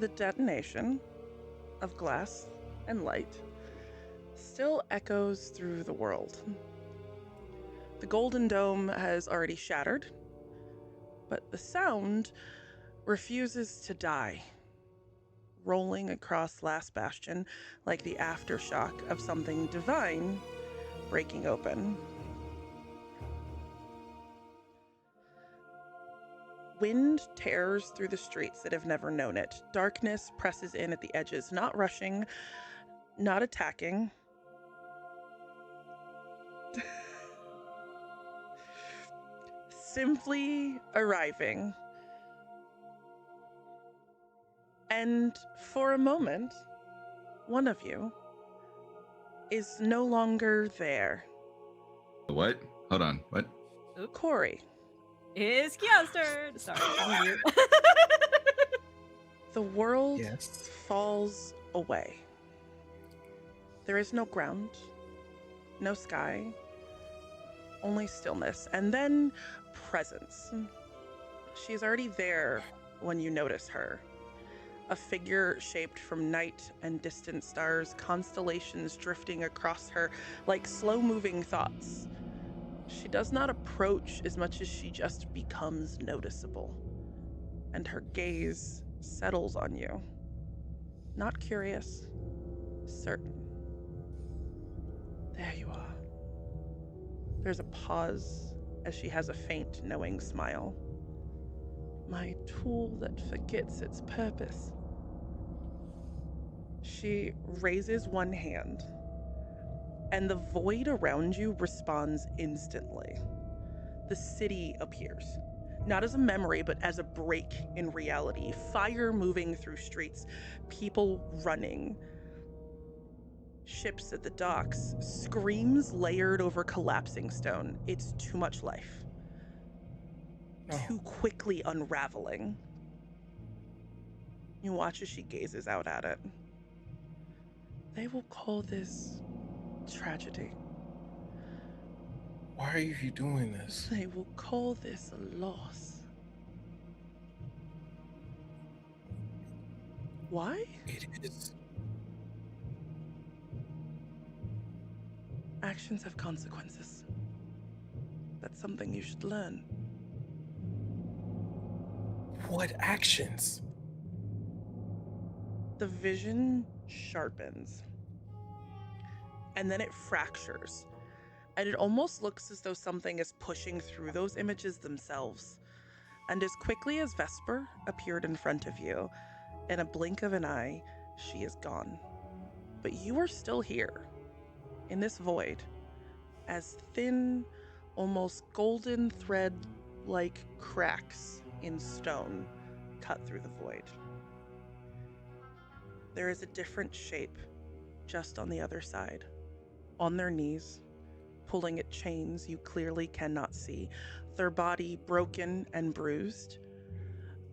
The detonation of glass and light still echoes through the world. The golden dome has already shattered, but the sound refuses to die, rolling across Last Bastion like the aftershock of something divine breaking open. Wind tears through the streets that have never known it. Darkness presses in at the edges, not rushing, not attacking. Simply arriving. And for a moment, one of you is no longer there. What? Hold on. What? Kory. It's Queon's turn. Sorry, I'm mute. The world Yes. falls away. There is no ground, no sky, only stillness, and then presence. She's already there when you notice her. A figure shaped from night and distant stars, constellations drifting across her like slow-moving thoughts. She does not approach as much as she just becomes noticeable, and her gaze settles on you. Not curious, certain. There you are. There's a pause as she has a faint, knowing smile. My tool that forgets its purpose. She raises one hand, and the void around you responds instantly. The city appears, not as a memory, but as a break in reality. Fire moving through streets, people running, ships at the docks, screams layered over collapsing stone. It's too much life. Too quickly unraveling. You watch as she gazes out at it. They will call this tragedy. Why are you doing this? They will call this a loss. Why? It is. Actions have consequences. That's something you should learn. What actions? The vision sharpens. And then it fractures. And it almost looks as though something is pushing through those images themselves. And as quickly as Vesper appeared in front of you, in a blink of an eye, she is gone. But you are still here, in this void, as thin, almost golden thread-like cracks in stone cut through the void. There is a different shape just on the other side, on their knees, pulling at chains you clearly cannot see, their body broken and bruised,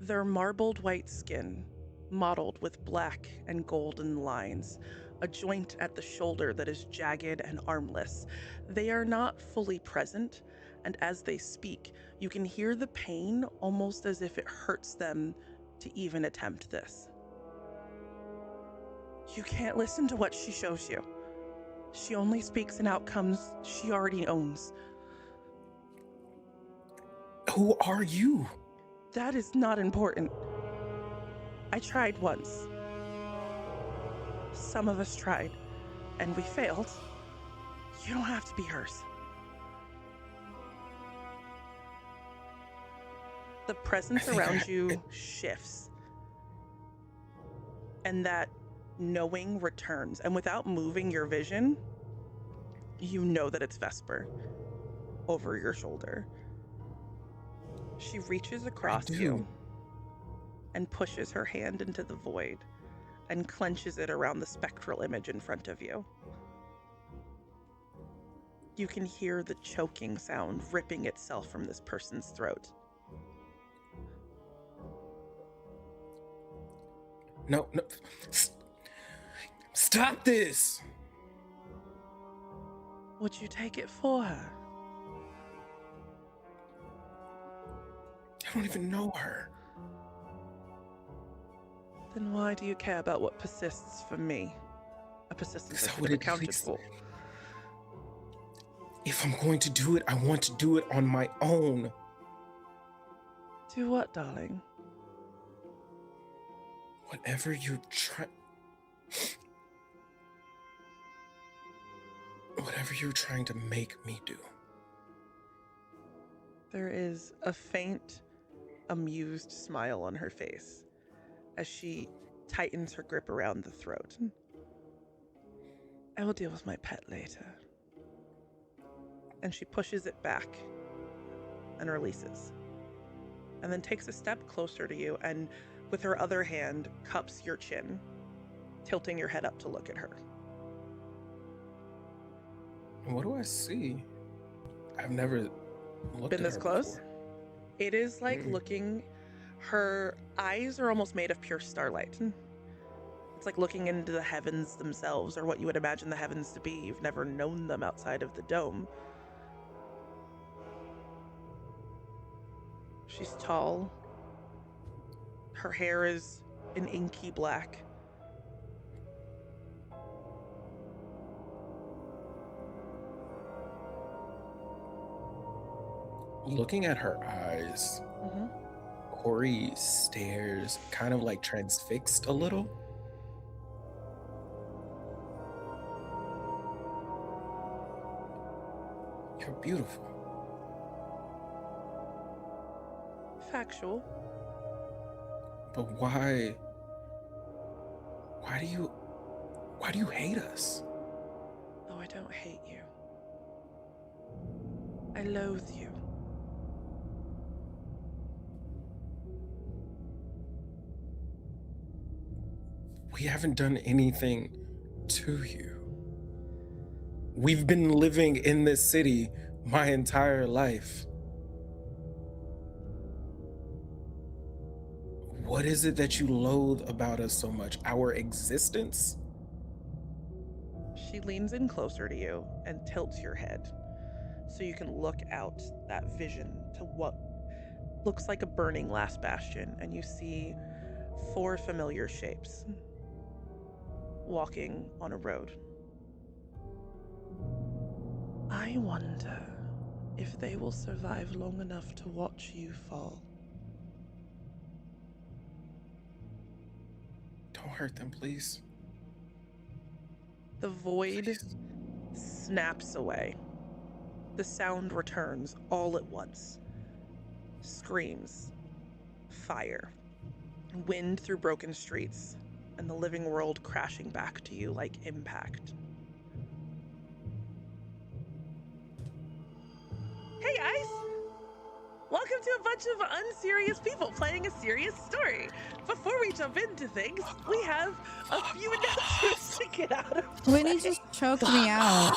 their marbled white skin mottled with black and golden lines, a joint at the shoulder that is jagged and armless. They are not fully present, and as they speak, you can hear the pain almost as if it hurts them to even attempt this. You can't listen to what she shows you. She only speaks in outcomes she already owns. Who are you? That is not important. I tried once. Some of us tried, and we failed. You don't have to be hers. The presence around you shifts. And that knowing returns. And without moving your vision, you know that it's Vesper over your shoulder. She reaches across you and pushes her hand into the void and clenches it around the spectral image in front of you. You can hear the choking sound ripping itself from this person's throat. No. Stop this! Would you take it for her? I don't even know her. Then why do you care about what persists for me? A persistence I Because I should have would at accounted least- for. If I'm going to do it, I want to do it on my own. Do what, darling? Whatever you're trying to make me do. There is a faint, amused smile on her face as she tightens her grip around the throat. I will deal with my pet later. And she pushes it back and releases. And then takes a step closer to you and, with her other hand, cups your chin, tilting your head up to look at her. What do I see? I've never looked Been at this her close? before. It is like Mm-mm. looking, her eyes are almost made of pure starlight. It's like looking into the heavens themselves, or what you would imagine the heavens to be. You've never known them outside of the dome. She's tall. Her hair is an inky black. Looking at her eyes, Mm-hmm. Kory stares, kind of like transfixed a little. You're beautiful. Factual. But why do you hate us? Oh, I don't hate you. I loathe you. We haven't done anything to you. We've been living in this city my entire life. What is it that you loathe about us so much? Our existence? She leans in closer to you and tilts your head so you can look out that vision to what looks like a burning last bastion, and you see 4 familiar shapes walking on a road. I wonder if they will survive long enough to watch you fall. Don't hurt them, please. The void Please. snaps away. The sound returns all at once. Screams, fire, wind through broken streets, and the living world crashing back to you like impact. Hey guys! Welcome to a bunch of unserious people playing a serious story. Before we jump into things, we have a few announcements to get out of the Whitney way. just choked me out.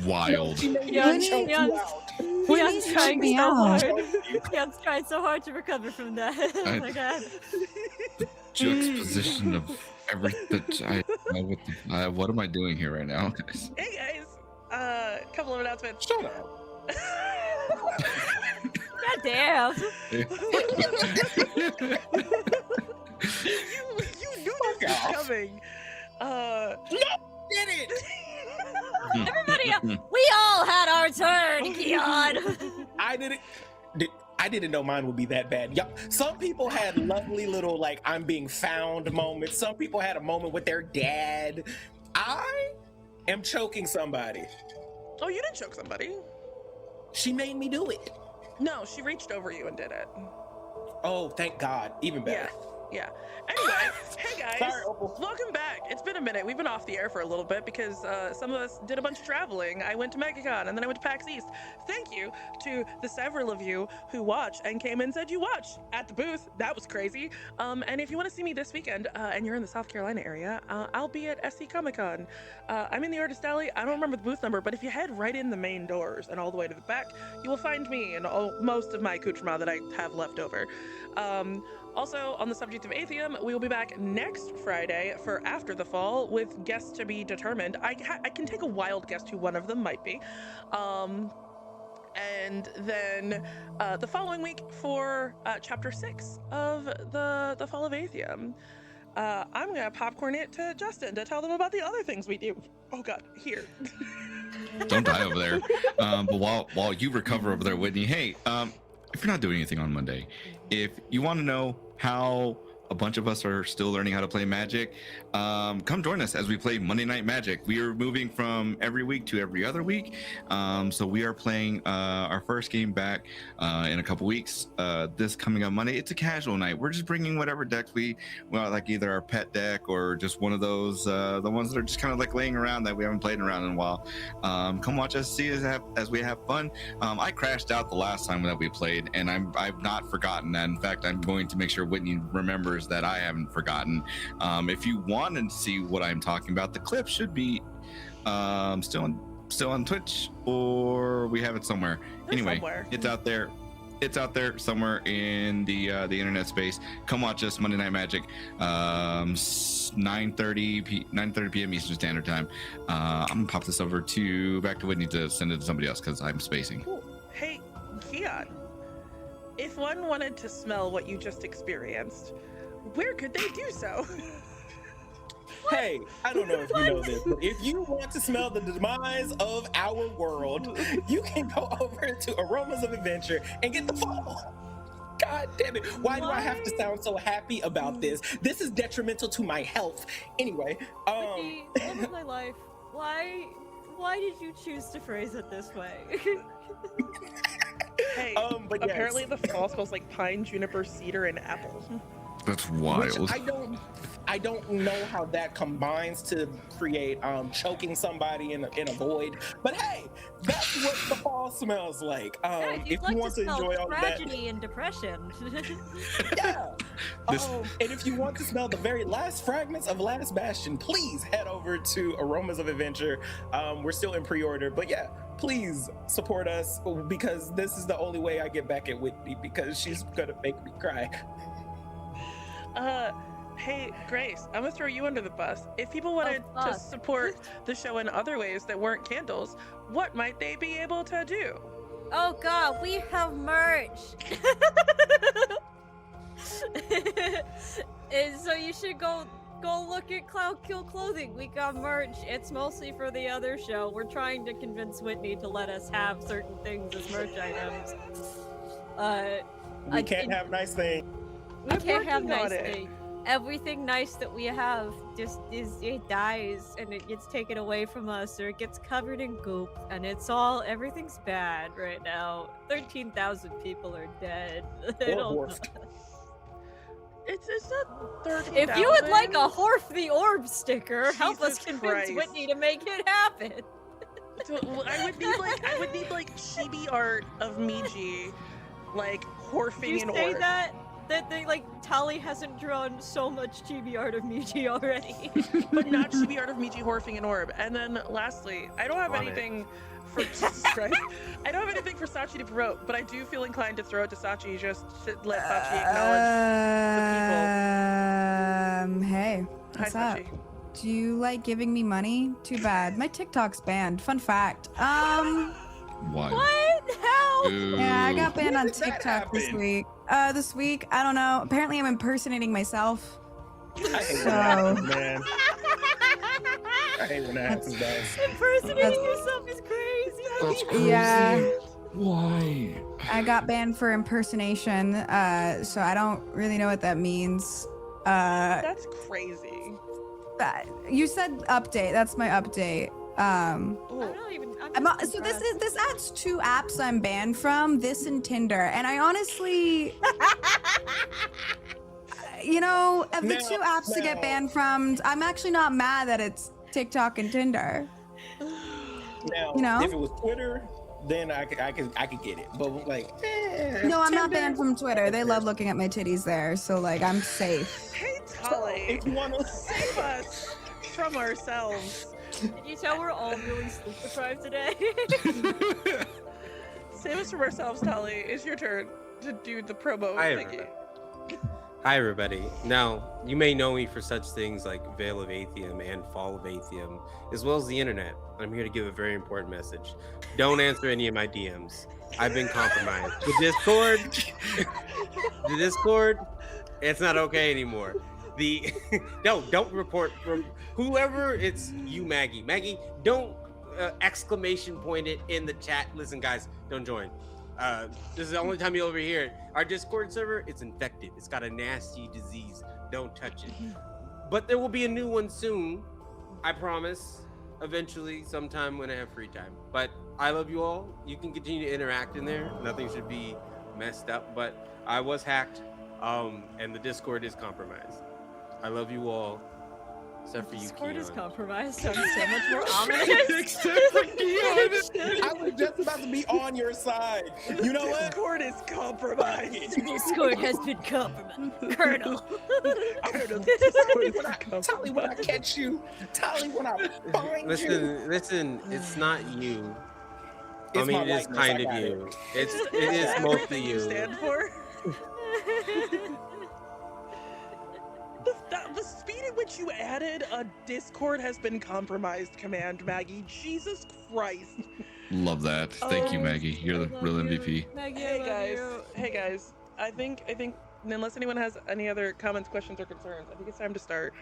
Wild. Keon's trying me so out. hard. Keon's trying so hard to recover from that. Oh my god. Juxtaposition of everything. What am I doing here right now, guys? Hey guys, couple of announcements. Shut up. God damn. you knew this was coming. Did it! Everybody else, we all had our turn, Keon. I didn't know mine would be that bad. Yeah, some people had lovely little like I'm being found moments. Some people had a moment with their dad. I am choking somebody. Oh, you didn't choke somebody. She made me do it. No, she reached over you and did it. Oh, thank God. Even better. Yeah. Anyway, hey guys, Sorry, Opal. welcome back. It's been a minute. We've been off the air for a little bit because some of us did a bunch of traveling. I went to MegaCon and then I went to PAX East. Thank you to the several of you who watched and came and said you watched at the booth. That was crazy. And if you want to see me this weekend and you're in the South Carolina area, I'll be at SC Comic Con. I'm in the Artist Alley. I don't remember the booth number, but if you head right in the main doors and all the way to the back, you will find me and most of my accoutrement that I have left over. Also, on the subject of Athium, we will be back next Friday for After the Fall with guests to be determined. I can take a wild guess who one of them might be. And then the following week for Chapter 6 of the Fall of Athium. I'm gonna popcorn it to Justin to tell them about the other things we do. Oh God, here. Don't die over there. But while you recover over there, Whitney, hey, if you're not doing anything on Monday, if you want to know how a bunch of us are still learning how to play Magic, come join us as we play Monday Night Magic. We are moving from every week to every other week. So we are playing our first game back in a couple weeks. This coming up Monday, it's a casual night. We're just bringing whatever decks we like, either our pet deck or just one of those, the ones that are just kind of like laying around that we haven't played around in a while. Come watch us, see us as we have fun. I crashed out the last time that we played, and I've not forgotten that. In fact, I'm going to make sure Whitney remembers that I haven't forgotten. If you want to see what I'm talking about, the clip should be still on Twitch, or we have it somewhere. Anyway, somewhere. It's out there. It's out there somewhere in the internet space. Come watch us Monday Night Magic, 9:30 p.m. Eastern Standard Time. I'm gonna pop this over back to Whitney to send it to somebody else because I'm spacing. Ooh. Hey, Queon, if one wanted to smell what you just experienced, where could they do so? Hey, I don't know if you know this, but if you want to smell the demise of our world, you can go over to Aromas of Adventure and get the fall. God damn it. Why do I have to sound so happy about this? This is detrimental to my health. Anyway, Ricky, love of my life. Why did you choose to phrase it this way? Hey, but apparently yes. the fall smells like pine, juniper, cedar, and apple. That's Which wild. I don't know how that combines to create choking somebody in a void. But hey, that's what the fall smells like. If you want to enjoy all of that, tragedy and depression. yeah. And if you want to smell the very last fragments of Last Bastion, please head over to Aromas of Adventure. We're still in pre-order, but yeah, please support us because this is the only way I get back at Whitney because she's gonna make me cry. Hey, Grace, I'm gonna throw you under the bus. If people wanted to support the show in other ways that weren't candles, what might they be able to do? Oh God, we have merch. And so you should go look at Cloud Kill Clothing. We got merch. It's mostly for the other show. We're trying to convince Whitney to let us have certain things as merch items. We can't have nice things. We can't have working on nice it. things. Everything nice that we have it dies and it gets taken away from us, or it gets covered in goop, and everything's bad right now. 13,000 people are dead. It's not 13,000. If you would like a Horf the Orb sticker, help us Jesus convince Christ. Whitney to make it happen. I would need like chibi art of Miji, like horfing Did you an say orb. that they like Tali hasn't drawn so much chibi art of Miji already? But not chibi art of Miji horfing an orb. And then lastly, I don't have anything for Jesus Christ. I don't have anything for Sachi to promote, but I do feel inclined to throw it to Sachi just to let Sachi acknowledge Hey, the people. what's Hi, up? Sachi. Do you like giving me money? Too bad. My TikTok's banned. Fun fact. Wild. What? How? Yeah, I got banned When on did that TikTok this happen? week. This week, I don't know. Apparently, I'm impersonating myself. I hate when So- that happens, man. I hate when that happens, guys. Impersonating yourself is crazy. That's crazy. Yeah. Why? I got banned for impersonation. So I don't really know what that means. That's crazy. You said update. That's my update. I'm Ooh. not even. So this adds 2 apps I'm banned from, this and Tinder, and I honestly, of the 2 apps to get banned from, I'm actually not mad that it's TikTok and Tinder. Now, if it was Twitter, then I could get it. But like, No, I'm not Tinder- banned from Twitter. They love looking at my titties there, so like I'm safe. Hey, Tali, If you want to save us from ourselves. Did you tell we're all really sleep deprived today? Save us from ourselves, Tali. It's your turn to do the promo Hi, thingy. Hi, everybody. Now, you may know me for such things like Veil of Athium and Fall of Athium, as well as the internet. I'm here to give a very important message. Don't answer any of my DMs. I've been compromised. The Discord, it's not okay anymore. The no, don't report whoever it's you, Maggie. Maggie, don't exclamation point it in the chat. Listen, guys, don't join. This is the only time you'll ever hear it. Our Discord server, it's infected. It's got a nasty disease. Don't touch it. But there will be a new one soon. I promise. Eventually, sometime when I have free time. But I love you all. You can continue to interact in there. Nothing should be messed up. But I was hacked, and the Discord is compromised. I love you all. Except for you, Discord is Queon. compromised. Sounds so much more ominous. Except for Queon. I was just about to be on your side. You know what? Discord is compromised. Discord has been compromised. Colonel. Tali, when I catch you. Tali, when I find you. Listen. It's not you. It's I mean, my it is likeness, kind I of got you. it. It is mostly Everything you you. stand for. The speed at which you added a Discord has been compromised command, Maggie. Jesus Christ. Love that. Thank you, Oh, Maggie. You're the real MVP. Maggie, Hey guys. I think unless anyone has any other comments, questions, or concerns, I think it's time to start.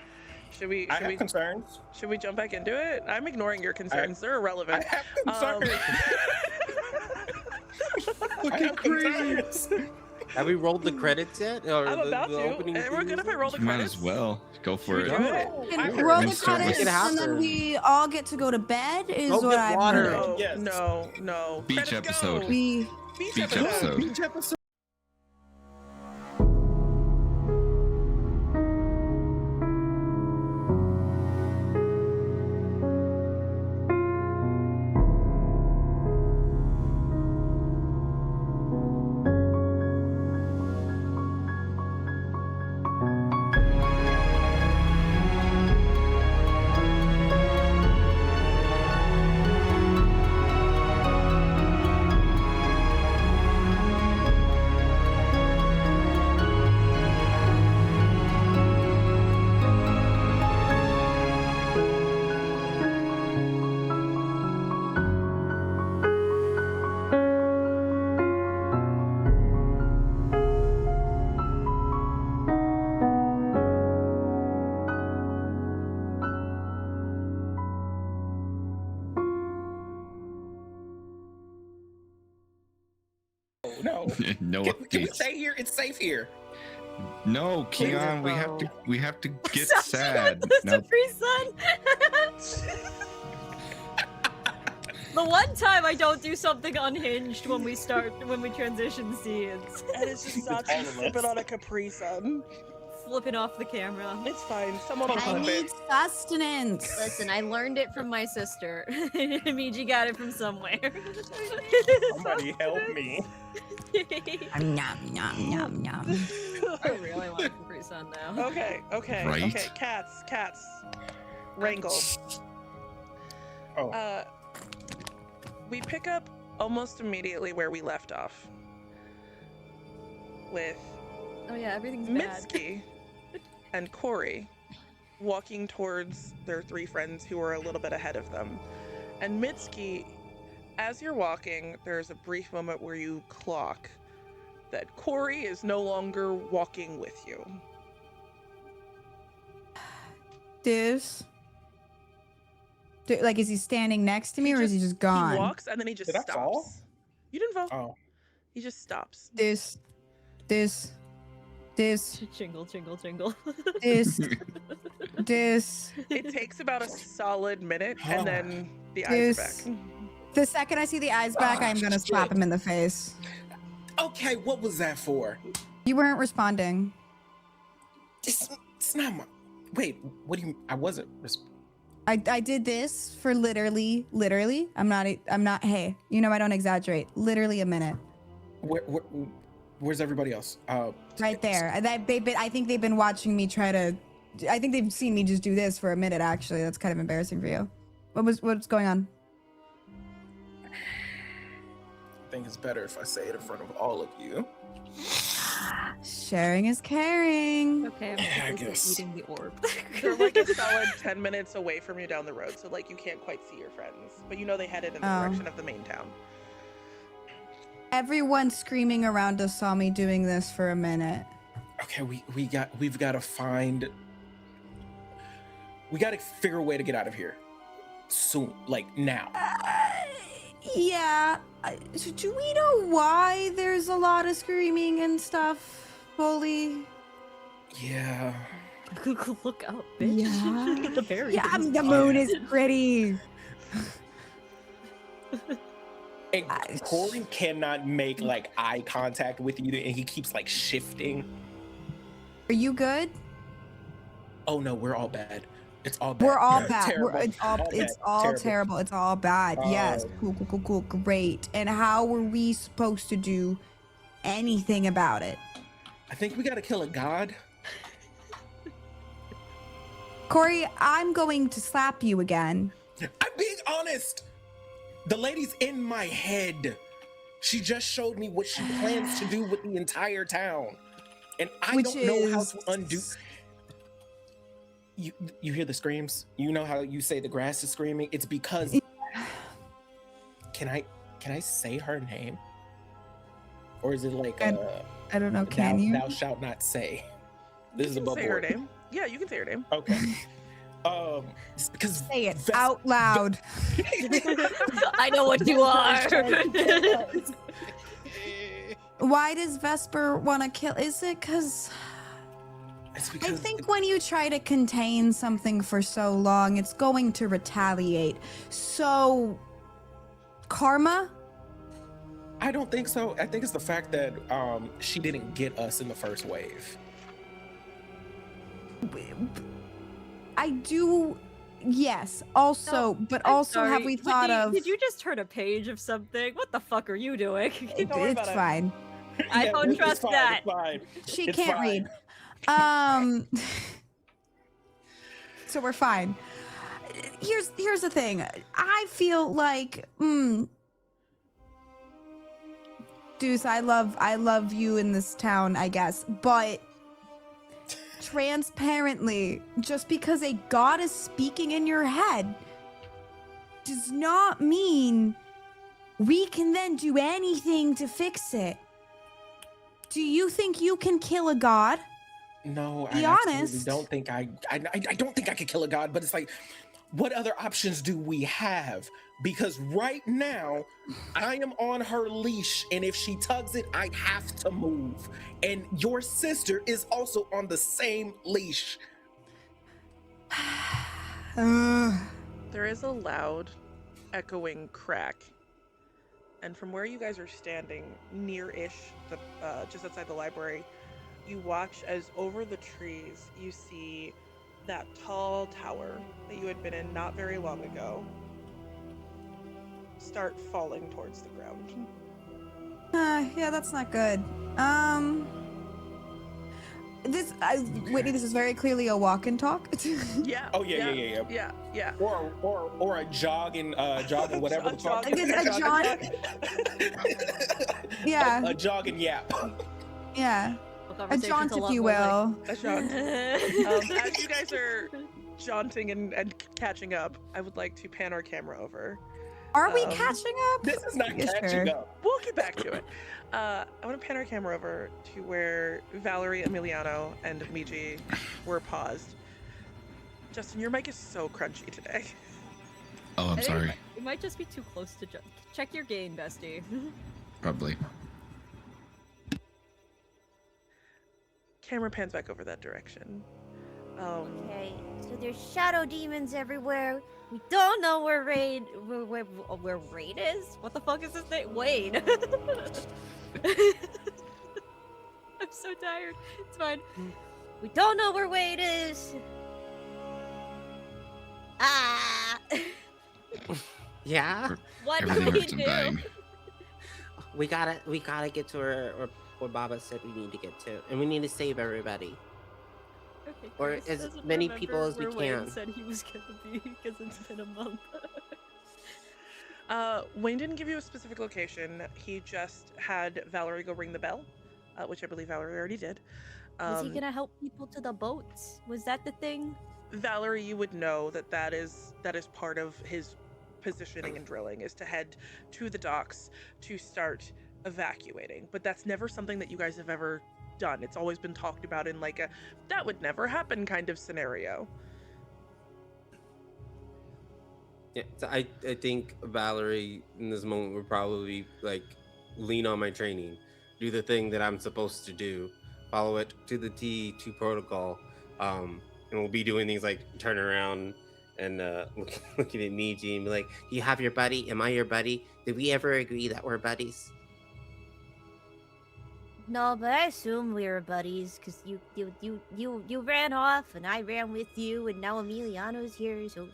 Should we I have concerns. should we jump back into it? I'm ignoring your concerns. They're irrelevant. I have concerns. I have concerns. Have we rolled the credits yet? Or I'm about the to. opening And we're gonna theme? roll the You might credits. as well. Go for Should it. we do it? I And heard roll we the start credits with- and then we all get to go to bed is Go what get I've water. heard. No, Yes. no. Beach Credits go. episode. We Beach Beach episode. Each episode. No. No Can we updates. stay here? It's safe here. No, Queon, we have to get sad. That's Now, a free son. The one time I don't do something unhinged when we transition scenes. And it's just All Sachi of us. sipping on a Capri Sun. Flipping off the camera. It's fine. Someone will I clip need it. sustenance. Listen, I learned it from my sister. Miji got it from somewhere. Somebody help me. Nom nom nom nom. I really want a Capri Sun now. Okay. Right? Okay. Cats. Wrangle. Oh. We pick up almost immediately where we left off. With Oh yeah, everything's bad. Mitsuki and Kory walking towards their three friends who are a little bit ahead of them. And Mitsuki, as you're walking, there's a brief moment where you clock that Kory is no longer walking with you. Deuce. Like, is he standing next to me or is he just gone? He walks and then he just Did I stops. fall? You didn't fall. Oh. He just stops. Deuce. Deuce. Deuce. Jingle, jingle, jingle. Deuce. Deuce. It takes about a solid minute and then the eyes are Deuce. back. The second I see the eyes back, I'm gonna slap shit. him in the face. Okay, what was that for? You weren't responding. It's not my. Wait, what do you? I wasn't. I did this for literally. I'm not. Hey, you know I don't exaggerate. Literally a minute. Where's everybody else? Right there. I think they've been watching me try to. I think they've seen me just do this for a minute. Actually, that's kind of embarrassing for you. What's going on? I think it's better if I say it in front of all of you. Sharing is caring. Okay, Yeah, I I'm busy guess. eating the orb. They're like a solid 10 minutes away from you down the road, so like you can't quite see your friends, but you know they headed in the Oh. direction of the main town. Everyone screaming around us saw me doing this for a minute. Okay, we've got to find. We got to figure a way to get out of here soon, like now. Yeah. So do we know why there's a lot of screaming and stuff, Foley? Yeah. Look out, bitch. Yeah. The berry. Yeah, the moon is pretty. And Kory cannot make like eye contact with you, and he keeps like shifting. Are you good? Oh no, we're all bad. It's all bad. We're all bad. Terrible. It's all bad. terrible. It's all bad. Yes. Cool. Great. And how were we supposed to do anything about it? I think we gotta kill a god. Kory, I'm going to slap you again. I'm being honest. The lady's in my head. She just showed me what she plans to do with the entire town. And I don't know how to undo. You hear the screams? You know how you say the grass is screaming? It's because Can I say her name? Or is it like I don't know, can you? Thou shalt not say. This is above Say her board. name. Yeah, you can say her name. Okay. It's because Say it out loud. I know what you are. Why does Vesper want to kill? Is it because... It's I because think when you try to contain something for so long, it's going to retaliate. So, karma? I don't think so. I think it's the fact that she didn't get us in the first wave. I do, yes. Also, but I'm also, have sorry, we thought Whitney, of? Did you just turn a page of something? What the fuck are you doing? Don't worry It's about it. fine. I don't it's trust fine, that. It's fine. She It's can't fine. read. So we're fine. Here's the thing. I feel like, Deuce, I love you in this town, I guess, but transparently, just because a god is speaking in your head does not mean we can then do anything to fix it. Do you think you can kill a god? No, Be I absolutely honest. don't think I don't think I could kill a god, but it's like, what other options do we have? Because right now, I am on her leash, and if she tugs it, I have to move. And your sister is also on the same leash. There is a loud, echoing crack. And from where you guys are standing, near-ish, just outside the library, you watch as over the trees you see that tall tower that you had been in not very long ago start falling towards the ground. Yeah, that's not good. Whitney, this is very clearly a walk and talk. Yeah. Oh yeah. Or a jogging whatever the fuck. jog- A jaunt. Yeah. A jogging yap. Yeah. A jaunt, if you will. A jaunt. As you guys are jaunting and catching up, I would like to pan our camera over. Are we catching up? This is not Yeah, catching sure. We'll get back to it. I want to pan our camera over to where Valerie, Emiliano, and Miji were paused. Justin, your mic is so crunchy today. Oh, I'm sorry. It might just be too close to check your gain, bestie. Probably. Camera pans back over that direction. Okay, so there's shadow demons everywhere. We don't know where Raid where Raid is. What the fuck is his name? Wade. I'm so tired. It's fine. We don't know where Wade is. Ah! Yeah, What do Everything we hurts and do? dying. we gotta get to where Baba said we need to get to, and we need to save everybody. Okay, Or Chris as doesn't many remember people as we where Wayne can. said he was gonna be because it's been a month. Wayne didn't give you a specific location. He just had Valerie go ring the bell, which I believe Valerie already did. Was he gonna help people to the boats? Was that the thing? Valerie, you would know that is part of his positioning and drilling, is to head to the docks to start evacuating. But that's never something that you guys have ever done. It's always been talked about in like a that would never happen kind of scenario. Yeah, so I think Valerie in this moment would probably like lean on my training, do the thing that I'm supposed to do, follow it to the T to protocol, and we'll be doing things like turn around and looking at Miji and be like, "Do you have your buddy? Am I your buddy? Did we ever agree that we're buddies?" No, but I assume we were buddies because you ran off and I ran with you, and now Emiliano's here. So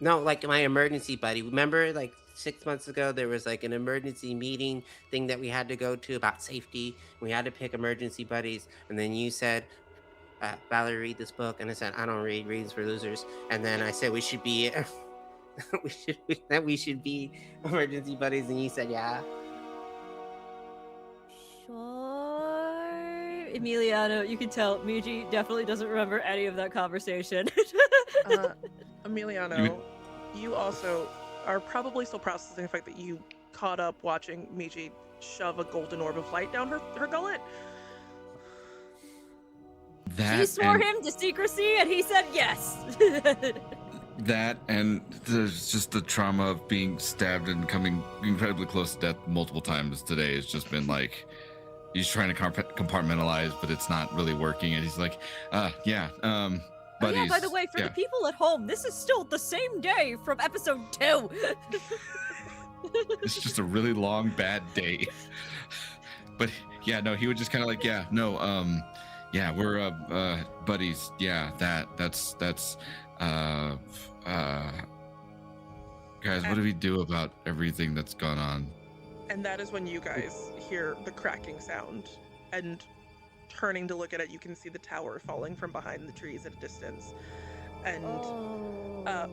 No, like my emergency buddy. Remember, like 6 months ago, there was like an emergency meeting thing that we had to go to about safety. We had to pick emergency buddies, and then you said, "Valerie, read this book," and I said, "I don't read. Readings for losers." And then I said we should be, we should be emergency buddies, and you said, "Yeah." Sure. Emiliano, you can tell Miji definitely doesn't remember any of that conversation. Emiliano, you also are probably still processing the fact that you caught up watching Miji shove a golden orb of light down her gullet. She swore him to secrecy, and he said yes. That and there's just the trauma of being stabbed and coming incredibly close to death multiple times today. It's just been like he's trying to compartmentalize, but it's not really working. And he's like, buddies. Oh yeah, by the way, for the people at home, this is still the same day from episode 2. It's just a really long bad day. But yeah, no, he would just kind of like, we're buddies. Yeah, that's guys, what do we do about everything that's gone on? And that is when you guys hear the cracking sound, and turning to look at it, you can see the tower falling from behind the trees at a distance. And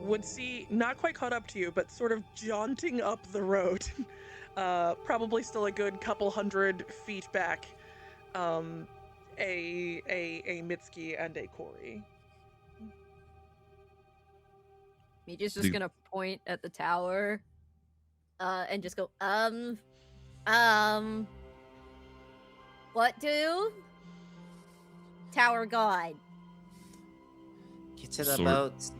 would see, not quite caught up to you, but sort of jaunting up the road, probably still a good couple 100 feet back, a Mitsuki and a Kory. Miji's just gonna point at the tower, and just go, what do? Tower god. Get to the boats.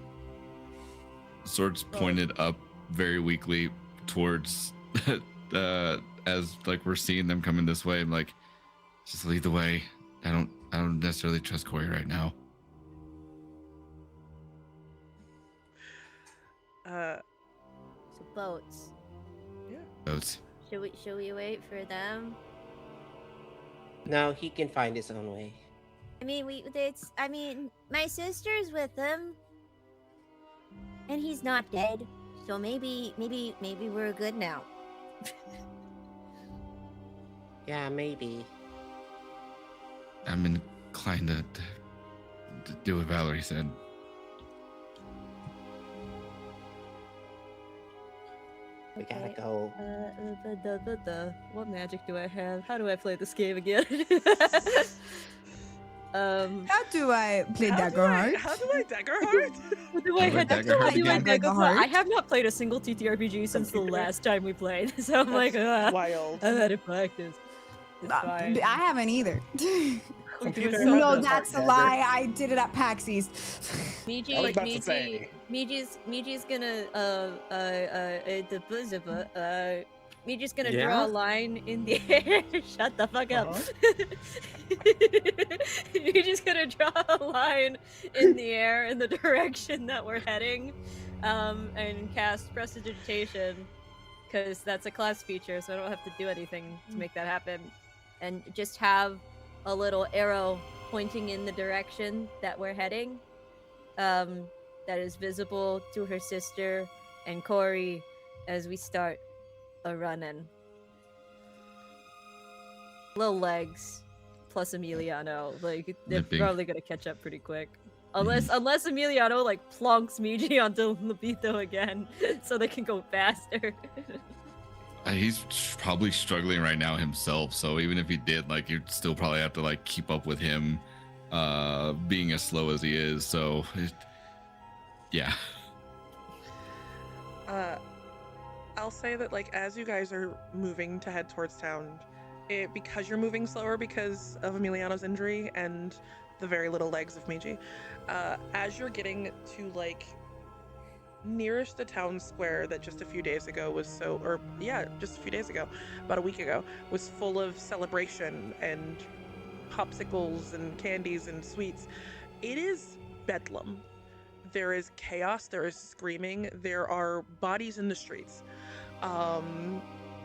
Sword's pointed up very weakly towards, as like we're seeing them coming this way. I'm like, just lead the way. I don't necessarily trust Kory right now. So boats. Yeah. Boats. Should we wait for them? No, he can find his own way. I mean, my sister's with him, and he's not dead. So maybe we're good now. Yeah, maybe. I'm inclined to do what Valerie said. We gotta go. What magic do I have? How do I play this game again? How do I play Daggerheart? How do I Daggerheart? I have not played a single TTRPG since the last time we played, so I'm like, wild. I've had to practice. I haven't either. Computer No, that's a lie. I did it at PAX East. I was about to say. Miji's gonna Miji's gonna draw a line in the air. Shut the fuck up. Miji's gonna draw a line in the air in the direction that we're heading, and cast Prestidigitation, because that's a class feature, so I don't have to do anything to make that happen, and just have a little arrow pointing in the direction that we're heading, that is visible to her sister and Kory as we start a running. Little legs plus Emiliano, like they're probably gonna catch up pretty quick. Unless Emiliano like plonks Miji onto Lobito again so they can go faster. He's probably struggling right now himself, so even if he did, like, you'd still probably have to like keep up with him being as slow as he is, so yeah. I'll say that, like, as you guys are moving to head towards town, because you're moving slower because of Emiliano's injury and the very little legs of Miji, as you're getting to like nearest the town square that just a few days ago was just a few days ago, about a week ago, was full of celebration and popsicles and candies and sweets. It is bedlam. There is chaos, there is screaming, there are bodies in the streets.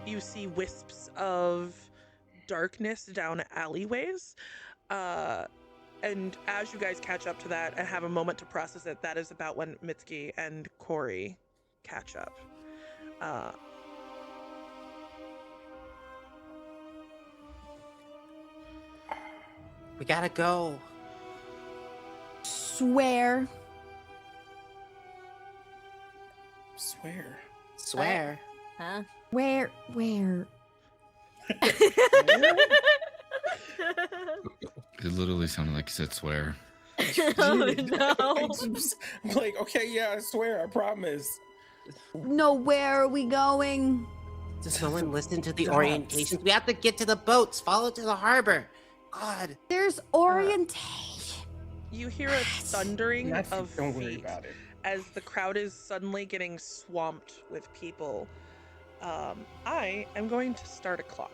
You see wisps of darkness down alleyways. And as you guys catch up to that and have a moment to process it, that is about when Mitsuki and Kory catch up. We gotta go. Swear. Swear. Huh? Where? It literally sounded like you said swear. Oh no. I'm like, okay, yeah, I swear, I promise. No, where are we going? Does no one listen to the Dots. orientations? We have to get to the boats. Follow to the harbor. God. There's orientation. You hear a thundering Yes, of don't worry feet about it. as the crowd is suddenly getting swamped with people. I am going to start a clock.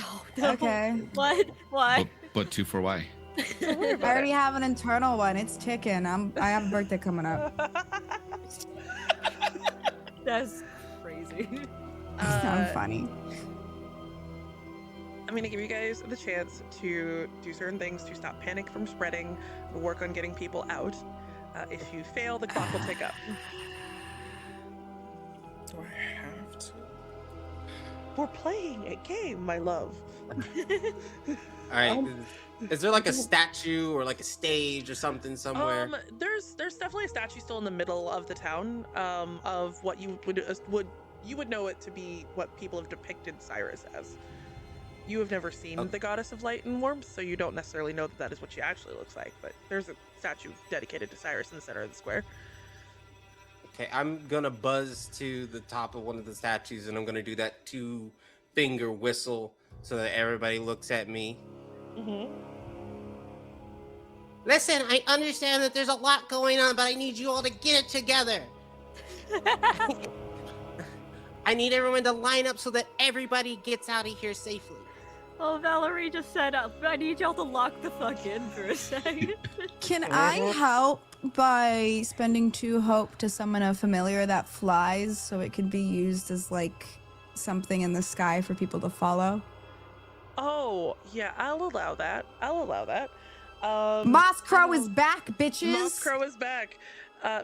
Oh, no. Okay. What? Why? But 2 for why? Don't worry I about already it. have an internal one. It's ticking. I have a birthday coming up. That's crazy. Sounds funny. I'm going to give you guys the chance to do certain things to stop panic from spreading, work on getting people out. If you fail, the clock will tick up. Do I have to? We're playing a game, my love. All right. Is there like a statue or like a stage or something somewhere? There's definitely a statue still in the middle of the town, of what you would know it to be what people have depicted Cyrus as. You have never seen the goddess of light and warmth, so you don't necessarily know that is what she actually looks like, but there's a statue dedicated to Cyrus in the center of the square. Okay, I'm gonna buzz to the top of one of the statues and I'm gonna do that 2-finger whistle so that everybody looks at me. Mm-hmm. Listen, I understand that there's a lot going on, but I need you all to get it together. I need everyone to line up so that everybody gets out of here safely. Oh, Valerie just said, I need y'all to lock the fuck in for a second. Can I help by spending 2 hope to summon a familiar that flies so it could be used as like something in the sky for people to follow? Oh, yeah, I'll allow that. Moss Crow is back, bitches! Moss Crow is back.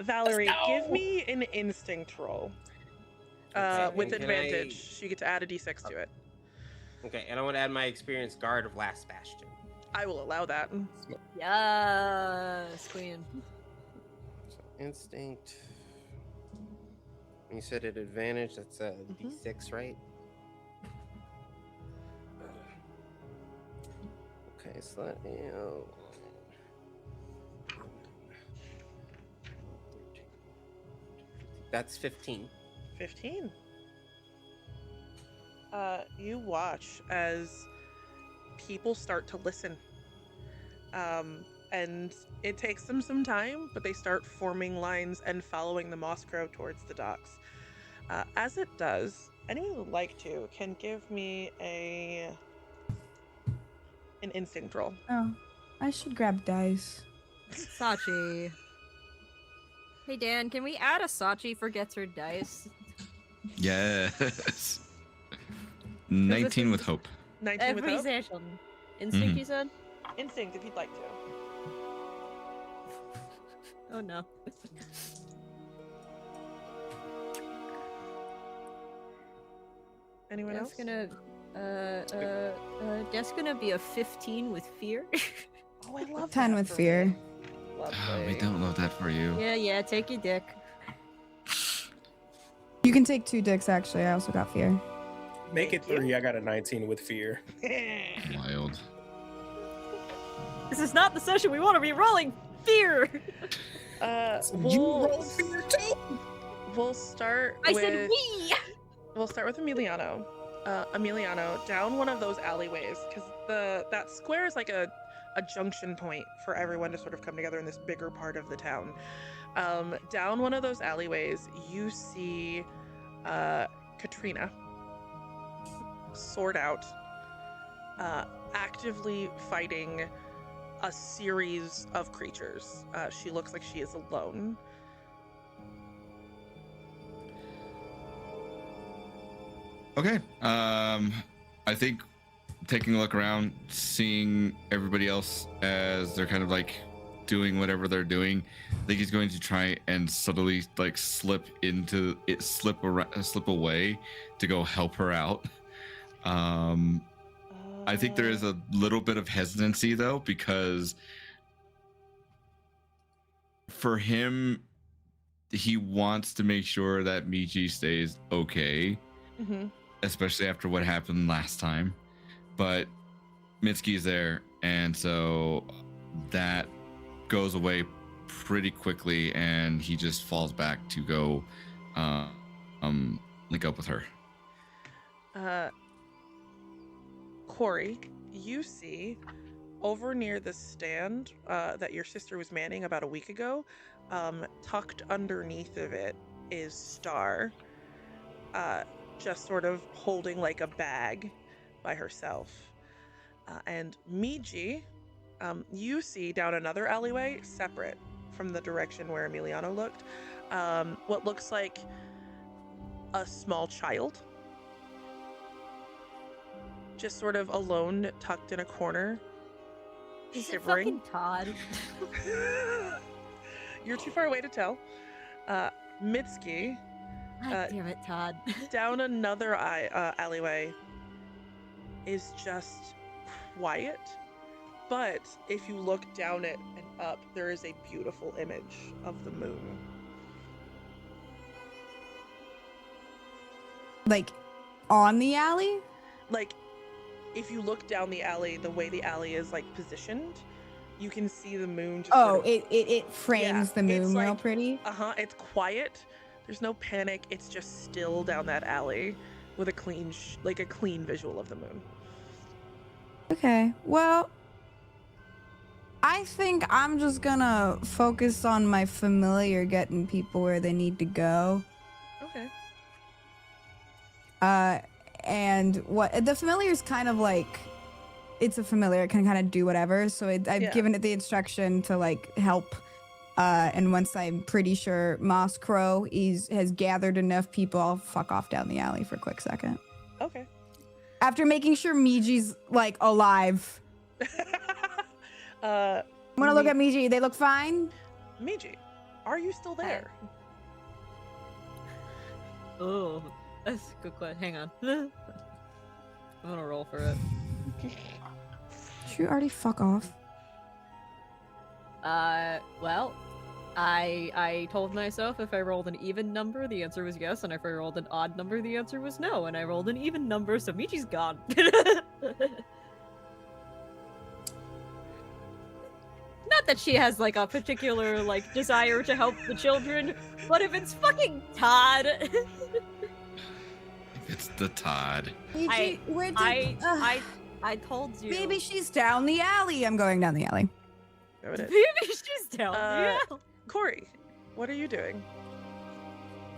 Valerie, Let's go. give me an instinct roll. Okay, With and can advantage. You get to add a d6 to it. Okay, and I want to add my experience guard of Last Bastion. I will allow that. Yes, queen. So instinct. You said at advantage, that's a D6, right? Okay, so that, that's 15. 15. You watch as people start to listen. And it takes them some time, but they start forming lines and following the Moss Crow towards the docks. As it does, anyone who would like to can give me an instinct roll. Oh, I should grab dice. Sachi. Hey Dan, can we add a Sachi forgets her dice? Yes. 19 with hope. 19 with hope. Appreciation. Instinct, you said? Instinct, if you'd like to. Oh no. Anyone else? That's gonna be a 15 with fear. Oh, I love 10 that with for fear. me. Oh, Lovely. we don't love that for you. Yeah, take your dick. You can take 2 dicks, actually. I also got fear. Make it 3. I got a 19 with fear. Wild. This is not the session we want to be rolling fear. You roll fear too? We'll start I with said we. We'll start with Emiliano. Emiliano, down one of those alleyways, because that square is like a junction point for everyone to sort of come together in this bigger part of the town. Down one of those alleyways, you see Katrina, sword out, actively fighting a series of creatures. She looks like she is alone. Okay. I think taking a look around, seeing everybody else as they're kind of like doing whatever they're doing, I think he's going to try and subtly like slip away to go help her out. I think there is a little bit of hesitancy though, because for him, he wants to make sure that Miji stays okay. Mm-hmm. Especially after what happened last time. But Mitsuki's there, and so that goes away pretty quickly, and he just falls back to go link up with her. Kory, you see over near the stand that your sister was manning about a week ago, tucked underneath of it is Star. Just sort of holding like a bag by herself. And Miji, you see down another alleyway, separate from the direction where Emiliano looked, what looks like a small child. Just sort of alone, tucked in a corner, Is shivering. it fucking Todd? You're too far away to tell. Mitsuki, God damn it, Todd. down another alleyway is just quiet, but if you look down it and up, there is a beautiful image of the moon. Like, on the alley? Like, if you look down the alley, the way the alley is like positioned, you can see the moon. Just Oh, sort of, it frames the moon it's real like- pretty. it's quiet. There's no panic. It's just still down that alley with a clean, a clean visual of the moon. Okay, well, I think I'm just gonna focus on my familiar getting people where they need to go. Okay. And what the familiar is kind of like, it's a familiar, it can kind of do whatever. So I've given it the instruction to like help. And once I'm pretty sure Moss Crow has gathered enough people, I'll fuck off down the alley for a quick second. Okay. After making sure Miji's like alive. I'm gonna look at Miji. They look fine. Miji, are you still there? Oh, that's a good question. Hang on. I'm gonna roll for it. Should you already fuck off? Well, I told myself if I rolled an even number, the answer was yes, and if I rolled an odd number, the answer was no, and I rolled an even number, so Michi's gone. Not that she has like a particular like desire to help the children, but if it's fucking Todd. It's the Todd. Miji, where did I told you. maybe she's down the alley. I'm going down the alley. Go with it. Maybe she's down. Yeah. Kory, what are you doing?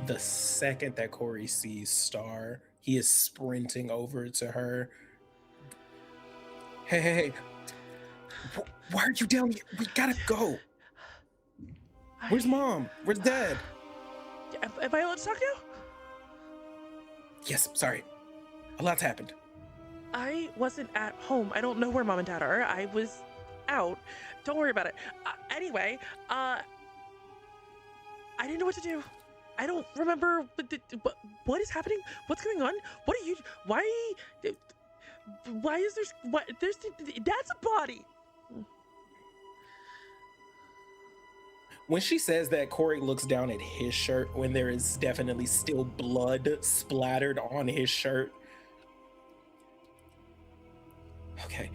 The second that Kory sees Star, he is sprinting over to her. Hey. Why are you down here? We gotta go. Where's mom? Where's dad? Am I allowed to talk now? Yes, sorry. A lot's happened. I wasn't at home. I don't know where mom and dad are. I was out. Don't worry about it. Anyway, I didn't know what to do. I don't remember what is happening. What's going on? What are you? Why is there's that's a body. When she says that, Kory looks down at his shirt when there is definitely still blood splattered on his shirt. Okay.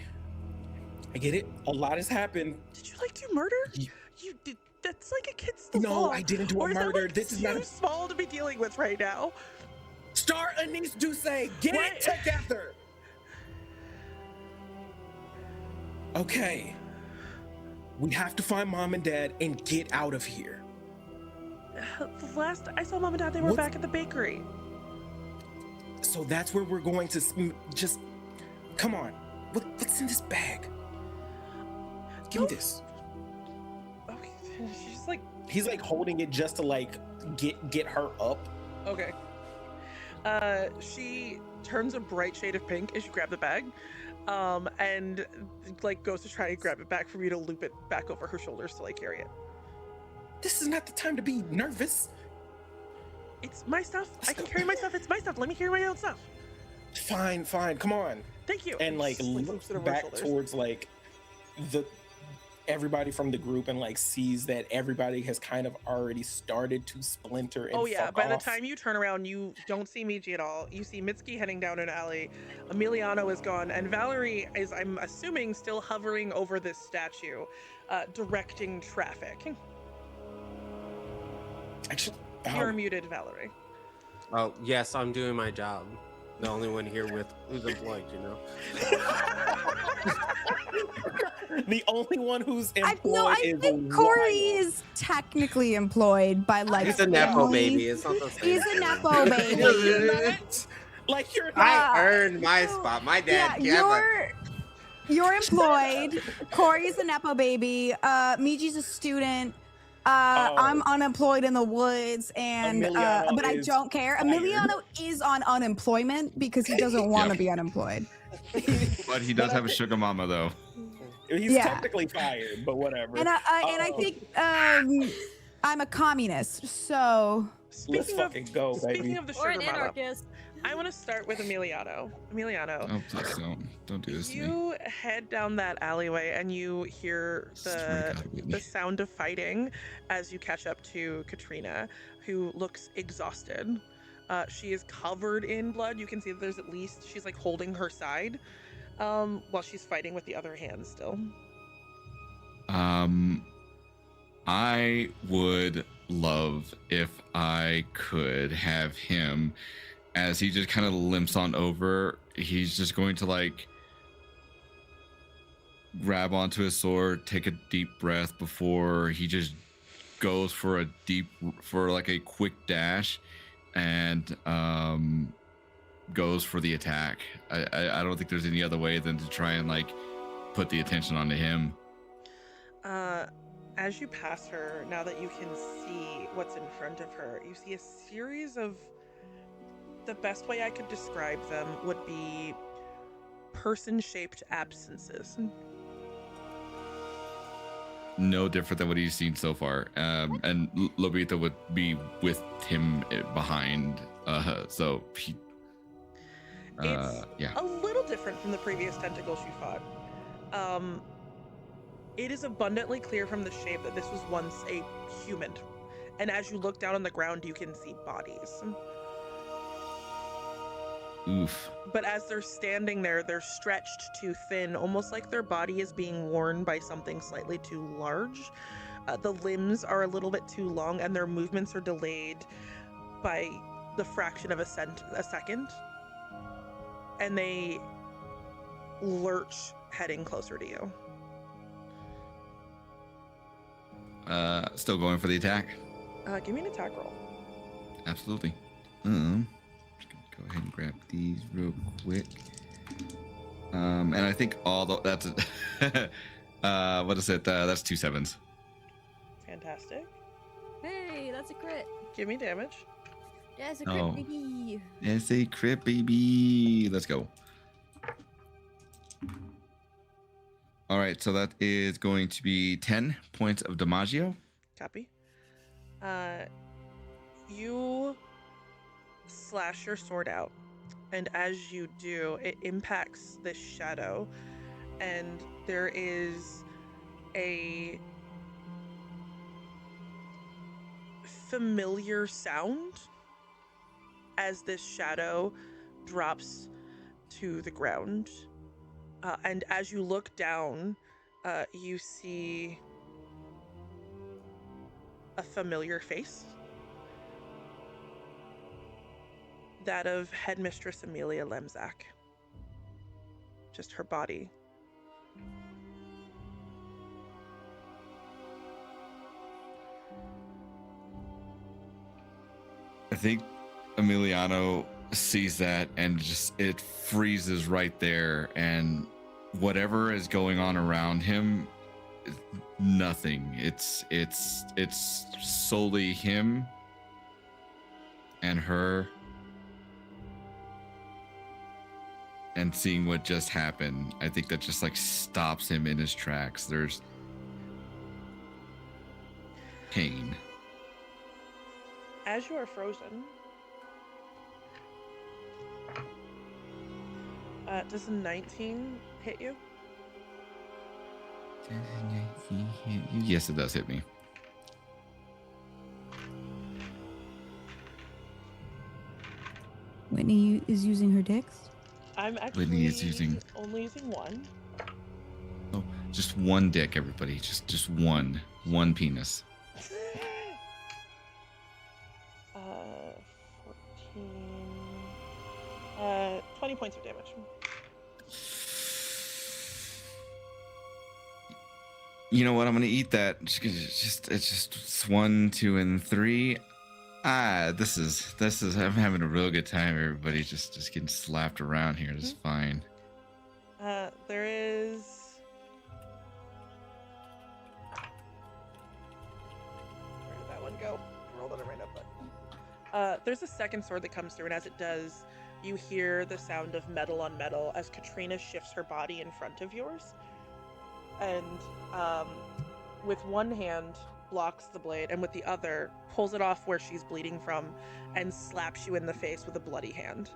I get it. A lot has happened. Did you like do murder? You did. That's like a kid's No, law. I didn't do a Or is that, murder. like, This is too not a... small to be dealing with right now. Star! Yar Anise Duce, get What? it together. Okay. We have to find mom and dad and get out of here. The last I saw mom and dad, they were What's- back at the bakery. So that's where we're going to just. Come on. What's in this bag? Give me this. Okay, she's just like, He's like holding it just to like get her up. okay. She turns a bright shade of pink as you grab the bag, and like goes to try and grab it back for you to loop it back over her shoulders to like carry it. This is not the time to be nervous. It's my stuff. I can carry my stuff. It's my stuff. Let me carry my own stuff. Fine, come on. Thank you. And like Just, looks loops it over her back shoulders. towards like everybody from the group and like sees that everybody has kind of already started to splinter and Oh yeah, fuck by the off. time you turn around, you don't see Miji at all. You see Mitsuki heading down an alley, Emiliano is gone, and Valerie is, I'm assuming, still hovering over this statue, directing traffic. Actually, You're muted, Valerie. Oh, yes, I'm doing my job. The only one here with who's employed, you know. the only one who's employed I is think Kory Wild. is technically employed by like He's a nepo family. baby. It's not the same. He's a thing. nepo baby. You're not. Like you're not. I earned my so- spot. My dad. Yeah, you're employed. Kory's a nepo baby. Miji's a student. I'm unemployed in the woods, and Emiliano but I is don't care. fired. Emiliano is on unemployment because he doesn't want to Yep. be unemployed. But he does have a sugar mama though. He's Yeah. technically fired, but whatever. And I Oh. think I'm a communist, so Let's Speaking of, fucking go, speaking baby. of the Or sugar an mama, anarchist. I want to start with Emiliano. Emiliano, Oh, please don't do this to me. you head down that alleyway and you hear Swear to the God, Whitney. the sound of fighting as you catch up to Katrina, who looks exhausted. She is covered in blood. You can see that there's at least, she's like holding her side while she's fighting with the other hand still. I would love if I could have him, as he just kind of limps on over, he's just going to like grab onto his sword, take a deep breath before he just goes for like a quick dash and goes for the attack. I don't think there's any other way than to try and like put the attention onto him. As you pass her, now that you can see what's in front of her, you see a series of, the best way I could describe them would be person-shaped absences. No different than what he's seen so far. And Lobita would be with him behind. So he. It's Yeah. a little different from the previous tentacles you fought. It is abundantly clear from the shape that this was once a human. And as you look down on the ground, you can see bodies. Oof. But as they're standing there, they're stretched too thin, almost like their body is being worn by something slightly too large. The limbs are a little bit too long, and their movements are delayed by the fraction of a second. And they lurch, heading closer to you. Still going for the attack. Give me an attack roll. Absolutely. Just gonna go ahead and grab these real quick. And I think that's what is it? That's 2 7s. Fantastic. Hey, that's a crit. Give me damage. That's a crit, Oh. baby. It's a crit, baby. Let's go. All right, so that is going to be 10 points of Damaggio. Copy. You slash your sword out, and as you do, it impacts this shadow, and there is a familiar sound as this shadow drops to the ground. And as you look down, you see a familiar face. that of Headmistress Amelia Lemzak. Just her body. I think Emiliano sees that and just it freezes right there, and whatever is going on around him, nothing. It's solely him and her, and seeing what just happened. I think that just like stops him in his tracks. There's pain. As you are frozen, does a 19 hit you? Yes, it does hit me. Whitney is using her dicks. I'm actually Whitney is using only using one. Oh, just one dick, everybody. Just one penis. 14, 20 points of damage. You know what? I'm gonna eat that. It's just 1, 2, and 3. This is. I'm having a real good time. Everybody just getting slapped around here. This is fine. There is. Where did that one go? I rolled on it right up, but. There's a second sword that comes through, and as it does, you hear the sound of metal on metal as Katrina shifts her body in front of yours, and with one hand blocks the blade, and with the other pulls it off where she's bleeding from, and slaps you in the face with a bloody hand.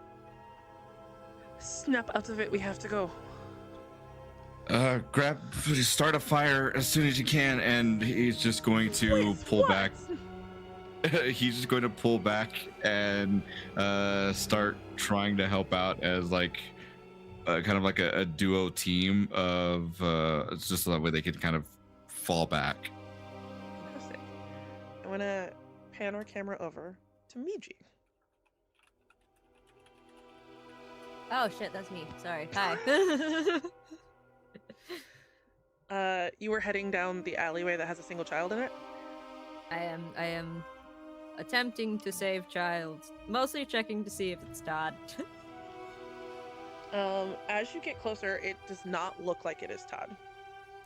Snap out of it. We have to go. Start a fire as soon as you can, and he's just going to Please, pull what? back. He's just going to pull back and start trying to help out as like kind of like a duo team of it's just so that way they can kind of fall back. Fantastic. I want to pan our camera over to Miji. Oh shit, that's me. Sorry. Hi. You were heading down the alleyway that has a single child in it? I am attempting to save child. Mostly checking to see if it's Todd. As you get closer, it does not look like it is Todd.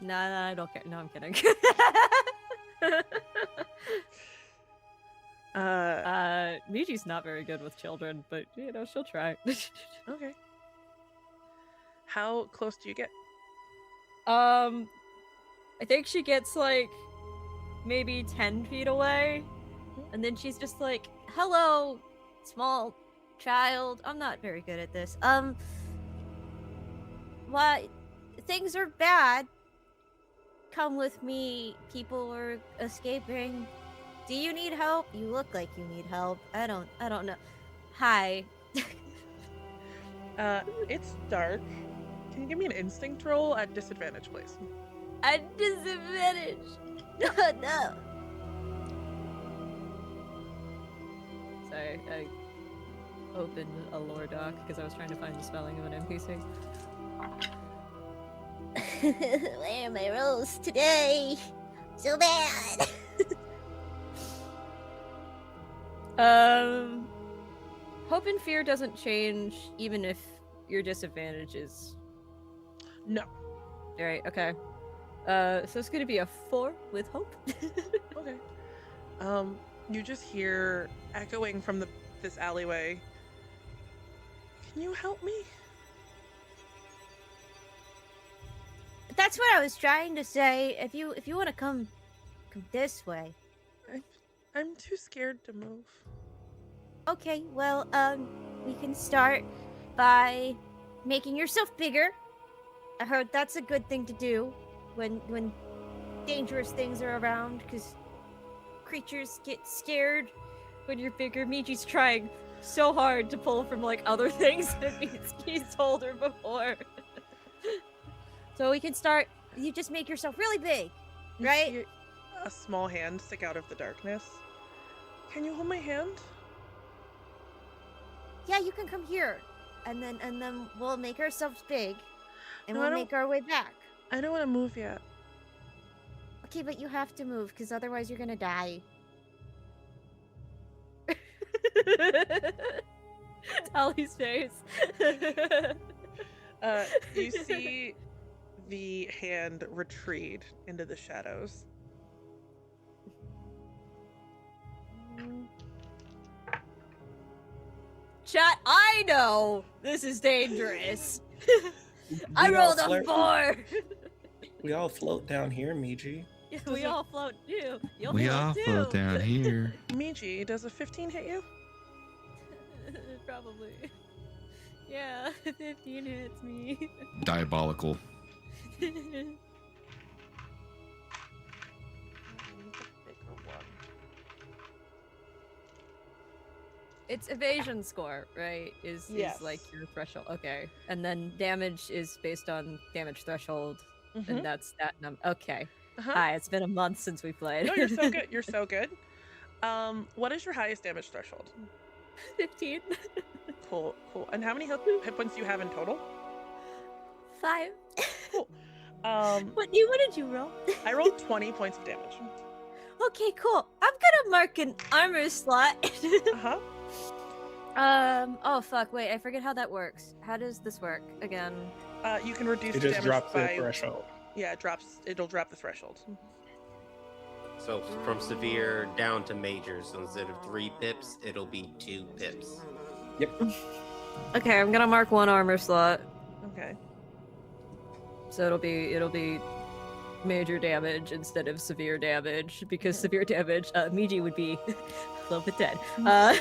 No, I don't care. No, I'm kidding. Miji's not very good with children, but you know, she'll try. Okay. How close do you get? I think she gets like maybe 10 feet away, and then she's just like, "Hello, small child. I'm not very good at this. What? Things are bad. Come with me. People are escaping. Do you need help? You look like you need help. I don't know. Hi." It's dark. Can you give me an instinct roll at disadvantage, please? At disadvantage. No. Sorry, I opened a lore doc because I was trying to find the spelling of an NPC. Where are my rolls today? So bad. Hope and fear doesn't change even if your disadvantage is... No. Alright, okay. So it's gonna be a 4 with hope. Okay. You just hear echoing from this alleyway. Can you help me? That's what I was trying to say. If you want to come this way. I'm too scared to move. Okay, well, we can start by making yourself bigger. I heard that's a good thing to do when dangerous things are around, because creatures get scared When you're bigger, Miji's trying so hard to pull from like other things that he's told her before. So we can start. You just make yourself really big, You right? see a small hand stick out of the darkness. Can you hold my hand? Yeah, you can come here, and then we'll make ourselves big, and No, I we'll don't- make our way back. I don't want to move yet. Okay, but you have to move because otherwise you're gonna die. Tali's face. You see the hand retreat into the shadows. Chat, I know this is dangerous. I We all rolled a flirt. 4. We all float down here, Miji. We all float too. You'll We float all too. float down here. Miji, does a 15 hit you? Probably. Yeah, 15 hits me. Diabolical. It's evasion score, right? Is Yes. like your threshold. Okay. And then damage is based on damage threshold. Mhm. And that's that number. Okay. Uh-huh. Hi, it's been a month since we played. No, you're so good. You're so good. What is your highest damage threshold? 15. Cool. And how many hit points do you have in total? 5. Cool. What did you roll? I rolled 20 points of damage. Okay, cool. I'm gonna mark an armor slot. Uh-huh. Oh fuck, wait, I forget how that works. How does this work again? You can reduce It the just damage drops the by threshold. yeah, it'll drop the threshold. So from severe down to major. So instead of 3 pips, it'll be 2 pips. Okay, I'm gonna mark 1 armor slot. Okay. So it'll be major damage instead of severe damage, because severe damage, Miji would be a little bit dead. A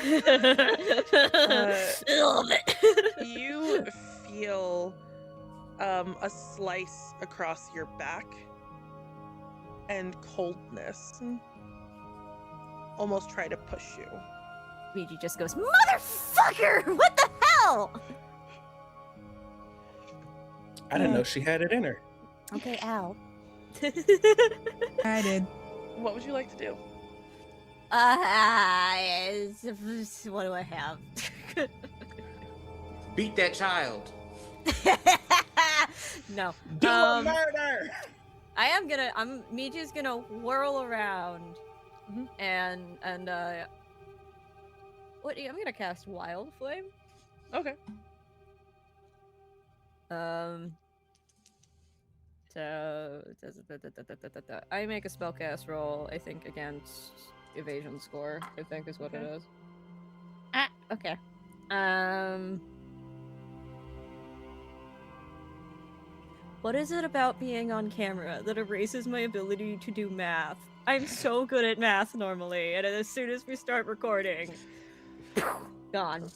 little bit. You feel a slice across your back and coldness almost try to push you. Miji just goes, "Motherfucker! What the hell?" I didn't know she had it in her. Okay, ow. I did. What would you like to do? What do I have? Beat that child. No. Do a murder! Miji's gonna whirl around Mhm. and I'm gonna cast Wild Flame. Okay. So I make a spellcast roll, I think, against evasion score, I think is what it Okay. is. Okay. What is it about being on camera that erases my ability to do math? I'm so good at math normally, and as soon as we start recording, gone.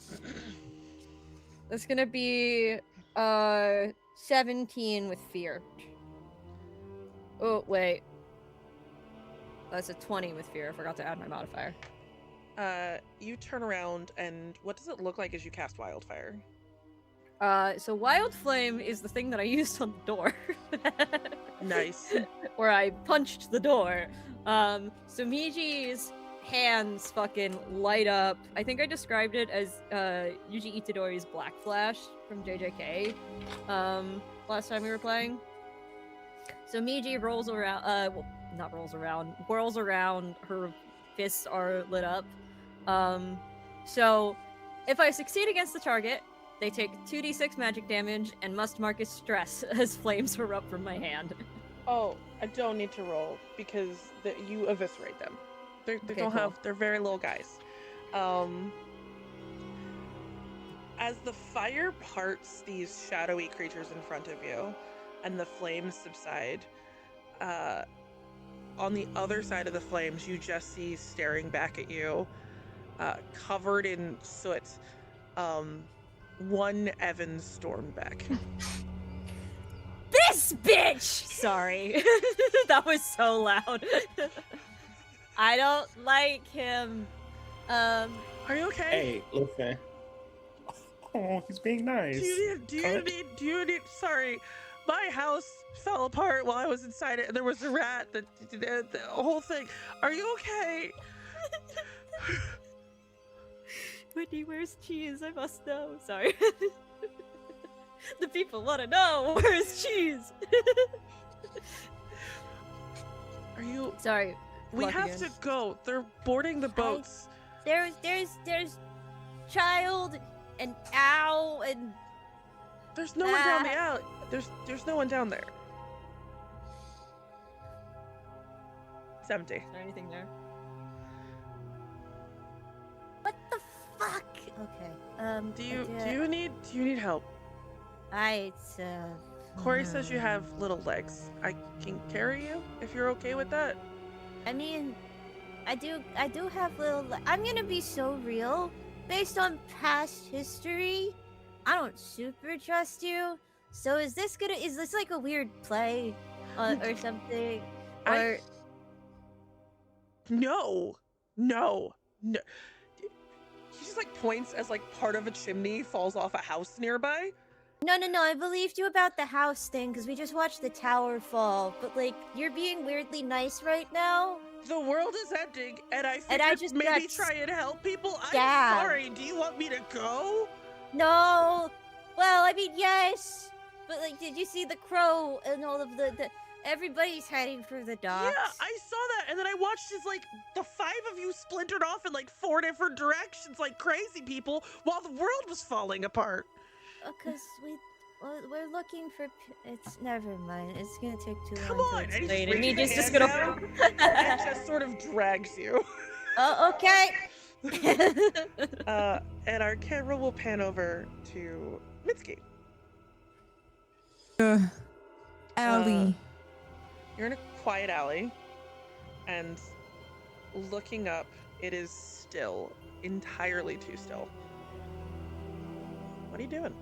That's gonna be 17 with fear. Oh wait, that's a 20 with fear. I forgot to add my modifier. You turn around and what does it look like as you cast Wildfire? So Wild Flame is the thing that I used on the door. Nice. Where I punched the door. So Miji's hands fucking light up. I think I described it as Yuji Itadori's Black Flash from JJK last time we were playing. So Miji rolls around, whirls around, her fists are lit up. So if I succeed against the target, they take 2d6 magic damage and must mark as stress as flames erupt from my hand. Oh, I don't need to roll because you eviscerate them. They Okay, don't cool. have. They're very little guys. As the fire parts these shadowy creatures in front of you, and the flames subside, on the other side of the flames, you just see staring back at you, covered in soot, one Evan Stormbeck. This bitch! Sorry. That was so loud. I don't like him. Are you okay? Hey, listen. Oh, he's being nice. Do you need? Sorry, my house fell apart while I was inside it. There was a rat. The whole thing. Are you okay? Whitney, Whitney, where's cheese? I must know. Sorry. The people want to know where's cheese. Are you? Sorry. We clock have again. to go. They're boarding the boats. There's child and ow and There's no one down the alley. There's no one down there. It's empty. Is there anything there? what the fuck? Okay. Do you need help? Kory says you have little legs. I can carry you if you're okay with that. I mean, I do have I'm gonna be so real. Based on past history, I don't super trust you. So is this like a weird play or something? Or No. He just like points as like part of a chimney falls off a house nearby. no, I believed you about the house thing because we just watched the tower fall. But like, you're being weirdly nice right now. The world is ending, and I And I figured just maybe got try and help people. I'm stabbed. sorry. Do you want me to go? No. Well, I mean, yes. But like, did you see the crow and all of the everybody's heading for the docks? Yeah, I saw that, and then I watched as like the 5 of you splintered off in like 4 different directions like crazy people while the world was falling apart. Because we're looking for. It's never mind. It's gonna take too Come long on, to and explain. he And he reaches just his gonna- hand down and just sort of drags you. Oh, okay. And our camera will pan over to Mitsuki. Ellie. You're in a quiet alley, and looking up, it is still, entirely too still. What are you doing?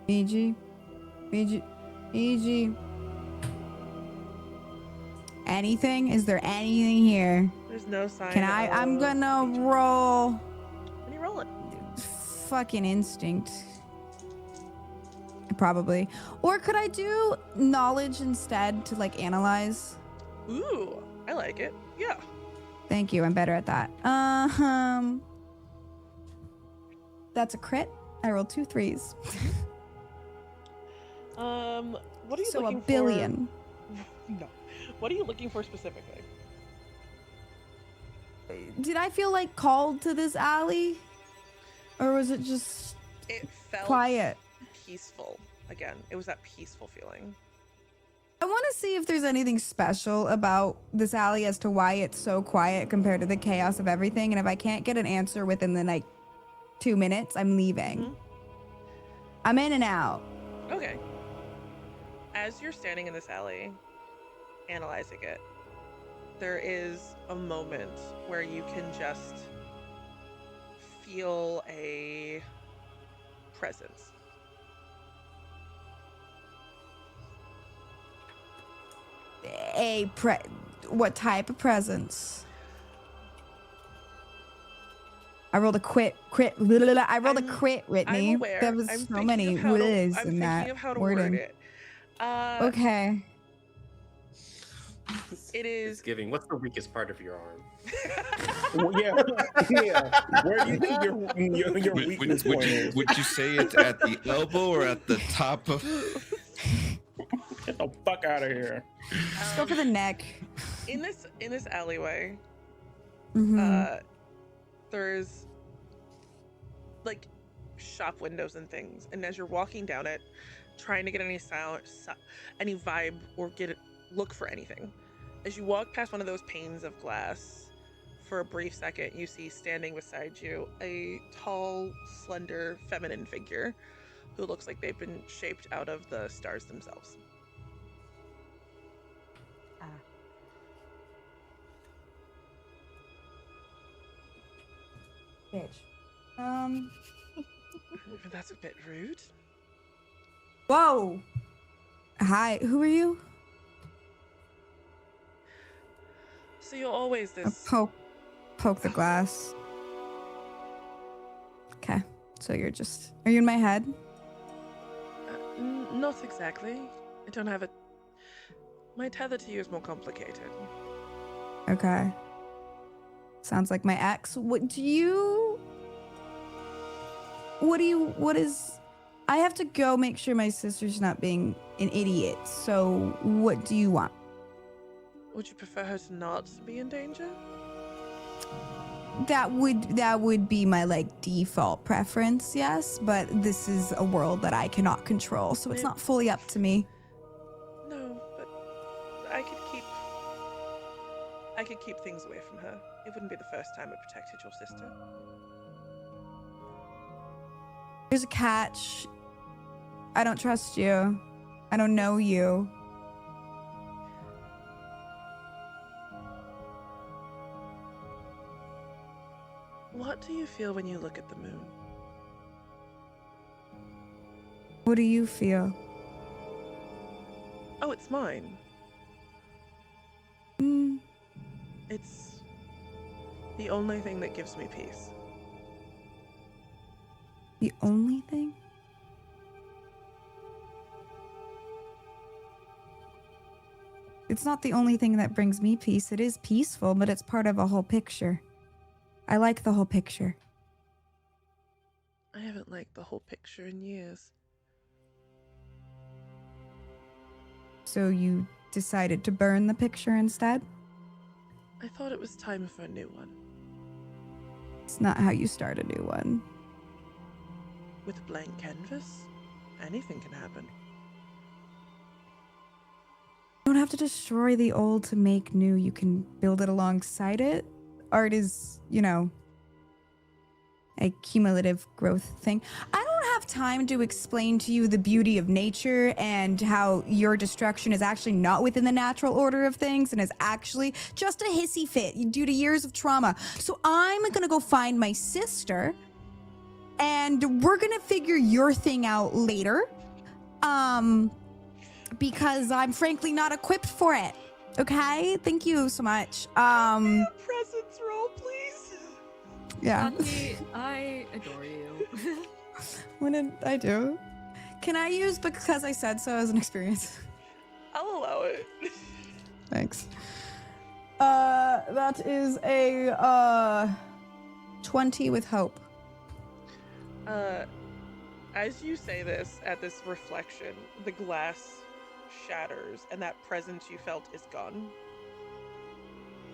Miji. Anything? Is there anything here? There's no sign. Can I? I'm of gonna nature. roll What are you rolling? fucking instinct. Probably. Or could I do knowledge instead to like analyze? Ooh, I like it. Yeah. Thank you. I'm better at that. That's a crit. I rolled 2 3s. What are you So looking a billion. for? No. What are you looking for specifically? Did I feel like called to this alley? Or was it just It felt quiet? peaceful. Again, it was that peaceful feeling. I want to see if there's anything special about this alley as to why it's so quiet compared to the chaos of everything. And if I can't get an answer within the like 2 minutes, I'm leaving. Mhm. I'm in and out. Okay. As you're standing in this alley, analyzing it, there is a moment where you can just feel a presence. What type of presence? I rolled a crit. I rolled a I'm- crit, Whitney. I'm aware. There was I'm so thinking many of how to- words I'm in thinking that of how to wording. word it. Okay. It It's is. giving. What's the weakest part of your arm? Well, yeah. Where do you think your weakness point is? Would you say it's at the elbow or at the top of? Get the fuck out of here. Let's go for the neck. In this alleyway, Mhm. there's like shop windows and things, and as you're walking down it, trying to get any any vibe or look for anything, as you walk past one of those panes of glass, for a brief second, you see standing beside you a tall, slender, feminine figure who looks like they've been shaped out of the stars themselves. Bitch. That's a bit rude. Whoa. Hi. Who are you? So you're always I this. poke the glass. Okay. So you're just. Are you in my head? Not exactly. I don't have it. My tether to you is more complicated. Okay. Sounds like my ex. What is... I have to go make sure my sister's not being an idiot. So what do you want? Would you prefer her to not be in danger? That would be my like default preference, yes, but this is a world that I cannot control, so it's not fully up to me. No, but I could keep things away from her. It wouldn't be the first time I protected your sister. There's a catch. I don't trust you. I don't know you. What do you feel when you look at the moon? What do you feel? Oh, it's mine. Mm, It's the only thing that gives me peace. the only thing? It's not the only thing that brings me peace. It is peaceful, but it's part of a whole picture. I like the whole picture. I haven't liked the whole picture in years. So you decided to burn the picture instead? I thought it was time for a new one. It's not how you start a new one. With a blank canvas, anything can happen. You don't have to destroy the old to make new. You can build it alongside it. Art is, a cumulative growth thing. I don't have time to explain to you the beauty of nature and how your destruction is actually not within the natural order of things and is actually just a hissy fit due to years of trauma. So I'm gonna go find my sister and we're gonna figure your thing out later. Because I'm frankly not equipped for it. Okay? Thank you so much. Presence roll, please. Yeah. Sachi, I adore you. What did I do? Can I use because I said so as an experience? I'll allow it. Thanks. That is a 20 with hope. As you say this, at this reflection, the glass shatters and that presence you felt is gone.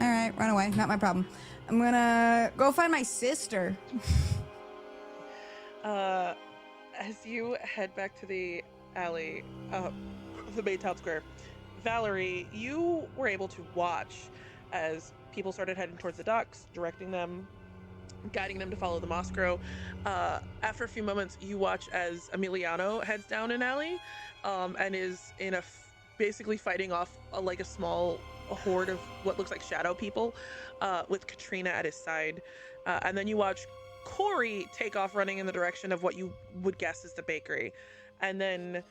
All right, run away. Not my problem. I'm gonna go find my sister. As you head back to the alley, the main town square, Valerie, you were able to watch as people started heading towards the docks, directing them, guiding them to follow the Moscro. After a few moments, you watch as Emiliano heads down an alley, and is in basically fighting off a small horde of what looks like shadow people, with Katrina at his side. And then you watch Kory take off running in the direction of what you would guess is the bakery. And then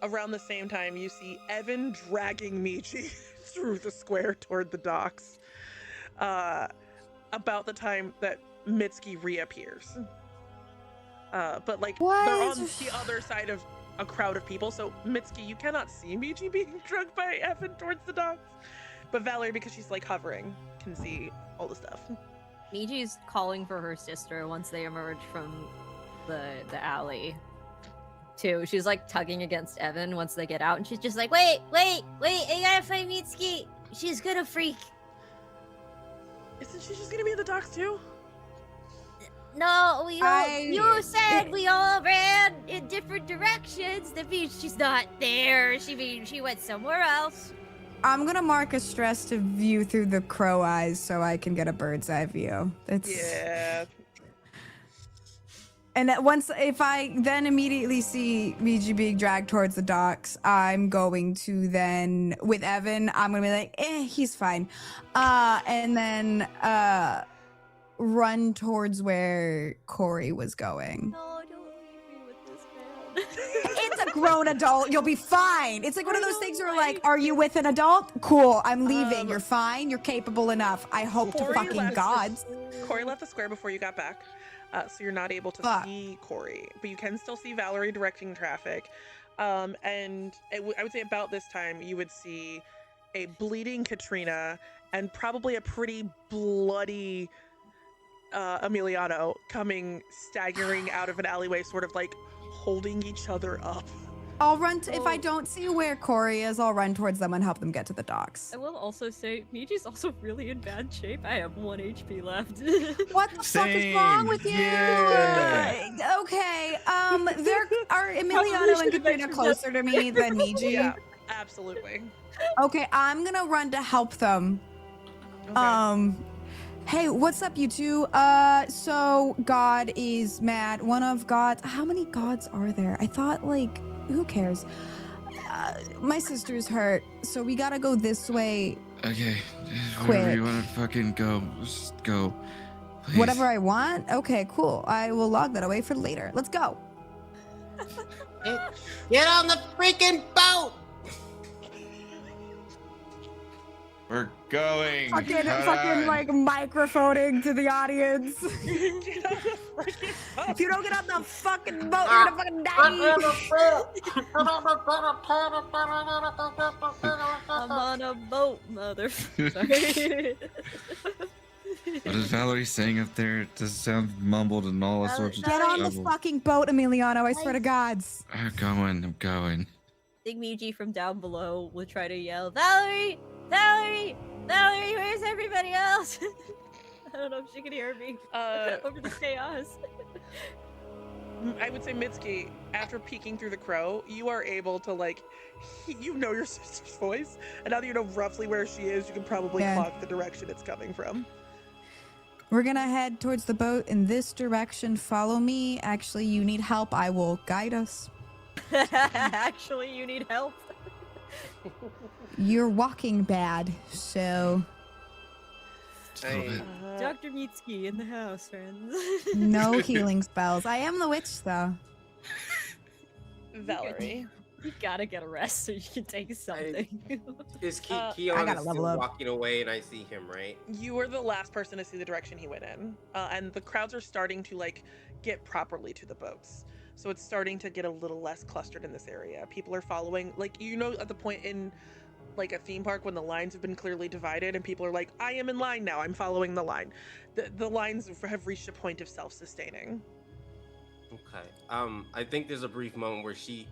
around the same time, you see Evan dragging Miji through the square toward the docks. About the time that Mitsuki reappears. But they're on the other side of a crowd of people. So Mitsuki, you cannot see Miji being dragged by Evan towards the docks. But Valerie, because she's hovering, can see all the stuff. Miji's calling for her sister once they emerge from the alley. Too. She's tugging against Evan once they get out, and she's just like, wait, I gotta find Mitsuki. She's gonna freak. Isn't she just gonna be at the docks too? No, you said we all ran in different directions. That means she's not there. She went somewhere else. I'm gonna mark a stress to view through the crow eyes so I can get a bird's eye view. Yeah. And if I then immediately see Miji being dragged towards the docks, I'm going to then, with Evan, I'm gonna be like, he's fine. And then run towards where Kory was going. No, don't leave me with this man. It's a grown adult. You'll be fine. It's one of those things where are you with an adult? Cool. I'm leaving. You're fine. You're capable enough. I hope to fucking gods. Kory left the square before you got back. So you're not able to see Kory, but you can still see Valerie directing traffic. And I would say about this time, you would see a bleeding Katrina and probably a pretty bloody Emiliano coming staggering out of an alleyway, sort of like holding each other up. I'll run if I don't see where Kory is, I'll run towards them and help them get to the docks. I will also say, Miji's also really in bad shape. I have 1 HP left. What the fuck is wrong with you? Yeah. Okay, there are Emiliano and Katrina closer to me than Miji. Yeah, absolutely. Okay, I'm gonna run to help them. Okay. Hey, what's up, you two? So God is mad. One of God's. How many gods are there? I thought, like, who cares? My sister's hurt, so we gotta go this way. Okay, Quick. wherever you want to fucking go, just go. Please. Whatever I want? Okay, cool. I will log that away for later. Let's go. Get on the freaking boat! We're going. Fucking Hold on. like microphoning to the audience. If you don't get on the fucking boat, you're gonna fucking die. I'm on a boat, motherfucker. What is Valerie saying up there? It does sound mumbled and all sorts of Get on the stuff. fucking boat, Emiliano. I swear to gods. I'm going. Think Miji from down below will try to yell, Valerie! Valerie! Valerie, where's everybody else? I don't know if she can hear me over the chaos. I would say, Mitsuki, after peeking through the crow, you are able to, like, you know your sister's voice, and now that you know roughly where she is, you can probably clock the direction it's coming from. We're gonna head towards the boat in this direction. Follow me. Actually, you need help. I will guide us. Actually, you need help. You're walking bad, so Hey, Dr. Mitsuki in the house, friends. no healing spells. I am the witch, though. Valerie. You gotta get a rest so you can take something. is I Queon gotta still level up. walking away and I see him, right? You were the last person to see the direction he went in, and the crowds are starting to, like, get properly to the boats. So it's starting to get a little less clustered in this area. People are following, like, you know, at the point in, like, a theme park when the lines have been clearly divided and people are like, I am in line now, I'm following the line. The lines have reached a point of self-sustaining. Okay. I think there's a brief moment where she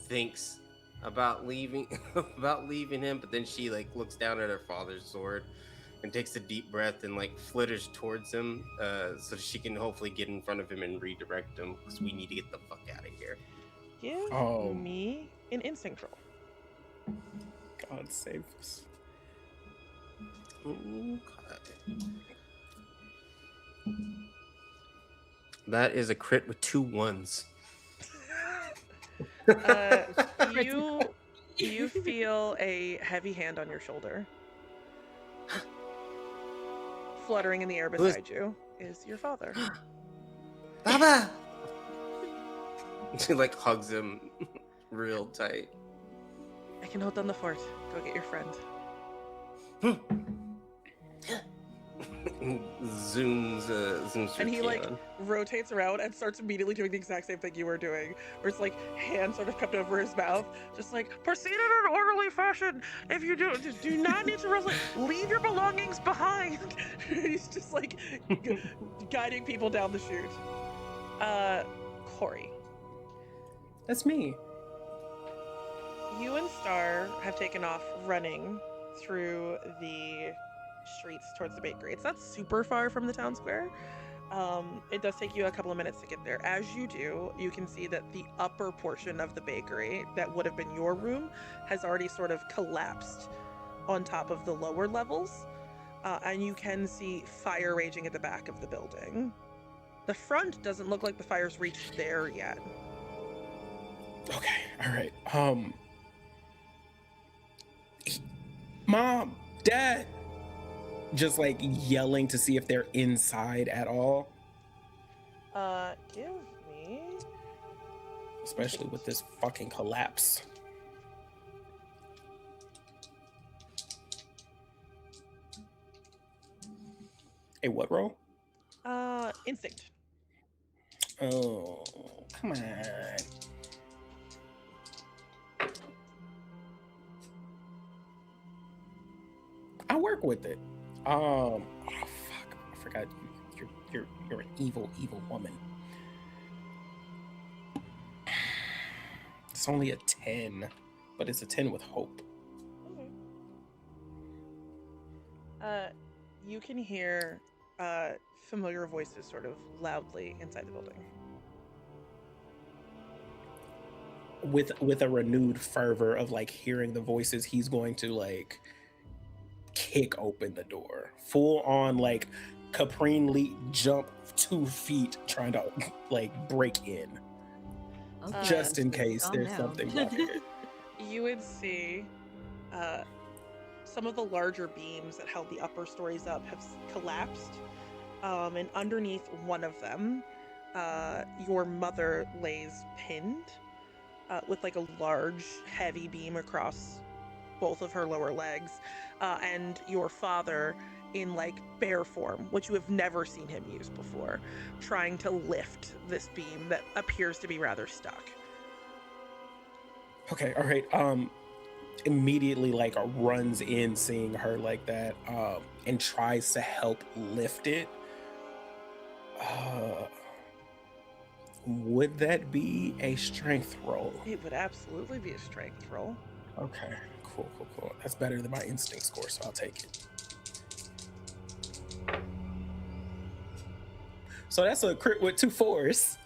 thinks about leaving him, but then she like looks down at her father's sword and takes a deep breath and like flitters towards him, so she can hopefully get in front of him and redirect him because we need to get the fuck out of here. Give me an instinct roll. God save us. Okay. That is a crit with 2 1s. You feel a heavy hand on your shoulder. Fluttering in the air beside you is your father. Baba! She like hugs him real tight. I can hold down the fort. Go get your friend. Zooms through And he like Queon. rotates around and starts immediately doing the exact same thing you were doing, where it's like hand sort of cupped over his mouth, just like proceed in an orderly fashion. If you do not need to wrestle, leave your belongings behind. He's just like guiding people down the chute. Kory, That's me. you and Star have taken off running through the streets towards the bakery. It's not super far from the town square. It does take you a couple of minutes to get there. As you do, you can see that the upper portion of the bakery that would have been your room has already sort of collapsed on top of the lower levels, and you can see fire raging at the back of the building. The front doesn't look like the fire's reached there yet. Okay, all right. Mom, Dad, just like yelling to see if they're inside at all. Give me. Especially with this fucking collapse. Hey, what roll? Instinct. Oh, come on. I work with it. Oh fuck, I forgot You're an evil woman. It's only a 10, but it's a 10 with hope. You can hear familiar voices sort of loudly inside the building. With a renewed fervor of like hearing the voices, he's going to like kick open the door, full on like Caprine leap, jump 2 feet, trying to like break in, Okay, just in so case calm there's down. something back here. You would see some of the larger beams that held the upper stories up have collapsed, and underneath one of them, your mother lays pinned with like a large, heavy beam across both of her lower legs, and your father in like bear form, which you have never seen him use before, trying to lift this beam that appears to be rather stuck. Okay, all right. Immediately like runs in seeing her like that, and tries to help lift it. Would that be a strength roll? It would absolutely be a strength roll. Okay, cool. That's better than my instinct score, so I'll take it. So that's a crit with 2 4s.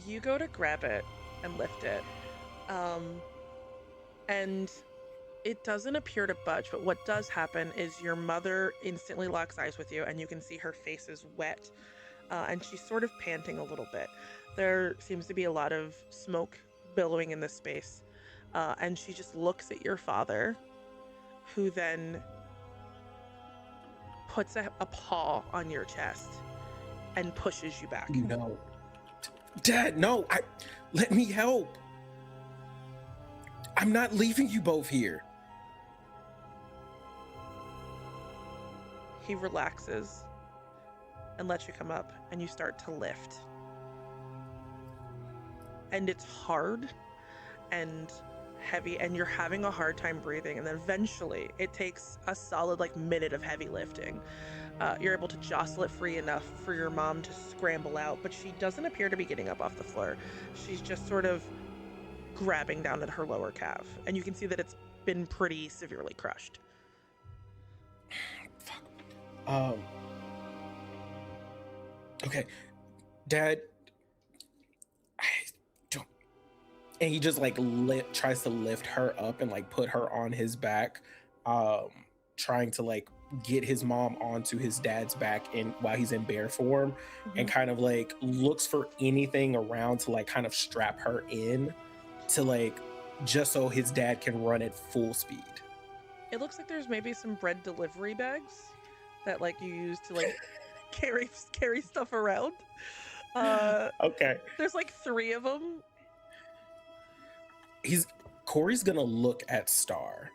You go to grab it and lift it, and it doesn't appear to budge, but what does happen is your mother instantly locks eyes with you, and you can see her face is wet, and she's sort of panting a little bit. There seems to be a lot of smoke billowing in this space, and she just looks at your father, who then puts a paw on your chest and pushes you back. No. Dad, no. Let me help. I'm not leaving you both here. He relaxes and lets you come up, and you start to lift. And it's hard and heavy, and you're having a hard time breathing, and then eventually it takes a solid like minute of heavy lifting. You're able to jostle it free enough for your mom to scramble out, but she doesn't appear to be getting up off the floor. She's just sort of grabbing down at her lower calf, and you can see that it's been pretty severely crushed. Okay, Dad, I don't. And he just like tries to lift her up and like put her on his back, trying to like get his mom onto his dad's back while he's in bear form, and kind of like looks for anything around to like kind of strap her in, to like just so his dad can run at full speed. It looks like there's maybe some bread delivery bags that like you use to like carry stuff around. Okay. There's like 3 of them. Kory's gonna look at Star.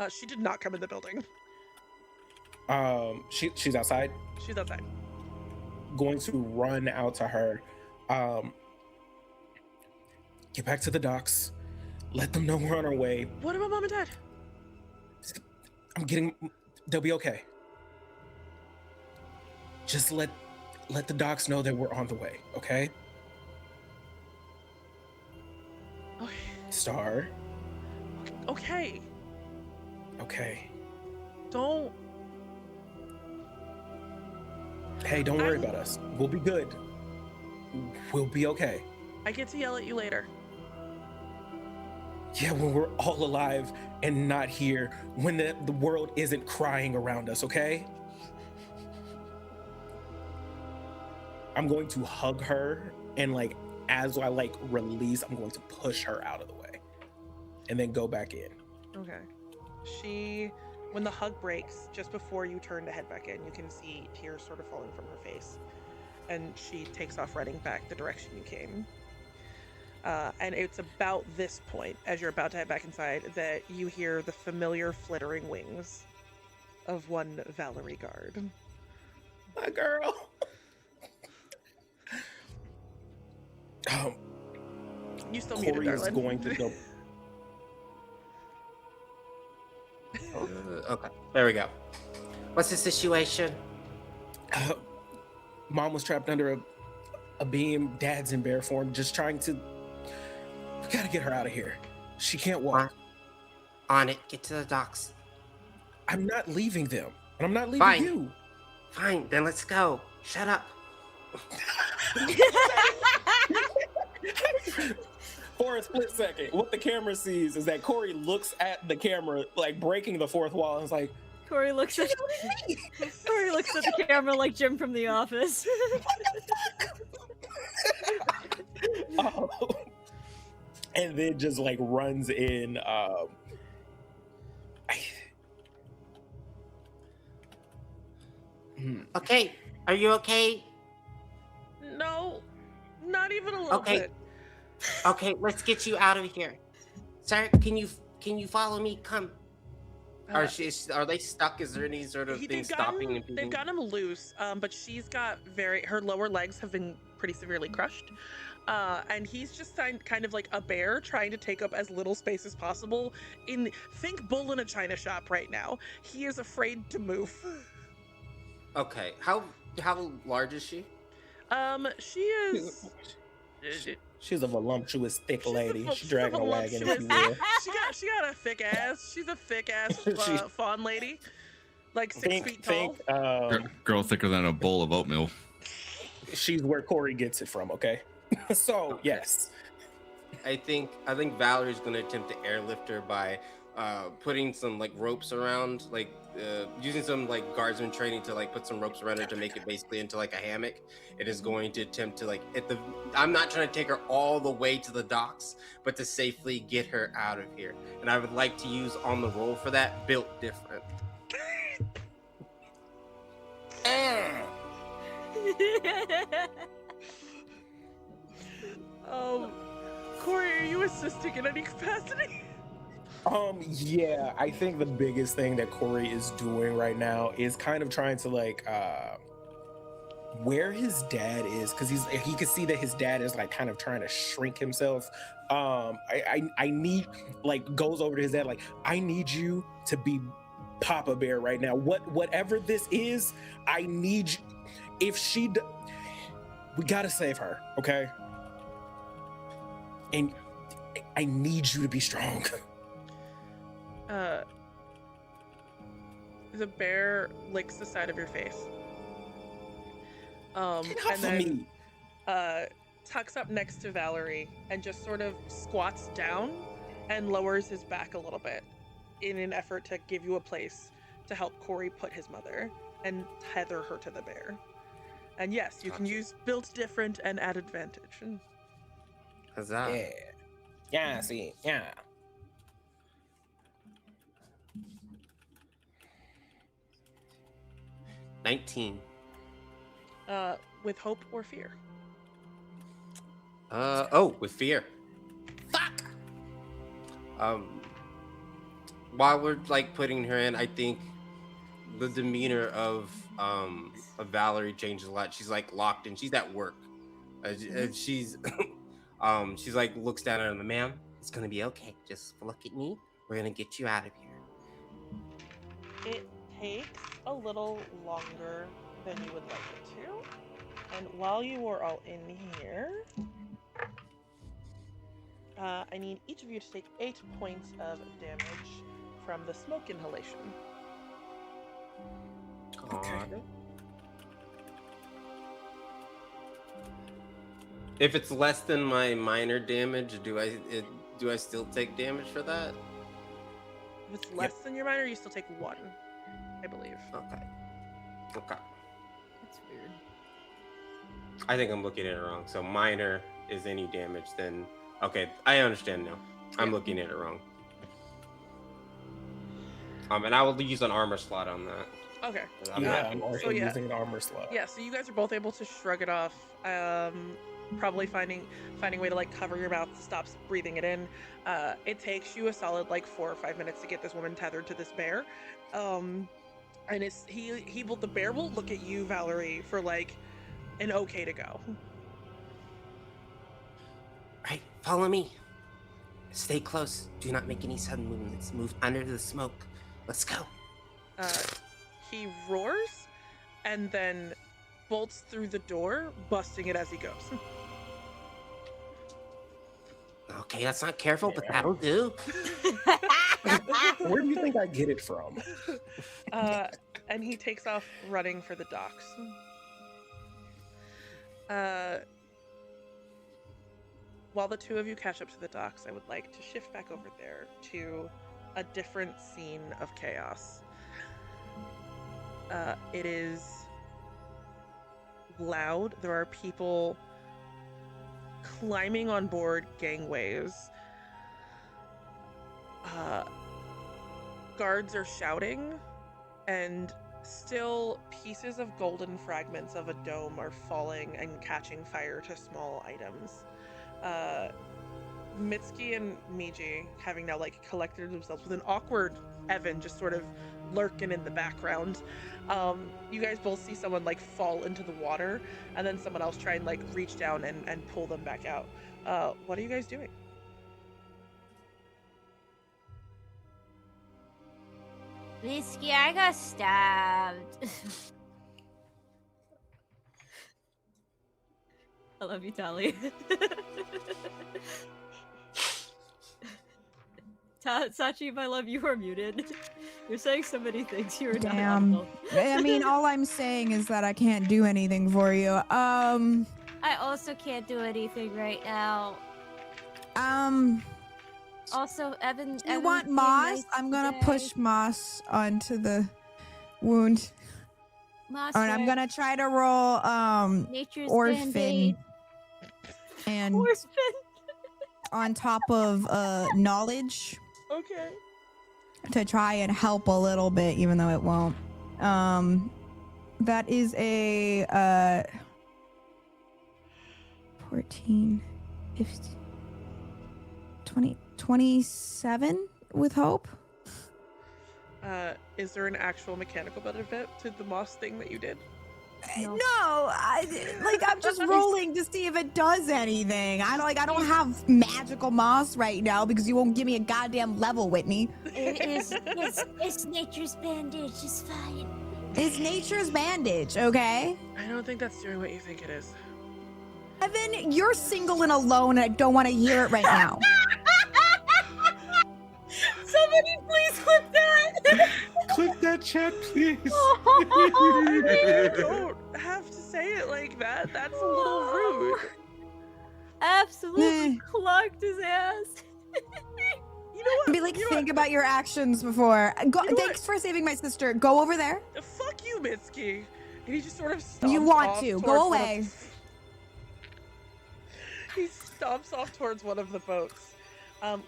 She did not come in the building. She's outside. She's outside. Going to run out to her. Get back to the docks. Let them know we're on our way. What about Mom and Dad? They'll be okay. Just let the docks know that we're on the way, okay? Okay. Star. Okay. Okay. Don't. Hey, don't worry about us. We'll be good. We'll be okay. I get to yell at you later. Yeah, when we're all alive and not here, when the world isn't crying around us, okay? I'm going to hug her, and like as I like release, I'm going to push her out of the way and then go back in. Okay. When the hug breaks, just before you turn to head back in, you can see tears sort of falling from her face, and she takes off running back the direction you came. And it's about this point, as you're about to head back inside, that you hear the familiar flittering wings of one Valerie guard. My girl. You still muted, Kory is darling. going to go. Okay, there we go. What's the situation? Mom was trapped under a beam. Dad's in bear form, just trying to. We gotta get her out of here. She can't walk. On it. Get to the docks. I'm not leaving them, and I'm not leaving Fine. you. Fine, then let's go. Shut up. For a split second, what the camera sees is that Kory looks at the camera, like breaking the fourth wall, and is like, Kory looks at the camera like Jim from The Office. oh. And then just like runs in. Okay, are you okay? No, not even a little Okay. bit. Okay, let's get you out of here. Sir, can you follow me? Come. Uh, Are they stuck? Is there any sort of thing stopping and they've got him loose, but she's got her lower legs have been pretty severely crushed. And he's just kind of like a bear trying to take up as little space as possible. Think bull in a china shop right now. He is afraid to move. Okay, how large is she? She is. She's a voluptuous, thick She's lady. a She's dragging a wagon, if you will. She got a thick ass. She's a thick ass fawn lady, like 6 feet tall. Girl thicker than a bowl of oatmeal. She's where Kory gets it from. Okay, so yes. I think Valerie's gonna attempt to airlift her by putting some like ropes around, like using some like guardsman training to like put some ropes around her to make it basically into like a hammock. It is going to attempt to like I'm not trying to take her all the way to the docks, but to safely get her out of here. And I would like to use on the roll for that built different. Kory, are you assisting in any capacity? Yeah, I think the biggest thing that Kory is doing right now is kind of trying to like where his dad is, because he can see that his dad is like kind of trying to shrink himself. I need, like, goes over to his dad like, I need you to be Papa Bear right now. Whatever this is, I need you. If we gotta save her, okay? And I need you to be strong. The bear licks the side of your face. And then tucks up next to Valerie and just sort of squats down and lowers his back a little bit in an effort to give you a place to help Kory put his mother and tether her to the bear. And yes, you can use built different and add advantage. Huzzah. Yeah, see, yeah. $19. With hope or fear? With fear. Fuck. While we're like putting her in, I think the demeanor of Valerie changes a lot. She's like locked in. She's at work. She's she's like looks down at him. Ma'am, it's gonna be okay. Just look at me. We're gonna get you out of here. It takes a little longer than you would like it to. And while you are all in here, I need each of you to take 8 points of damage from the smoke inhalation. Okay. If it's less than my minor damage, do I still take damage for that? If it's less than your minor, you still take 1, I believe. Okay. That's weird. I think I'm looking at it wrong. So minor is any damage, then okay, I understand now. I'm looking at it wrong. And I will use an armor slot on that. Okay. I'm also so using an armor slot. Yeah, so you guys are both able to shrug it off. Probably finding a way to like cover your mouth, stops breathing it in. It takes you a solid like 4 or 5 minutes to get this woman tethered to this bear. And it's the bear will look at you, Valerie, for like an okay to go. Right, follow me. Stay close. Do not make any sudden movements. Move under the smoke. Let's go. he roars and then bolts through the door, busting it as he goes. Okay, that's not careful, but that'll do. Where do you think I get it from? And he takes off running for the docks. While the two of you catch up to the docks, I would like to shift back over there to a different scene of chaos. It is loud. There are people climbing on board gangways. Guards are shouting, and still pieces of golden fragments of a dome are falling and catching fire to small items. Mitsuki and Miji, having now like collected themselves with an awkward Evan just sort of lurking in the background. You guys both see someone like fall into the water, and then someone else try and like reach down and pull them back out. What are you guys doing? Whiskey, I got stabbed. I love you, Tali. Sachi, my love, you are muted. You're saying so many things. You are not Damn. audible. I mean, all I'm saying is that I can't do anything for you. I also can't do anything right now. Also, Evan. You want moss? I'm gonna push moss onto the wound. Moss. And I'm gonna try to roll Nature's orphan Band-Aid. and Orphan. on top of knowledge Okay. to try and help a little bit, even though it won't. That is a 14, 15, 20, 27 with hope. Is there an actual mechanical benefit to the moss thing that you did? No, I'm just rolling to see if it does anything. I don't have magical moss right now because you won't give me a goddamn level, Whitney. It's nature's bandage. It's fine. It's nature's bandage, okay? I don't think that's doing what you think it is. Evan, you're single and alone, and I don't want to hear it right now. Somebody please clip that. Clip that chat, please. You don't have to say it like that. That's a little rude. Absolutely clocked his ass. You know what? Be like, You know think what? about your actions before. Go, You know thanks for saving my sister. Go over there. Fuck you, Mitsuki. And he just sort of stomps You want off to. towards Go one away. He stomps off towards one of the boats,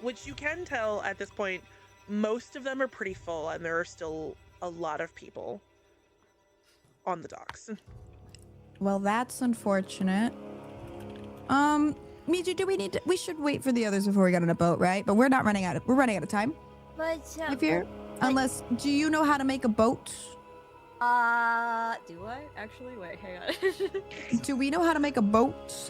which you can tell at this point, most of them are pretty full, and there are still a lot of people on the docks. Well, that's unfortunate. Miji, we should wait for the others before we get on a boat, right? But we're running out of time. But I fear. Unless, do you know how to make a boat? Do I? Actually, wait, hang on. Do we know how to make a boat?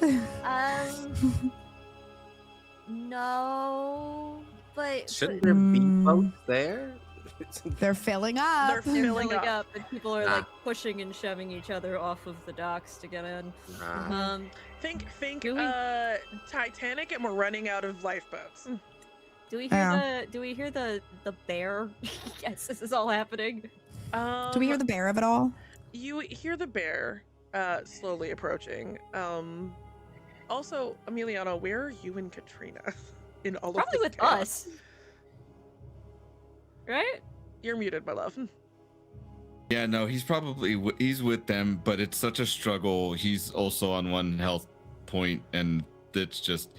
No, but Shouldn't there be Mm. boats there? They're filling up. They're filling up. and people are like pushing and shoving each other off of the docks to get in. Think Do we- Titanic, and we're running out of lifeboats. Do we hear Yeah. the bear? Yes, this is all happening. Do we hear the bear of it all? You hear the bear slowly approaching. Also, Emiliano, where are you and Katrina in all Probably of this with chaos? us. Right? You're muted, my love. Yeah, no, he's with them, but it's such a struggle. He's also on one health point, and he's just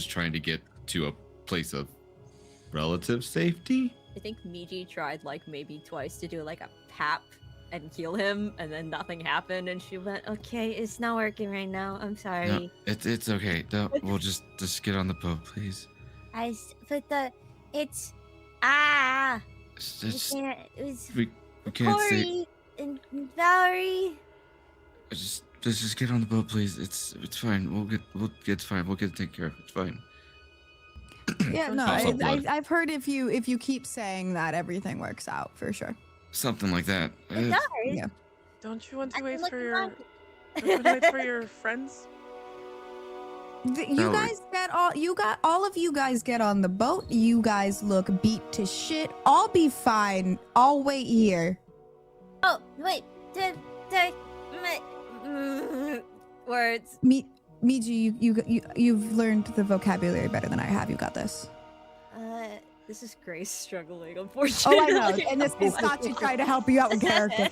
trying to get to a place of relative safety. I think Miji tried like maybe twice to do like a pap and heal him, and then nothing happened, and she went, okay, it's not working right now. I'm sorry. No, it's okay. We'll just get on the boat, please. It's It's we we can't say. Kory and Valerie. Let's just get on the boat, please. It's fine. It's fine. We'll get it taken care of. It's fine. Yeah, no, Also blood. I've heard if you keep saying that, everything works out for sure. Something like that. It does. Yeah. Don't you want I to can wait look for it your up. don't you want to wait for your friends? You Valerie. guys all of you guys get on the boat. You guys look beat to shit. I'll be fine. I'll wait here. Oh, wait. Words. Miji, you've learned the vocabulary better than I have. You got this. This is Grace struggling, Oh, unfortunately. I know. And this is Sachi trying to help you out with character.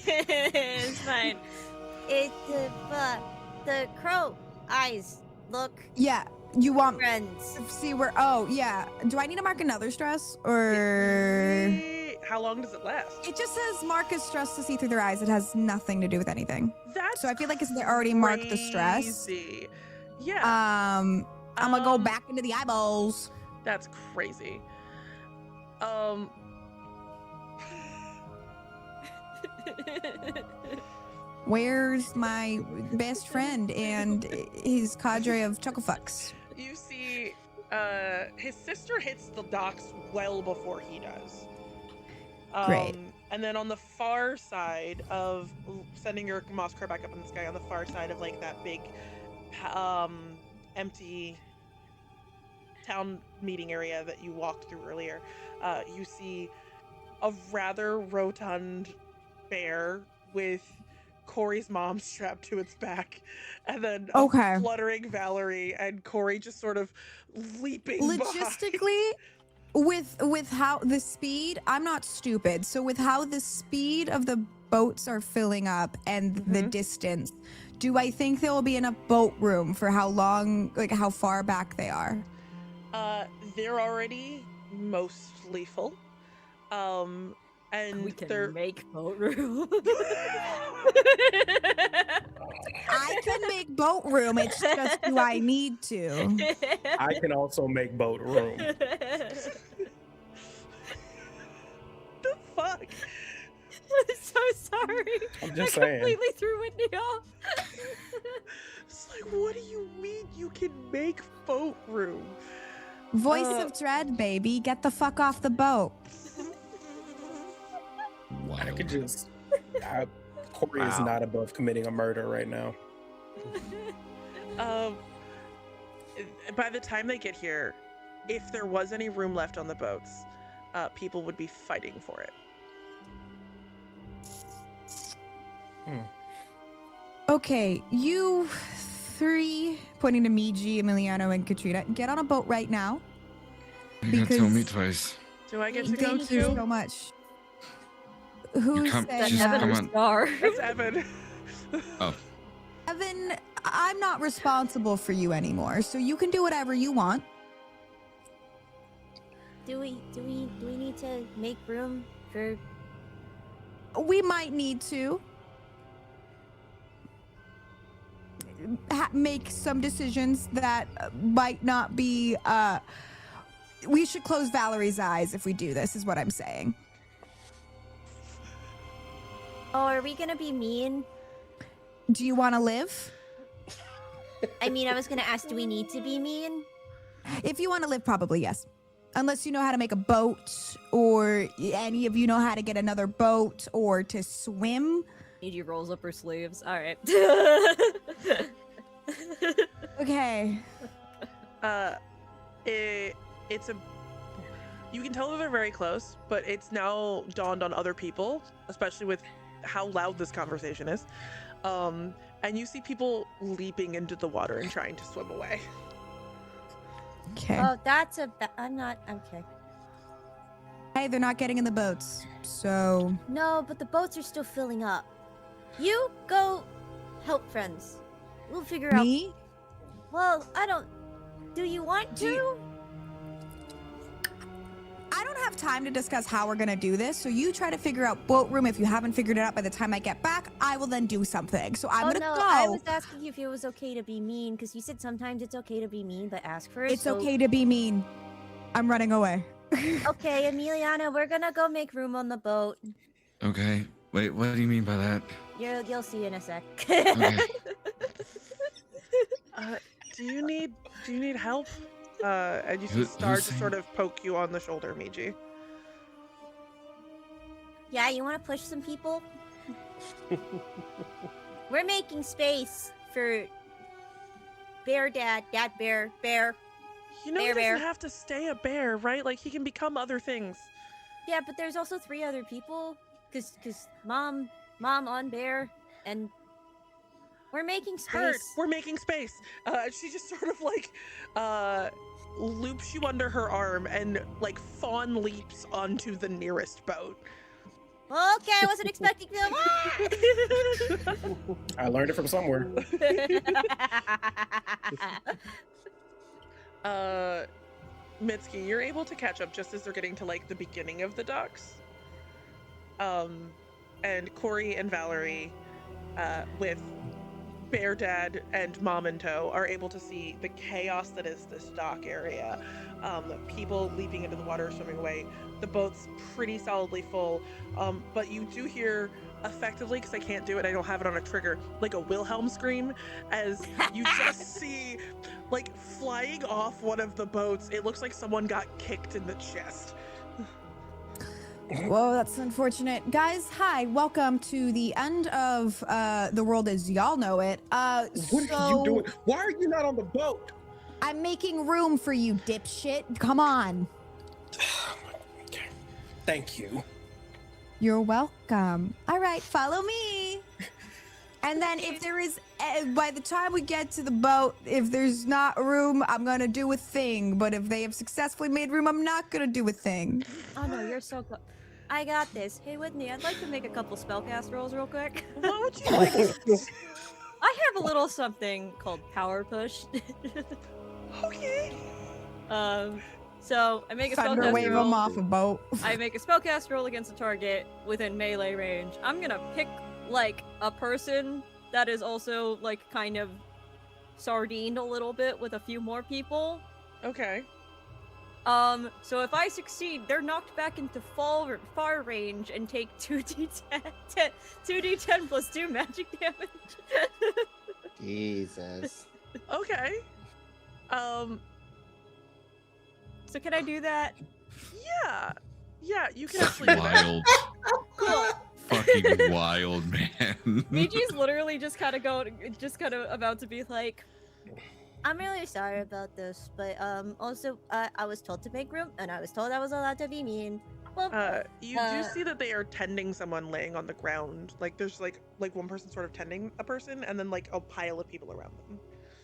It's fine. It's the crow eyes look Yeah, you want friends. see where? Oh, yeah. Do I need to mark another stress or? How long does it last? It just says mark a stress to see through their eyes. It has nothing to do with anything. That's So I feel like it's they already marked the stress. crazy. Yeah, I'm gonna go Um, back into the eyeballs. that's crazy. Where's my best friend and his cadre of chucklefucks? You see, his sister hits the docks well before he does. Great. And then on the far side of sending your moss car back up in the sky, on the far side of like that big, empty town meeting area that you walked through earlier, you see a rather rotund bear with Kory's mom strapped to its back, and then a Okay. fluttering Valerie and Kory just sort of leaping behind. Logistically, with how the speed, I'm not stupid. So with how the speed of the boats are filling up and the distance, do I think there will be enough boat room for how long, like how far back they are? They're already mostly full. And We can they're make boat room. I can make boat room. It's just do I need to? I can also make boat room. the fuck. I'm so sorry. I'm just I saying. completely threw Whitney off. It's like, what do you mean you can make boat room? Voice of dread, baby. Get the fuck off the boat. I could Wild. just. Kory is Wow. not above committing a murder right now. By the time they get here, if there was any room left on the boats, people would be fighting for it. Okay, you three, pointing to Miji, Emiliano, and Katrina, get on a boat right now. You gotta tell me Because- twice. Do I get to go Thank you too? so much. Who come- said she's that? come on. Star. It's Evan. Oh, Evan, I'm not responsible for you anymore, so you can do whatever you want. Do we need to make room for? We might need to make some decisions that might not be. We should close Valerie's eyes if we do this, is what I'm saying. Oh, are we gonna be mean? Do you want to live? I mean, I was gonna ask, do we need to be mean? If you want to live, probably yes. Unless you know how to make a boat, or any of you know how to get another boat, or to swim. Miji rolls up her sleeves. All right. Okay. It's a. You can tell that they're very close, but it's now dawned on other people, especially with how loud this conversation is. And you see people leaping into the water and trying to swim away. Okay. Oh, that's I'm not okay. Hey, they're not getting in the boats, so No, but the boats are still filling up. You go help friends. We'll figure out. me? Well, I don't. Do you want Do to? you- I don't have time to discuss how we're gonna do this, so you try to figure out boat room. If you haven't figured it out by the time I get back, I will then do something. So I'm Oh gonna no, go. I was asking you if it was okay to be mean, because you said sometimes it's okay to be mean, but ask first. It's so- okay to be mean. I'm running away. Okay, Emiliano, we're gonna go make room on the boat. okay. Wait, what do you mean by that? You'll see in a sec. Okay. Do you need help? And you see Who- Star who's just sort of poke you on the shoulder, Miji. Yeah, you want to push some people? We're making space for Bear Dad, Dad Bear, Bear. You know, Bear, he doesn't bear. have to stay a bear, right? Like, he can become other things. Yeah, but there's also 3 other people. Cause mom on Bear, and we're making space. Heard, we're making space. She just sort of like loops you under her arm and like fawn leaps onto the nearest boat. Okay, I wasn't expecting them. I learned it from somewhere. Mitsuki, you're able to catch up just as they're getting to like the beginning of the docks. And Kory and Valerie, with Bear Dad and Mom in tow, are able to see the chaos that is this dock area. People leaping into the water, swimming away. The boat's pretty solidly full, but you do hear effectively, because I can't do it, I don't have it on a trigger, like a Wilhelm scream, as you just see, like, flying off one of the boats, it looks like someone got kicked in the chest. Whoa, that's unfortunate. Guys, hi. Welcome to the end of the world as y'all know it. What are you doing? Why are you not on the boat? I'm making room for you, dipshit. Come on. Thank you. You're welcome. All right, follow me. And then if there is, by the time we get to the boat, if there's not room, I'm going to do a thing. But if they have successfully made room, I'm not going to do a thing. Oh no, you're so close. I got this. Hey Whitney, I'd like to make a couple spellcast rolls real quick. What would you like to do? I have a little something called Power Push. Okay. So I make a Thunder spellcast wave roll. them off a boat. I make a spellcast roll against a target within melee range. I'm gonna pick like a person that is also like kind of sardined a little bit with a few more people. Okay. So if I succeed, they're knocked back into far range and take 2d10 plus 2 magic damage. Jesus. Okay. So can I do that? Yeah. Yeah, you can actually do that. Wild. Cool. Fucking wild, man. Miji's literally just kind of about to be like, I'm really sorry about this, but also I was told to make room, and I was told I was allowed to be mean. Well, You do see that they are tending someone laying on the ground. Like there's like one person sort of tending a person, and then like a pile of people around them.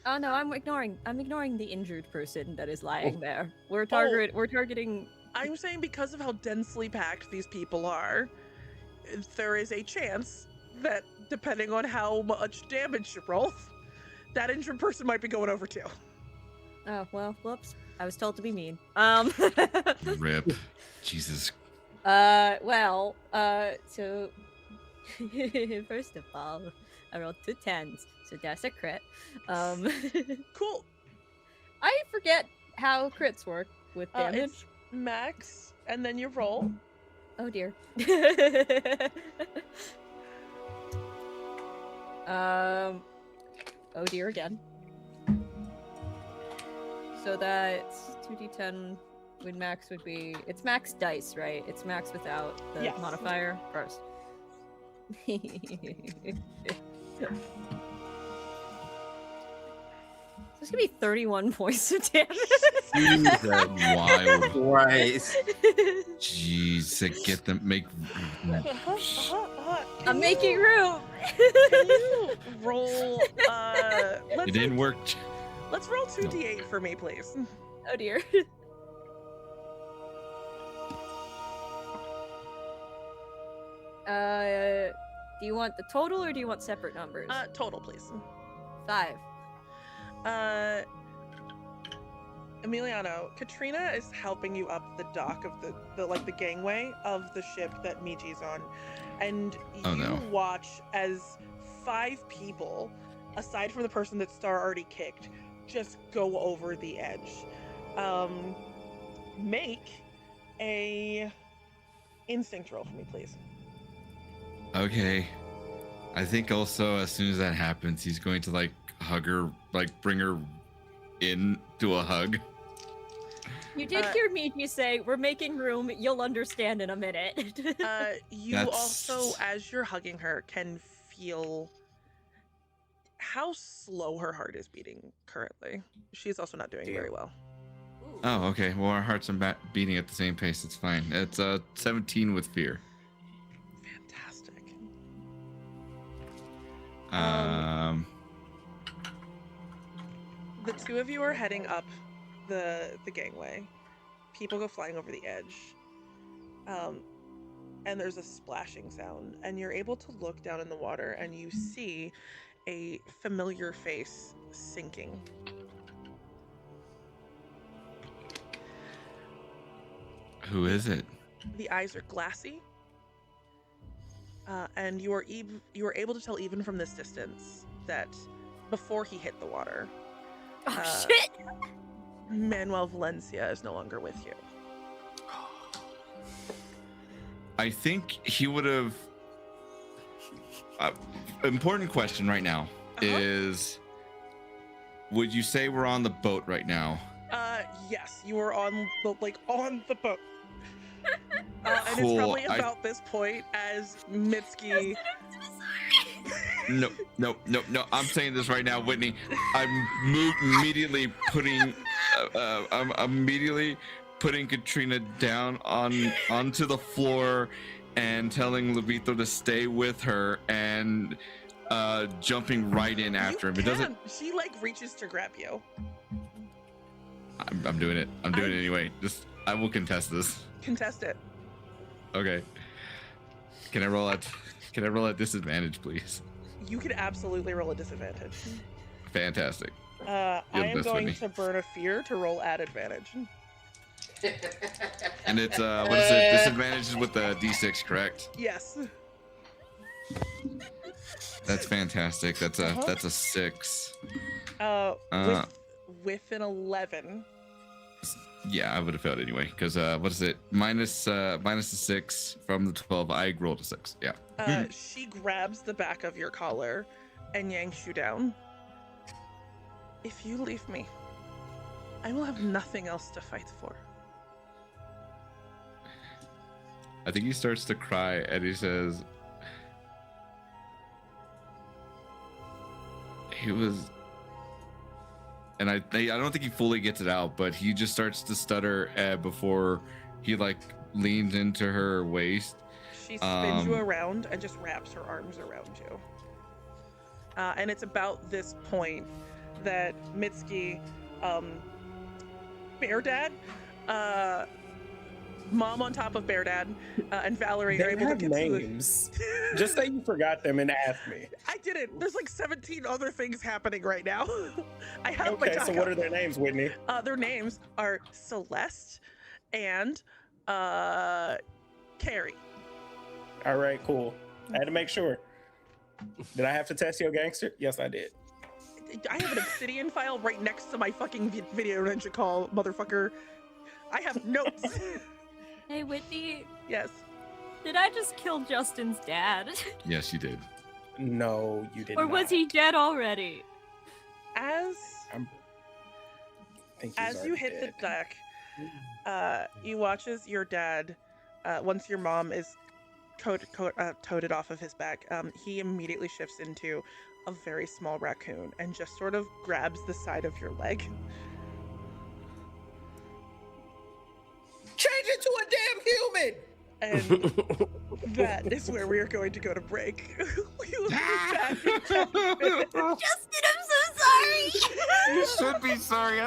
oh no, I'm ignoring the injured person that is lying there. We're targeting. I'm saying because of how densely packed these people are, there is a chance that depending on how much damage you roll, that injured person might be going over too. Oh well, whoops. I was told to be mean. Rip. Jesus. So first of all, I rolled 2 10s, so that's a crit. Cool. I forget how crits work with damage. It's max, and then you roll. Oh dear. Oh dear again. So that's 2d10 with max would be, it's max dice, right? It's max without the Yes. modifier. Gross. This is gonna be 31 points of damage. Jesus Wild. Christ. Jeez, get them make. I'm making room. Can you roll? It didn't work. Let's roll 2d8 for me, please. Oh dear. Do you want the total or do you want separate numbers? Total, please. 5. Emiliano, Katrina is helping you up the dock of the gangway of the ship that Miji's on, and you watch as 5 people, aside from the person that Star already kicked, just go over the edge. Make a instinct roll for me, please. Okay. I think also as soon as that happens, he's going to like hug her, like bring her in to a hug. You did hear Miji say, "We're making room. You'll understand in a minute." You also, as you're hugging her, can feel how slow her heart is beating currently. She's also not doing very well. Oh, okay. Well, our hearts are beating at the same pace. It's fine. It's 17 with fear. Fantastic. The two of you are heading up the gangway. People go flying over the edge. And there's a splashing sound, and you're able to look down in the water and you see a familiar face sinking. Who is it? The eyes are glassy, and you are able to tell even from this distance that before he hit the water, Shit! Manuel Valencia is no longer with you. I think he would have. Important question right now is: would you say we're on the boat right now? Yes, you are on the boat. And Cool. it's probably about this point as Mitsuki. No. I'm saying this right now, Whitney. I'm immediately putting. I'm immediately putting Katrina down onto the floor and telling Levito to stay with her and jumping right in after him. It doesn't. She reaches to grab you. I'm doing it. I'm doing it anyway. I will contest this. Contest it. Okay. Can I roll at disadvantage, please? You can absolutely roll a disadvantage. Fantastic. I am going to burn a fear to roll at advantage. And it's what is it? Disadvantage with the D6, correct? Yes. That's fantastic. That's a 6. With an 11. Yeah, I would have failed anyway. Because what is it? Minus a 6 from the 12. I rolled a 6. Yeah. She grabs the back of your collar and yanks you down. If you leave me, I will have nothing else to fight for. I think he starts to cry and he says, he was, and I don't think he fully gets it out, but he just starts to stutter before he leans into her waist. She spins you around and just wraps her arms around you. And it's about this point that Mitsuki, Bear Dad, Mom on top of Bear Dad, and Valerie are able to get names. Just say you forgot them and ask me. I didn't. There's 17 other things happening right now. I have my Okay, so what are their names, Whitney? Their names are Celeste and Carrie. All right, cool. I had to make sure. Did I have to test your gangster? Yes, I did. I have an Obsidian file right next to my fucking video ninja call, motherfucker. I have notes. Hey, Whitney. Yes. Did I just kill Justin's dad? Yes, you did. No, you did not. Or was he dead already? As you hit the deck, you watch as your dad, once your mom is toted off of his back, he immediately shifts into a very small raccoon and just sort of grabs the side of your leg. Change it to a damn human! And that is where we are going to go to break. We will be back in 10 minutes. Justin, I'm so sorry. You should be sorry.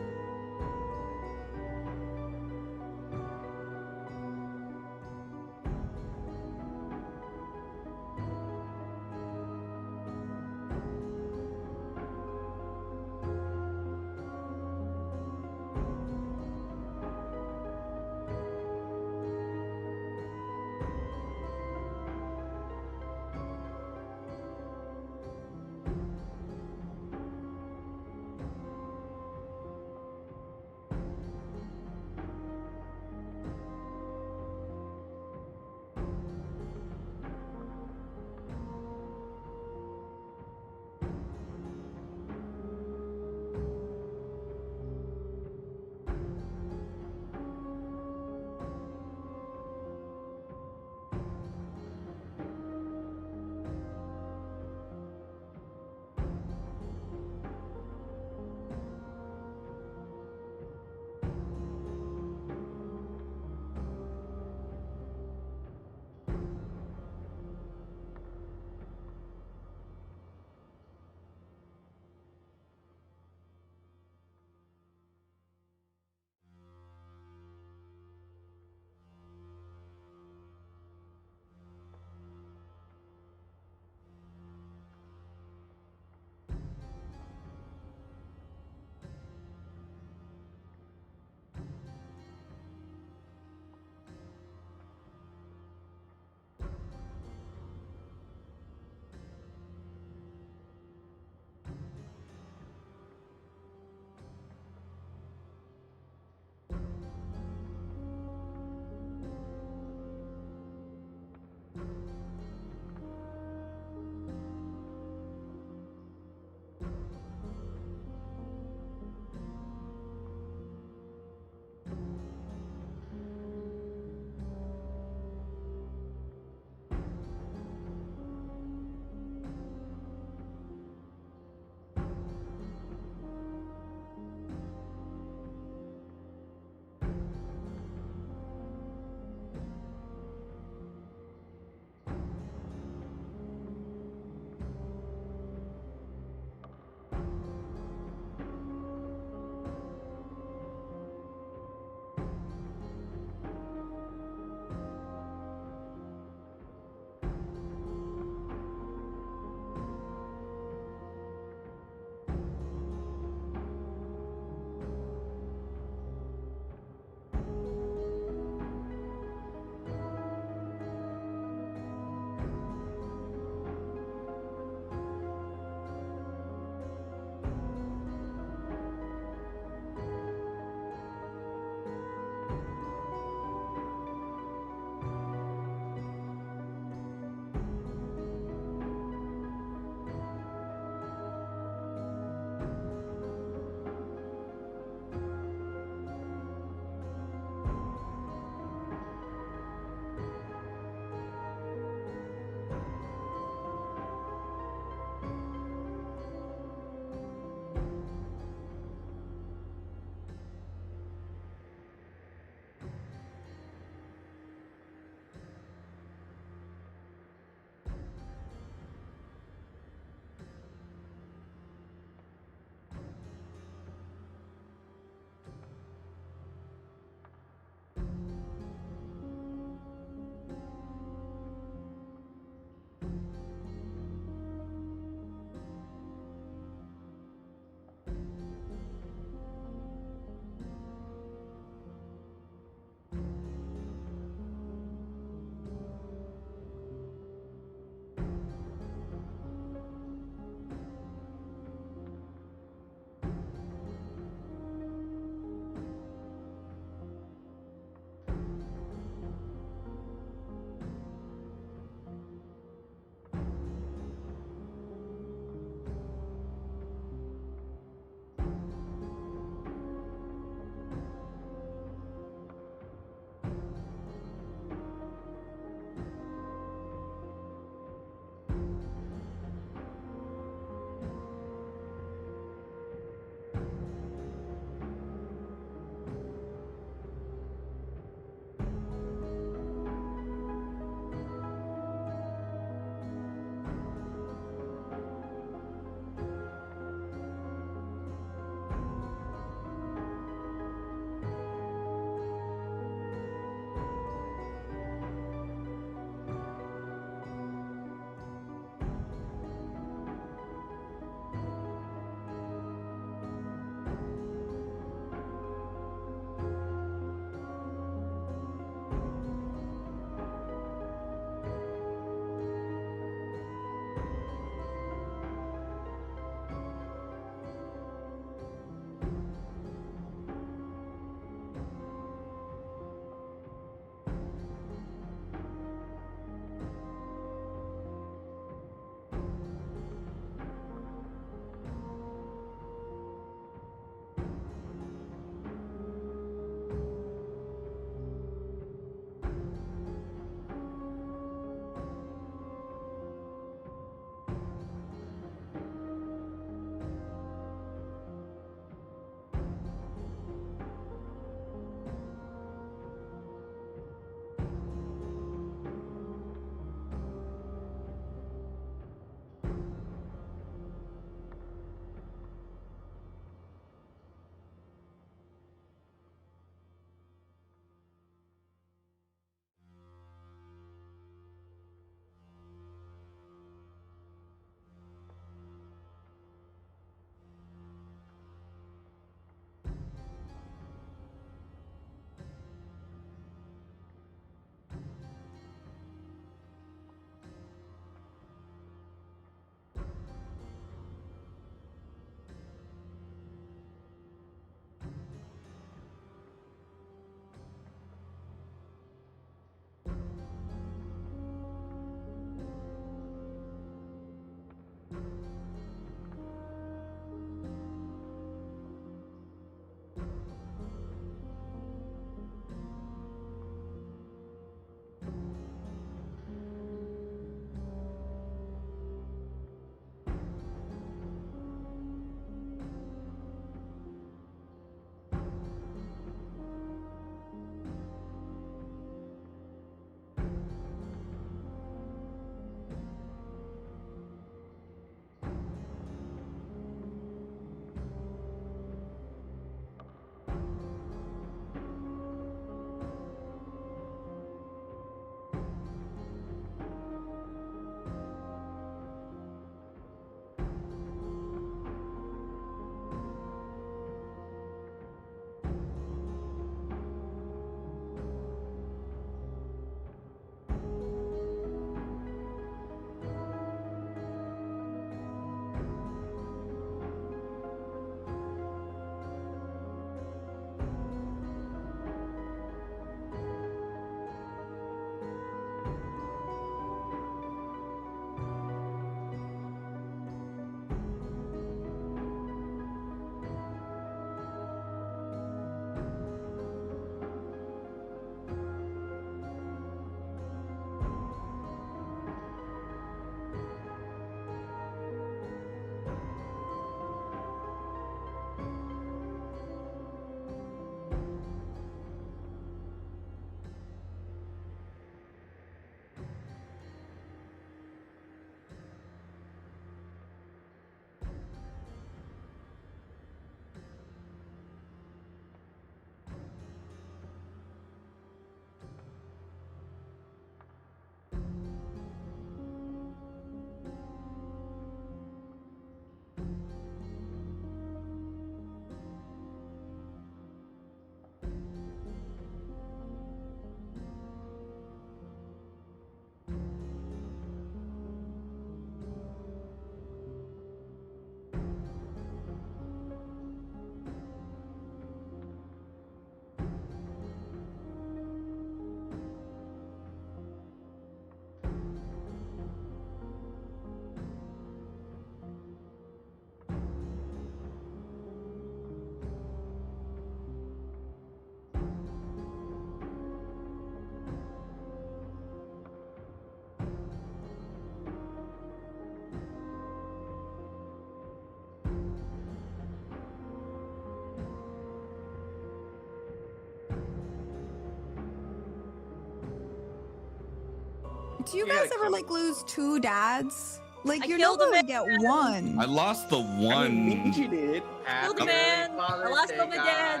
Do you You guys gotta ever come- like lose 2 dads? Like I you're killed not a gonna get one. I lost the one. Miji did. Killed a Happy man. Father's I lost Day, all my dad.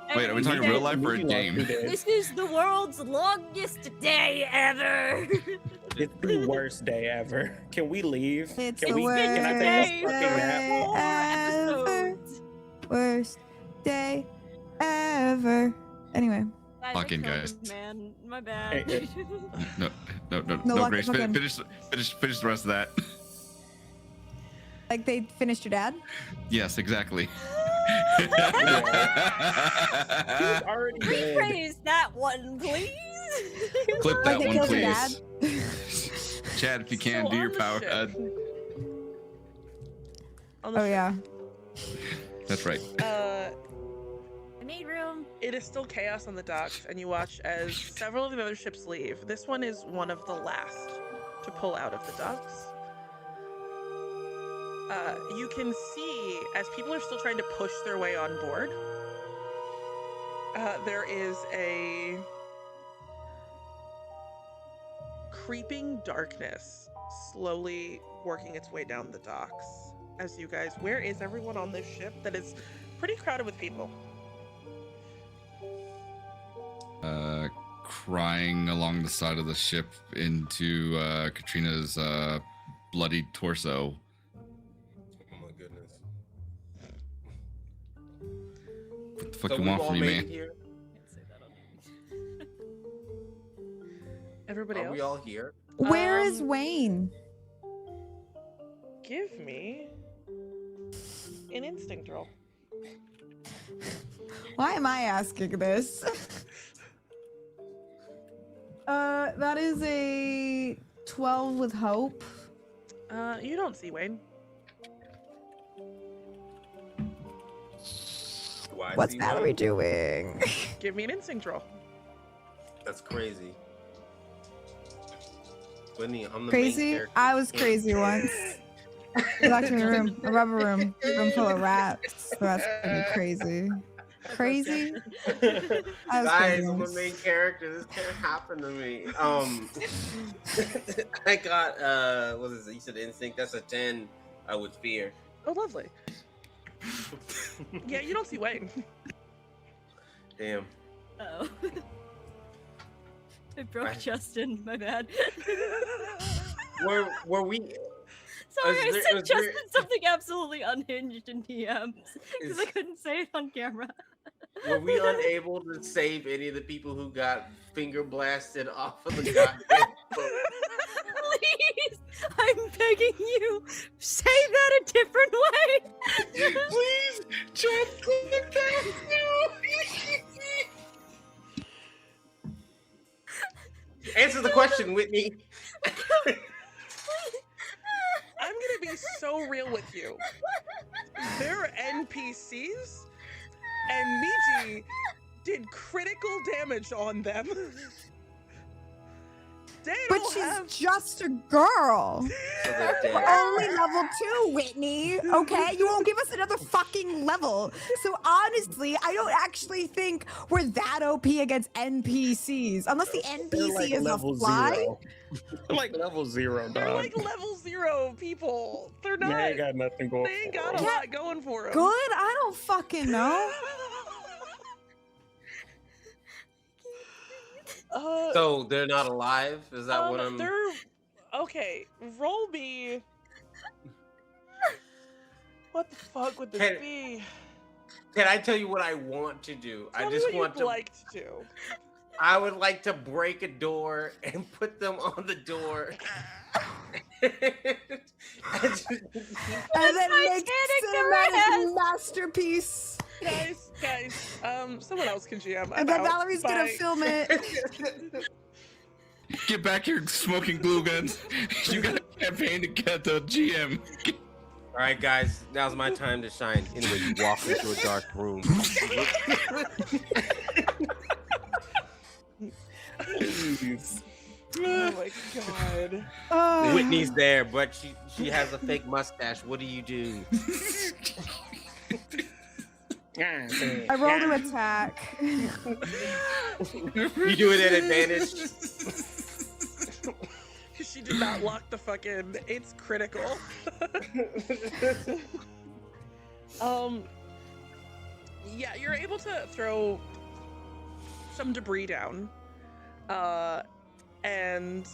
guys. Wait, are we talking Everything. real life or a Miji lost game? two dads. This is the world's longest day ever. It's the worst day ever. Can we leave? It's Can the we? worst Can I take a fucking nap? day ever. Episodes. Worst day ever. Anyway, Guys, I Fucking killed guys. a Man, my bad. Hey, No, No, no, lock Grace. the fuck in. Finish the rest of that. like they finished your dad. Yes, exactly. He was already dead. Rephrase that one, please. Clip Like that they one, killed your please. dad. Chad, if you can, So do on your the power. ship- on the Oh ship, yeah. That's right. I made room. It is still chaos on the docks, and you watch as several of the other ships leave. This one is one of the last to pull out of the docks. You can see, as people are still trying to push their way on board, there is a creeping darkness slowly working its way down the docks. As you guys, where is everyone on this ship that is pretty crowded with people? Crying along the side of the ship into Katrina's bloody torso. Oh my goodness. What the fuck So you we've want all from me, made man? it here? Can't say that on Everybody Are else? we all here? Where is Um, Wayne? Give me an instinct roll. Why am I asking this? That is a 12 with hope. You don't see Wayne. Do I What's see Valerie one? doing? Give me an instinct roll. That's crazy. Whitney, I'm the main Crazy? character. I was crazy once. You locked me in a room, a rubber room full of rats. So that's gonna be crazy. Crazy? I was Guys, crazy I'm the once. main character. This can't happen to me. I got what is it? You said instinct. That's a 10. With fear. Oh, lovely. Yeah, you don't see Wayne. Damn. Oh. I broke Right. Justin. My bad. Were we? Sorry, Is I there- sent is there- Justin something absolutely unhinged in DMs because I Is- couldn't say it on camera. Were we unable to save any of the people who got finger blasted off of the goddamn boat? Please, I'm begging you, say that a different way. Please, just click that. Answer the question, Whitney. I'm gonna be so real with you. They're NPCs, and Miji did critical damage on them. They But don't she's have. just a girl. So they're dead. We're only level 2, Whitney. Okay, you won't give us another fucking level. So honestly, I don't actually think we're that OP against NPCs, unless the They're NPC like is a level fly. 0. They're like level 0, They're dog. like level 0 people. They're not. They ain't got nothing going. They ain't for got a them. lot going for them. Good? I don't fucking know. So they're not alive? Is that what I'm? They're okay. Roll me. What the fuck would this Can- be? Can I tell you what I want to do? Tell I me just what want you'd to. like to do. I would like to break a door and put them on the door. And then make cinematic masterpiece. Guys, someone else can GM. And then Valerie's gonna Bye. film it. Get back here, smoking glue guns. You got a campaign to get the GM. All right, guys, now's my time to shine. Anyway, you walk into a dark room. Please. Oh my god. Whitney's there, but she has a fake mustache. What do you do? I rolled to attack. You do it at advantage. did not lock the fuck in. It's critical. Yeah, you're able to throw some debris down, and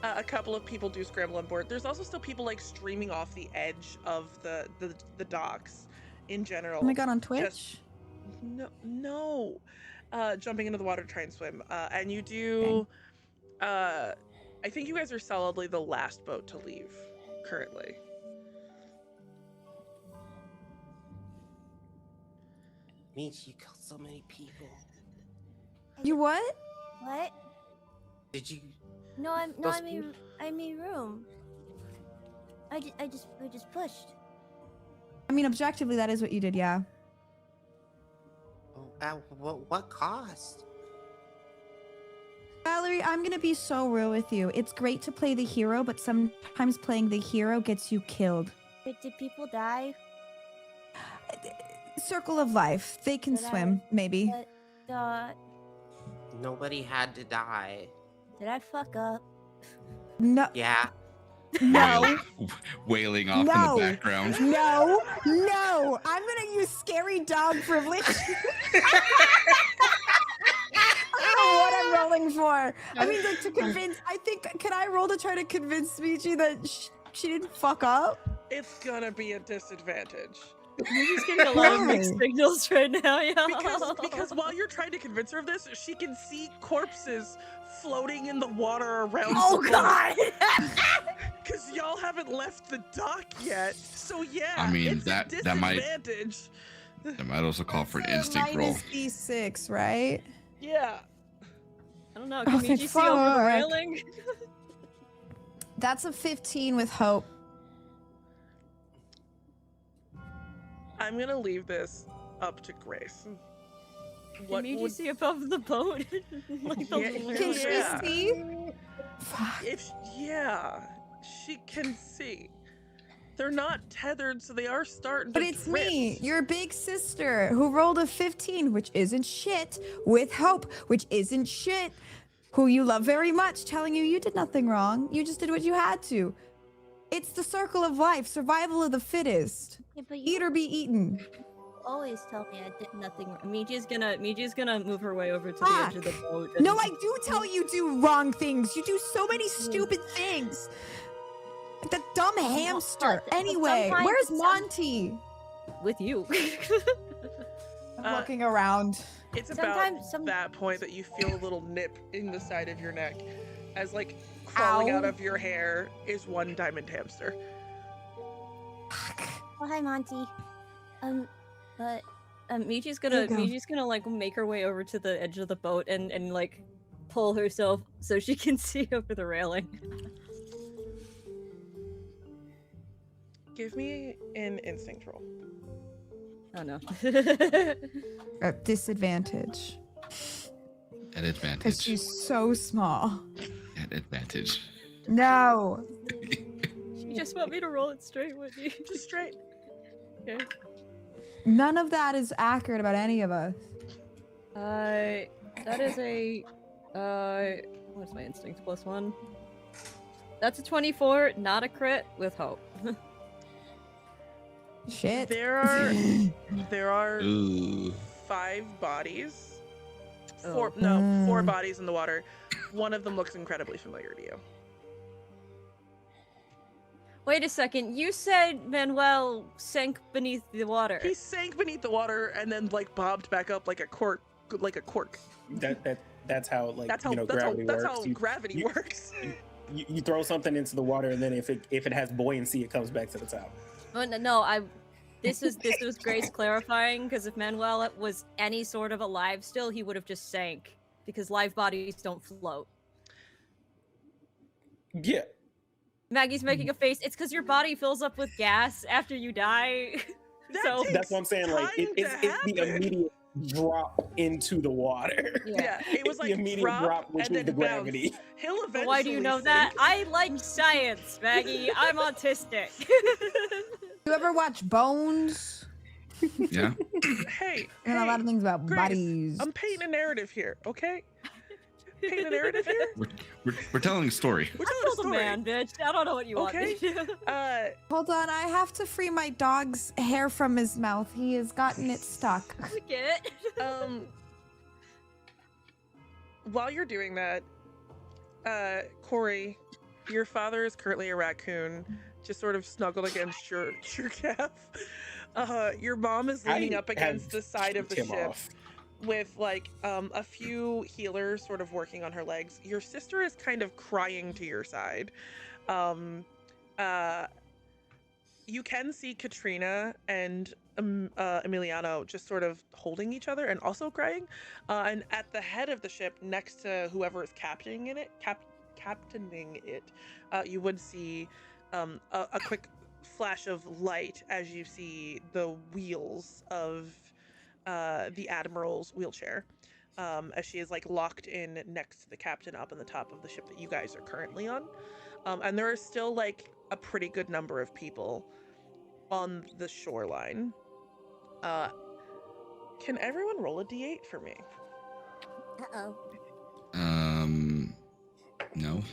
a couple of people do scramble on board. There's also still people like streaming off the edge of the docks in general. Oh my god, on Twitch? No. Jumping into the water to try and swim. And you do, I think you guys are solidly the last boat to leave currently. Miji, you killed so many people. You what? What? Did you? No, I'm Those in room. I just pushed. I mean, objectively, that is what you did, yeah. Oh, at what cost? Valerie, I'm gonna be so real with you. It's great to play the hero, but sometimes playing the hero gets you killed. Wait, did people die? Circle of life. They can Did I- swim, maybe. But, Nobody had to die. did I fuck up? No. Yeah. No. Wailing off in No. the background. No. No. I'm gonna use scary dog privilege. I don't know what I'm rolling for. I mean, like, to convince. I think. Can I roll to try to convince Miji that she didn't fuck up? It's gonna be a disadvantage. You're just getting a lot of mixed Why? signals right now, yeah. Because while you're trying to convince her of this, she can see corpses floating in the water around. Oh God! Because y'all haven't left the dock yet. So yeah, I mean, it's a that might- disadvantage. That might also call for an That's a instinct roll. -D6, right? Yeah. I don't know. Can Oh, you see over the fuck. railing? That's a 15 with hope. I'm gonna leave this up to Grace. Can you see above the boat? Like the Yeah, little Can Yeah. she see? Fuck. She can see. They're not tethered, so they are starting But to it's drift. me, your big sister, who rolled a 15, which isn't shit, with hope, which isn't shit, who you love very much, telling you did nothing wrong. You just did what you had to. It's the circle of life, survival of the fittest. Yeah, but Eat you or be eaten. always tell me I did nothing wrong. Miji's gonna move her way over to the edge of the boat. No, I do tell you do wrong things. You do so many stupid things. Like the dumb hamster. but Anyway, sometimes where's some- Monty? with you. I'm looking around. It's about Sometimes that point that you feel a little nip in the side of your neck, as like crawling Ow. out of your hair is one diamond hamster. Oh, hi, Monty. But Miji's There gonna you go. like make her way over to the edge of the boat and like pull herself so she can see over the railing. Give me an instinct roll. Oh no. At disadvantage. At Because advantage. she's so small. At advantage. No. You just want me to roll it straight, Whitney. Just straight. Okay. None of that is accurate about any of us. That is a what's my instinct +1? That's a 24, not a crit with hope. Shit. There are Ooh. 5 bodies. Oh. Four bodies in the water. One of them looks incredibly familiar to you. Wait a second, you said Manuel sank beneath the water. He sank beneath the water and then like bobbed back up like a cork. That's how like That's how gravity that's works. how gravity you- works. You throw something into the water, and then if it has buoyancy, it comes back to the top. Oh, no, this was Grace clarifying, because if Manuel was any sort of alive still, he would have just sank, because live bodies don't float. Yeah. Maggie's making a face. It's because your body fills up with gas after you die. So That's what I'm saying. Like it's the happen. immediate drop into the water. Yeah, it was It's like the immediate drop, which and was the then bounce. gravity. He'll eventually. But why do you know that? sink. I like science, Maggie. I'm autistic. You ever watch Bones? Yeah. Hey, I know a lot of things about Grace, bodies. I'm painting a narrative here, okay? paint a narrative here? We're telling a story. We're I telling a killed a story. man, bitch. I don't know what you want me to do. Hold on, I have to free my dog's hair from his mouth. He has gotten it stuck. We get it. While you're doing that, Kory, your father is currently a raccoon, just sort of snuggled against your calf. Your mom is leaning up against the side of the ship with like a few healers sort of working on her legs. Your sister is kind of crying to your side. You can see Katrina and Emiliano just sort of holding each other and also crying. And at the head of the ship, next to whoever is captaining it, you would see a quick flash of light as you see the wheels of the Admiral's wheelchair, as she is like locked in next to the captain up on the top of the ship that you guys are currently on. And there are still like a pretty good number of people on the shoreline. Can everyone roll a d8 for me? Uh-oh. No.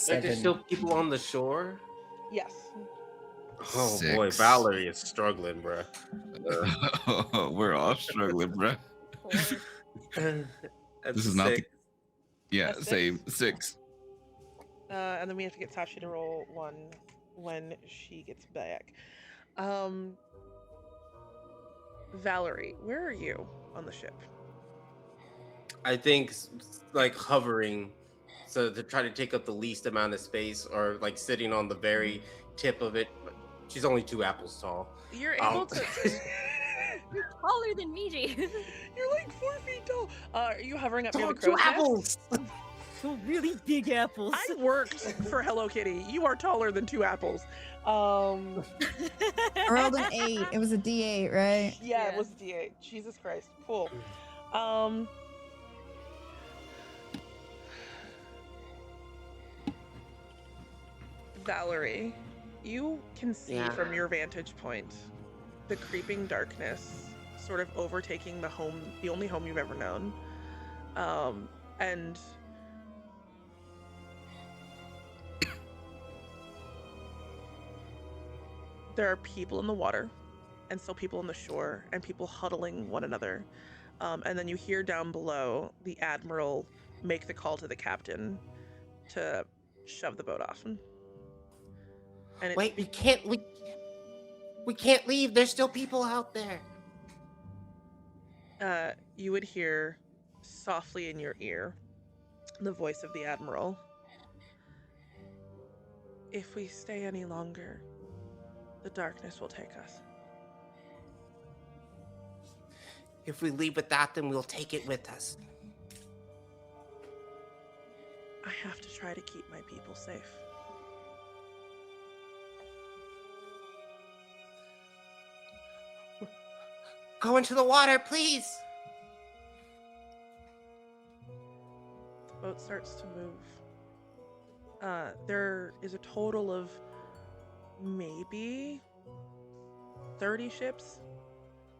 Like, there's still people on the shore? Yes. Oh boy, 6. Valerie is struggling, bruh. We're all struggling, bro. This is not the... Yeah, That's same. 6. And then we have to get Sachi to roll 1 when she gets back. Valerie, where are you on the ship? I think like hovering, so to try to take up the least amount of space, or like sitting on the very tip of it. She's only 2 apples tall. You're able to. You're taller than Miji. You're like 4 feet tall. Are you hovering up near the 2 crow's nest? apples. So really big apples. I worked for Hello Kitty. You are taller than 2 apples. I rolled an 8. It was a D8, right? Yeah, it Yeah. was a D8. Jesus Christ. Cool. Valerie, you can see Yeah. from your vantage point the creeping darkness sort of overtaking the home, the only home you've ever known. And there are people in the water, and still people on the shore, and people huddling one another. And then you hear down below the Admiral make the call to the captain to shove the boat off. And Wait, we can't leave. There's still people out there. You would hear softly in your ear the voice of the Admiral. If we stay any longer, the darkness will take us. If we leave without them, we'll take it with us. I have to try to keep my people safe. Go into the water, please. The boat starts to move. There is a total of maybe 30 ships,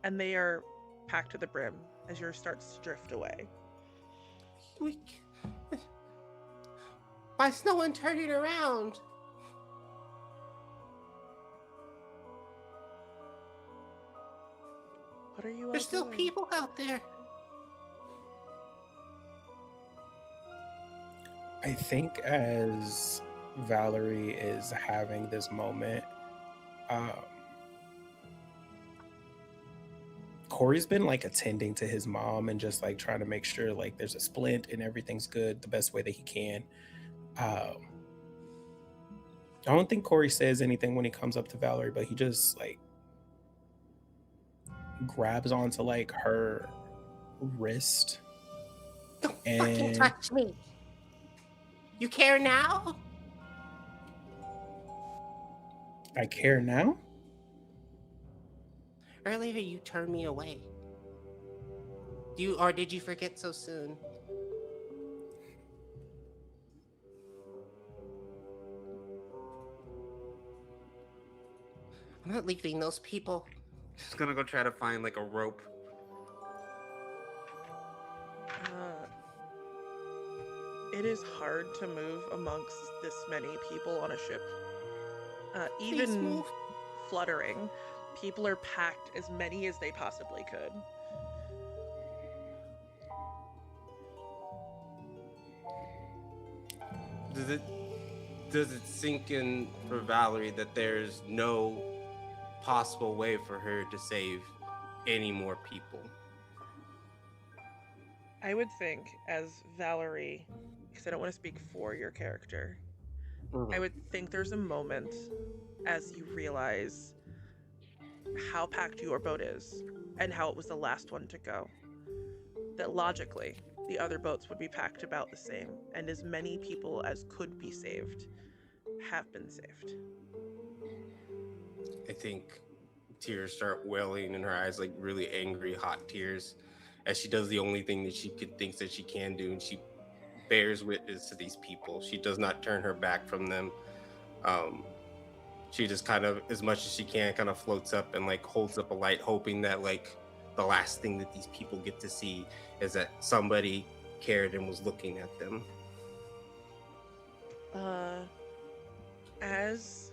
and they are packed to the brim as yours starts to drift away. Why is no one turning around? What are you all There's still doing? people out there. I think as Valerie is having this moment, Kory's been like attending to his mom and just like trying to make sure like there's a splint and everything's good the best way that he can. I don't think Kory says anything when he comes up to Valerie, but he just like grabs onto like her wrist. Don't And- fucking touch me. You care now? I care now? Earlier you turned me away. Or did you forget so soon? I'm not leaving those people. Just gonna go try to find like a rope. It is hard to move amongst this many people on a ship. Even fluttering, people are packed as many as they possibly could. Does it sink in for Valerie that there's no possible way for her to save any more people? I would think, as Valerie, because I don't want to speak for your character, I would think there's a moment as you realize how packed your boat is and how it was the last one to go, that logically the other boats would be packed about the same, and as many people as could be saved have been saved. I think tears start welling in her eyes, like really angry, hot tears, as she does the only thing that she thinks that she can do, and she bears witness to these people. She does not turn her back from them. She just kind of, as much as she can, kind of floats up and like holds up a light, hoping that like the last thing that these people get to see is that somebody cared and was looking at them. As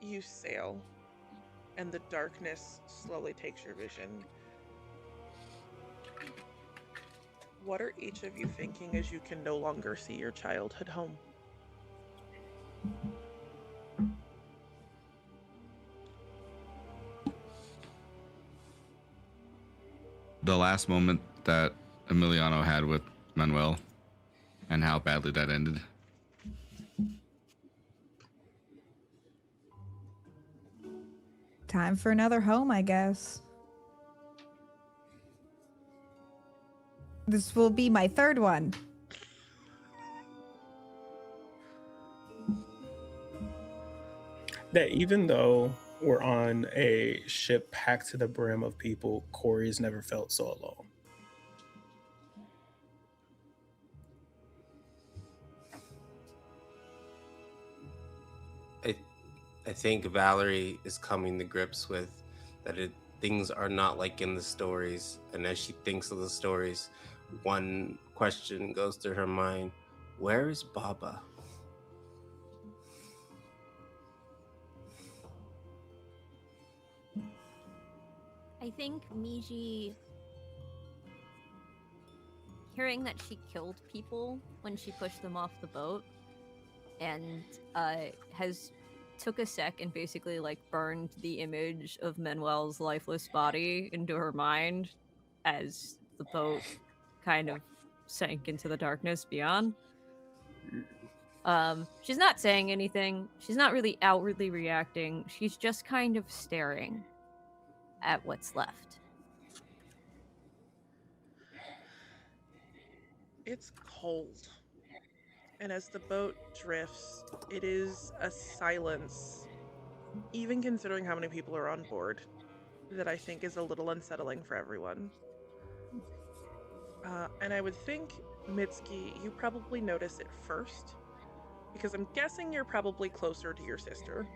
you sail and the darkness slowly takes your vision, what are each of you thinking as you can no longer see your childhood home? The last moment that Emiliano had with Manuel and how badly that ended. Time for another home, I guess. This will be my third one. That even though we're on a ship packed to the brim of people, Kory's never felt so alone. I think Valerie is coming to grips with that things are not like in the stories. And as she thinks of the stories, one question goes through her mind: where is Baba? I think Miji, hearing that she killed people when she pushed them off the boat, and has took a sec and basically like burned the image of Manuel's lifeless body into her mind as the boat kind of sank into the darkness beyond. She's not saying anything. She's not really outwardly reacting. She's just kind of staring at what's left. It's cold. And as the boat drifts, it is a silence, even considering how many people are on board, that I think is a little unsettling for everyone. And I would think, Mitsuki, you probably notice it first, because I'm guessing you're probably closer to your sister.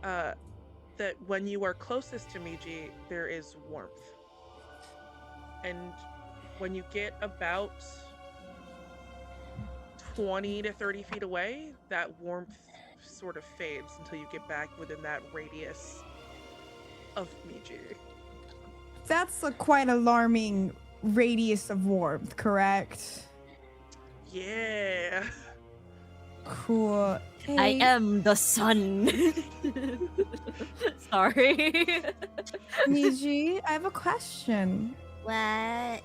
That when you are closest to Miji, there is warmth. And when you get about 20 to 30 feet away, that warmth sort of fades until you get back within that radius of Miji. That's a quite alarming radius of warmth, correct? Yeah. Cool. Hey, I am the sun. Sorry. Miji, I have a question. What?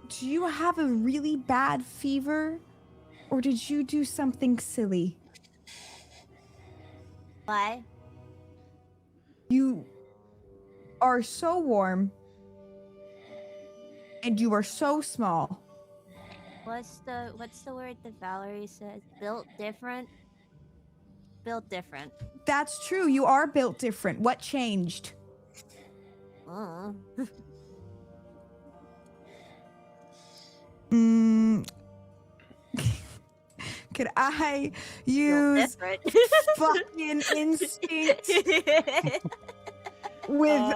Do you have a really bad fever? Or did you do something silly? What? You are so warm. And you are so small. What's the word that Valerie says? Built different? Built different. That's true. You are built different. What changed? Oh. Could I use fucking instinct with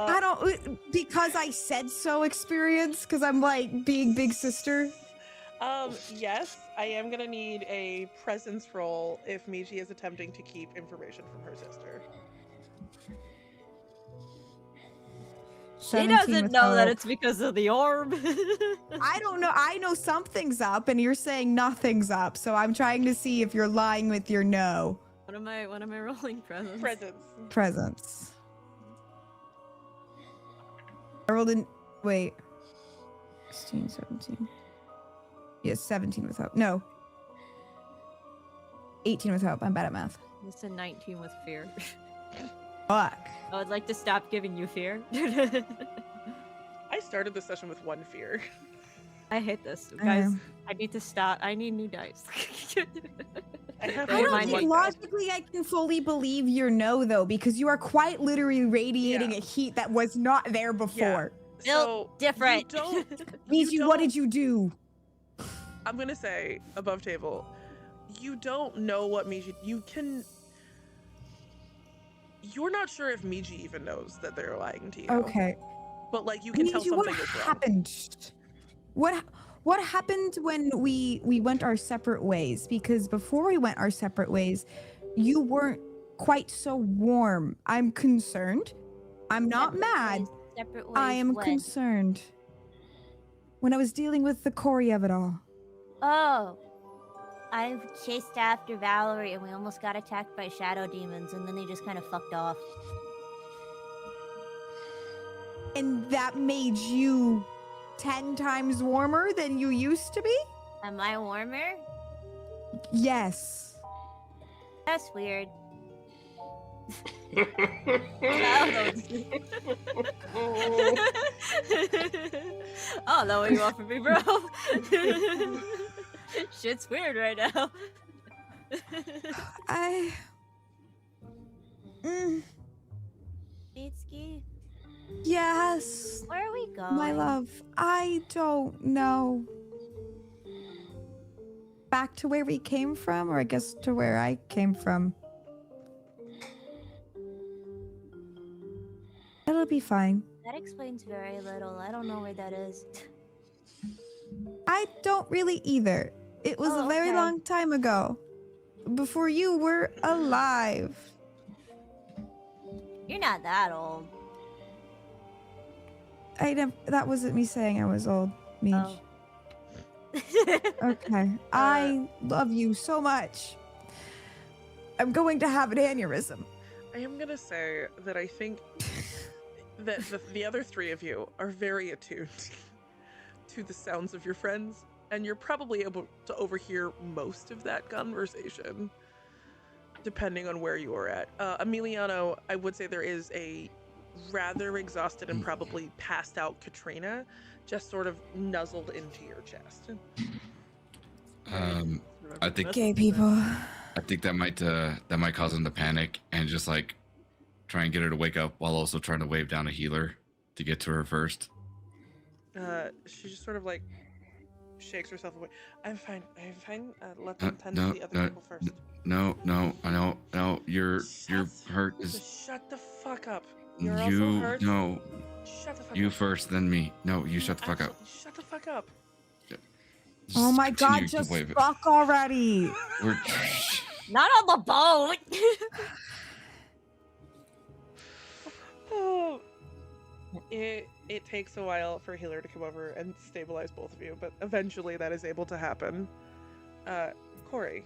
because I said so experience? Because I'm like being big sister? Yes, I am gonna need a presence roll if Miji is attempting to keep information from her sister. She 17 doesn't with know that hope. it's because of the orb. I don't know. I know something's up, and you're saying nothing's up. So I'm trying to see if you're lying with your no. What am I rolling? Presents? Presence. I rolled in. Wait. 16, 17. Yes, 17 with hope. No. 18 with hope. I'm bad at math. It's a 19 with fear. Fuck. I would like to stop giving you fear. I started the session with 1 fear. I hate this. Guys, I need to stop. I need new dice. I have I more don't than think one logically I can fully believe your no, though, because you are quite literally radiating Yeah. a heat that was not there before. So different. You don't. Miji, what did you do? I'm gonna say above table. You don't know what Miji. You're not sure if Miji even knows that they're lying to you. Okay. But like you can tell Miji, something what is wrong. happened? What happened when we went our separate ways? Because before we went our separate ways, you weren't quite so warm. I'm concerned. I'm not mad. Separate ways. I am when? concerned. When I was dealing with the Kory of it all. Oh. I chased after Valerie and we almost got attacked by shadow demons and then they just kind of fucked off. And that made you 10 times warmer than you used to be? Am I warmer? Yes. That's weird. I don't know what you want from me, bro. Shit's weird right now. Mitsuki, Yes. where are we going? My love, I don't know. Back to where we came from, or I guess to where I came from. It'll be fine. That explains very little. I don't know where that is. I don't really either. It was a very okay. long time ago. Before you were alive. You're not that old. That wasn't me saying I was old, Miji. Oh. Okay. I love you so much. I'm going to have an aneurysm. I am gonna say that I think that the other 3 of you are very attuned to the sounds of your friends, and you're probably able to overhear most of that conversation, depending on where you are at. Emiliano, I would say there is a rather exhausted and probably passed out Katrina just sort of nuzzled into your chest. I think Okay, people. I think that might cause him to panic and just like try and get her to wake up while also trying to wave down a healer to get to her first. She just sort of like shakes herself away. I'm fine. Let them tend to the other people first. No, I know. You're hurt. Shut the fuck up. You're also hurt. No. Shut the fuck You up. first, then me. No, you shut the fuck up. Shut the fuck up. Oh my god, continue to just wave it. fuck already. We're Not on the boat. Oh. It takes a while for a healer to come over and stabilize both of you, but eventually that is able to happen. Kory,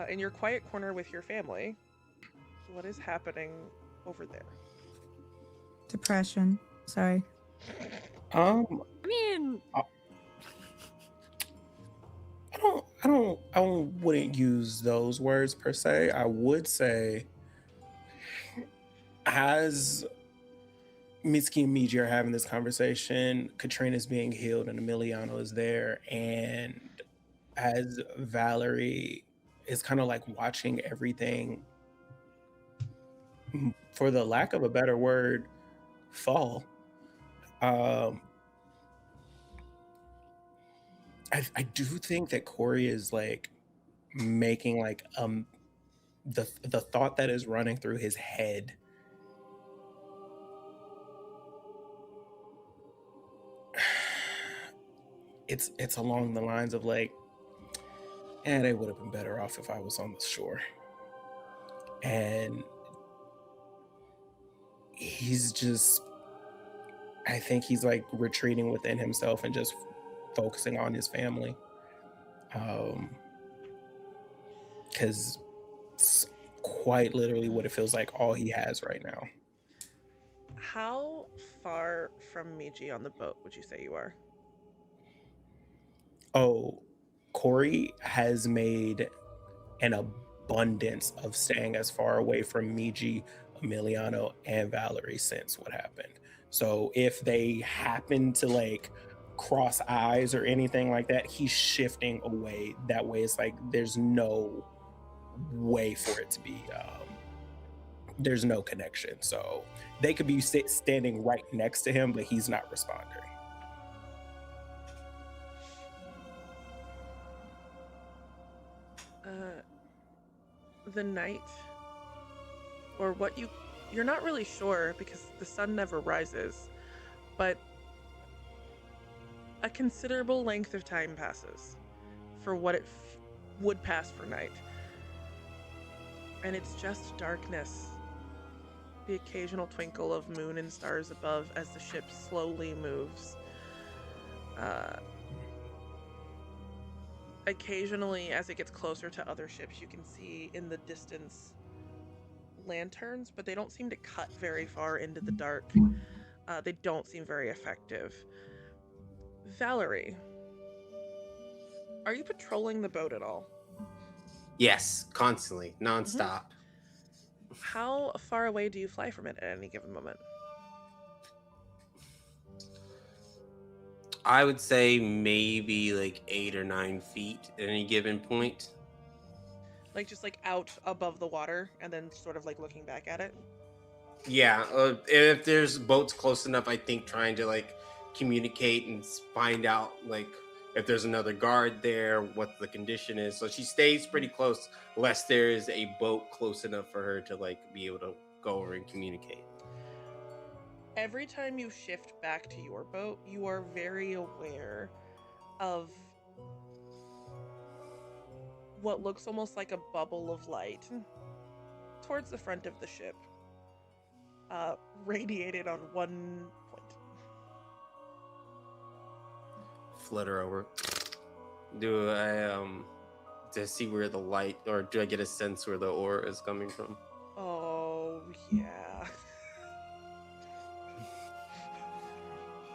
in your quiet corner with your family, what is happening over there? Depression. Sorry. I mean, I wouldn't use those words per se. I would say, as Mitsuki and Miji are having this conversation, Katrina's being healed and Emiliano is there, and as Valerie is kind of like watching everything, for the lack of a better word, fall. I do think that Kory is like making like the thought that is running through his head it's along the lines of like, and they would have been better off if I was on the shore. And he's just, I think he's like retreating within himself and just focusing on his family. Because it's quite literally what it feels like all he has right now. How far from Miji on the boat would you say you are? Oh, Kory has made an abundance of staying as far away from Miji, Emiliano, and Valerie since what happened. So if they happen to like cross eyes or anything like that, he's shifting away. That way it's like there's no way for it to be there's no connection. So they could be standing right next to him, but he's not responding. The night, or what you're not really sure because the sun never rises, but a considerable length of time passes for what it would pass for night. And it's just darkness. The occasional twinkle of moon and stars above as the ship slowly moves. Occasionally, as it gets closer to other ships, you can see in the distance lanterns, but they don't seem to cut very far into the dark. They don't seem very effective. Valerie, are you patrolling the boat at all? Yes, constantly, nonstop. How far away do you fly from it at any given moment? I would say maybe like 8 or 9 feet at any given point. Like just like out above the water and then sort of like looking back at it? Yeah, if there's boats close enough, I think trying to like communicate and find out like if there's another guard there, what the condition is. So she stays pretty close, lest there is a boat close enough for her to like be able to go over and communicate. Every time you shift back to your boat, you are very aware of what looks almost like a bubble of light towards the front of the ship, radiated on one point. Flutter over. Do I to see where the light, or do I get a sense where the aura is coming from? Oh yeah.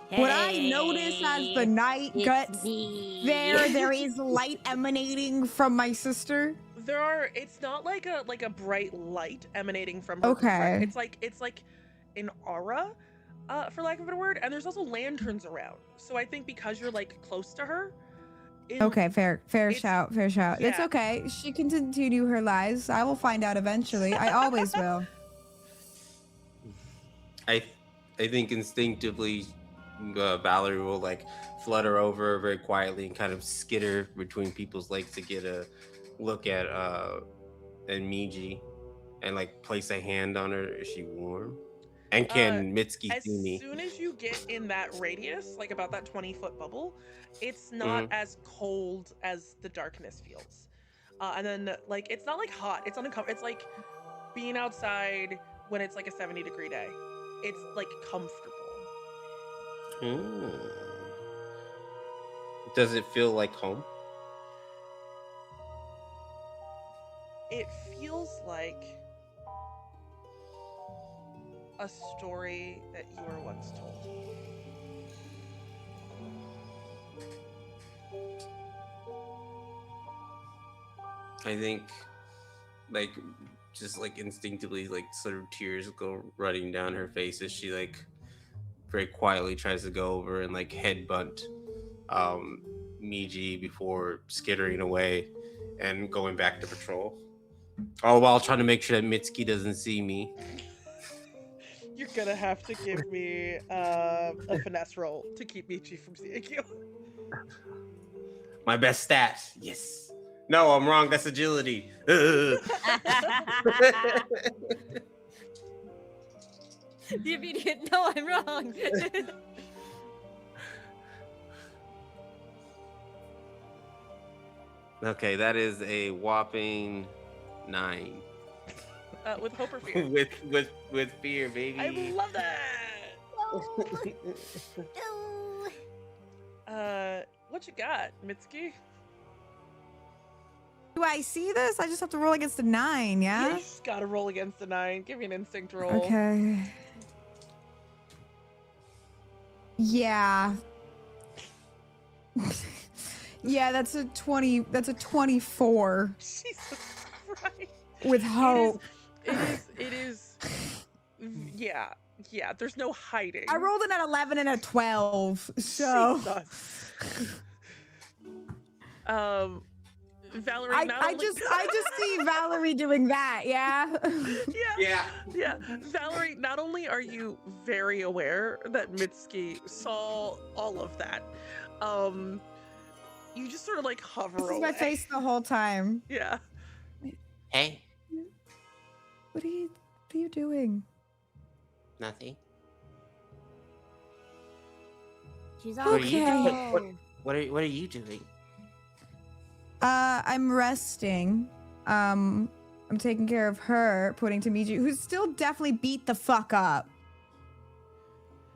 What I notice as the night gets there is light emanating from my sister. It's not like a bright light emanating from her. Okay. It's like an aura, for lack of a better word, and there's also lanterns around. So I think because you're like close to her. Okay, fair shout. It's Yeah. okay. She can continue her lies. I will find out eventually. I always will. I think instinctively Valerie will like flutter over very quietly and kind of skitter between people's legs to get a look at Miji and like place a hand on her. Is she warm? And can Mitsuki see me? As soon as you get in that radius, like about that 20-foot bubble, it's not as cold as the darkness feels. And then like it's not like hot, it's uncomfortable. It's like being outside when it's like a 70-degree day. It's like comfortable. Does it feel like home? It feels like a story that you were once told. I think like just like instinctively like sort of tears go running down her face as she like very quietly tries to go over and like headbutt Miji before skittering away and going back to patrol. All while trying to make sure that Mitsuki doesn't see me. You're gonna have to give me a finesse roll to keep Miji from seeing you. My best stat. Yes. No, I'm wrong. That's agility. The immediate, no, I'm wrong. Okay, that is a whopping 9. With hope or fear. with fear, baby. I love that. No. What you got, Mitsuki? Do I see this? I just have to roll against a 9, yeah? You just gotta roll against the 9. Give me an instinct roll. Okay. Yeah. Yeah, that's a 20. That's a 24 Jesus Christ. with hope. It is. Yeah. There's no hiding. I rolled in at 11 and a 12, so. Jesus. Valerie. I just see Valerie doing that, yeah? Yeah. Valerie, not only are you very aware that Mitsuki saw all of that, you just sort of like hover This is away. my face the whole time. Yeah. Hey, What are you doing? nothing. She's What on are you Okay. doing? What are you doing? I'm resting. I'm taking care of her, putting to Miji, who's still definitely beat the fuck up.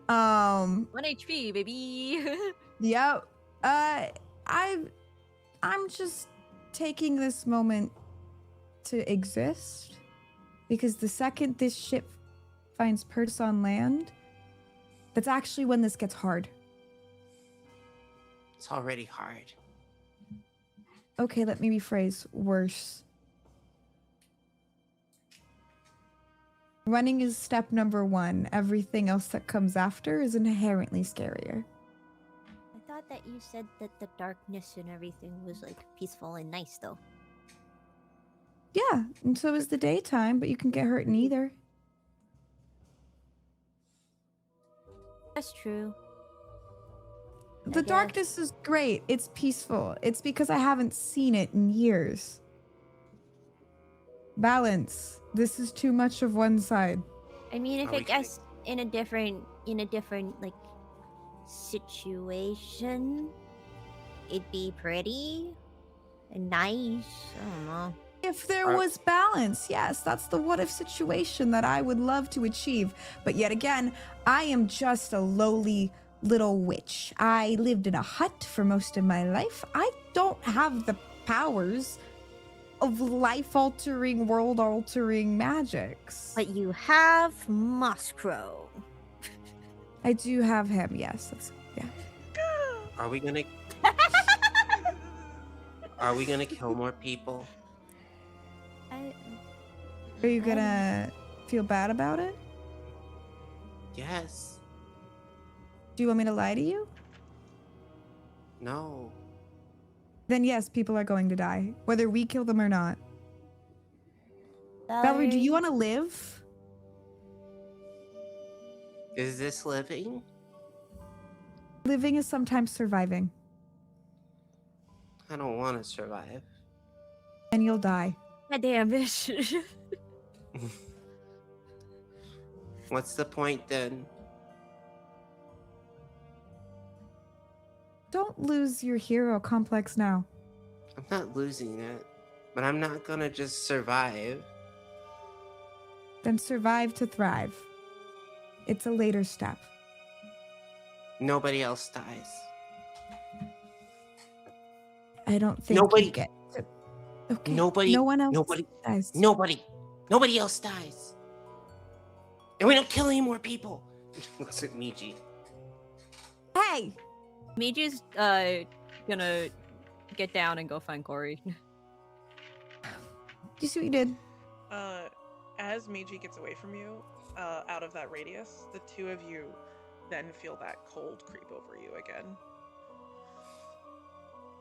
1 HP, baby. Yep. I'm just taking this moment to exist, because the second this ship finds purchase on land, that's actually when this gets hard. It's already hard. Okay, let me rephrase. Worse. Running is step number 1. Everything else that comes after is inherently scarier. I thought that you said that the darkness and everything was like peaceful and nice, though. Yeah, and so is the daytime, but you can get hurt in either. That's true. The guess. darkness is great. It's peaceful. It's because I haven't seen it in years. Balance. This is too much of one side. I mean, if Are I we guess in a different like situation, it'd be pretty and nice. I don't know. If there Are- was balance, yes, that's the what if situation that I would love to achieve. But yet again, I am just a lowly little witch. I lived in a hut for most of my life. I don't have the powers of life-altering, world-altering magics. But you have Moskrow. I do have him, yes. Yeah. Are we gonna kill more people? Are you gonna feel bad about it? Yes. Do you want me to lie to you? No. Then yes, people are going to die, whether we kill them or not. Valerie, do you want to live? Is this living? Living is sometimes surviving, I don't want to survive. and you'll die. God damn it. What's the point then? Don't lose your hero complex now. I'm not losing it, but I'm not gonna just survive. Then survive to thrive. It's a later step. Nobody else dies. I don't think Nobody- you get to... Okay. nobody- No one else nobody- dies. Nobody else dies. And we don't kill any more people. Looks at Miji. Hey! Miji's gonna get down and go find Kory. Do you see what you did? As Miji gets away from you, out of that radius, the two of you then feel that cold creep over you again.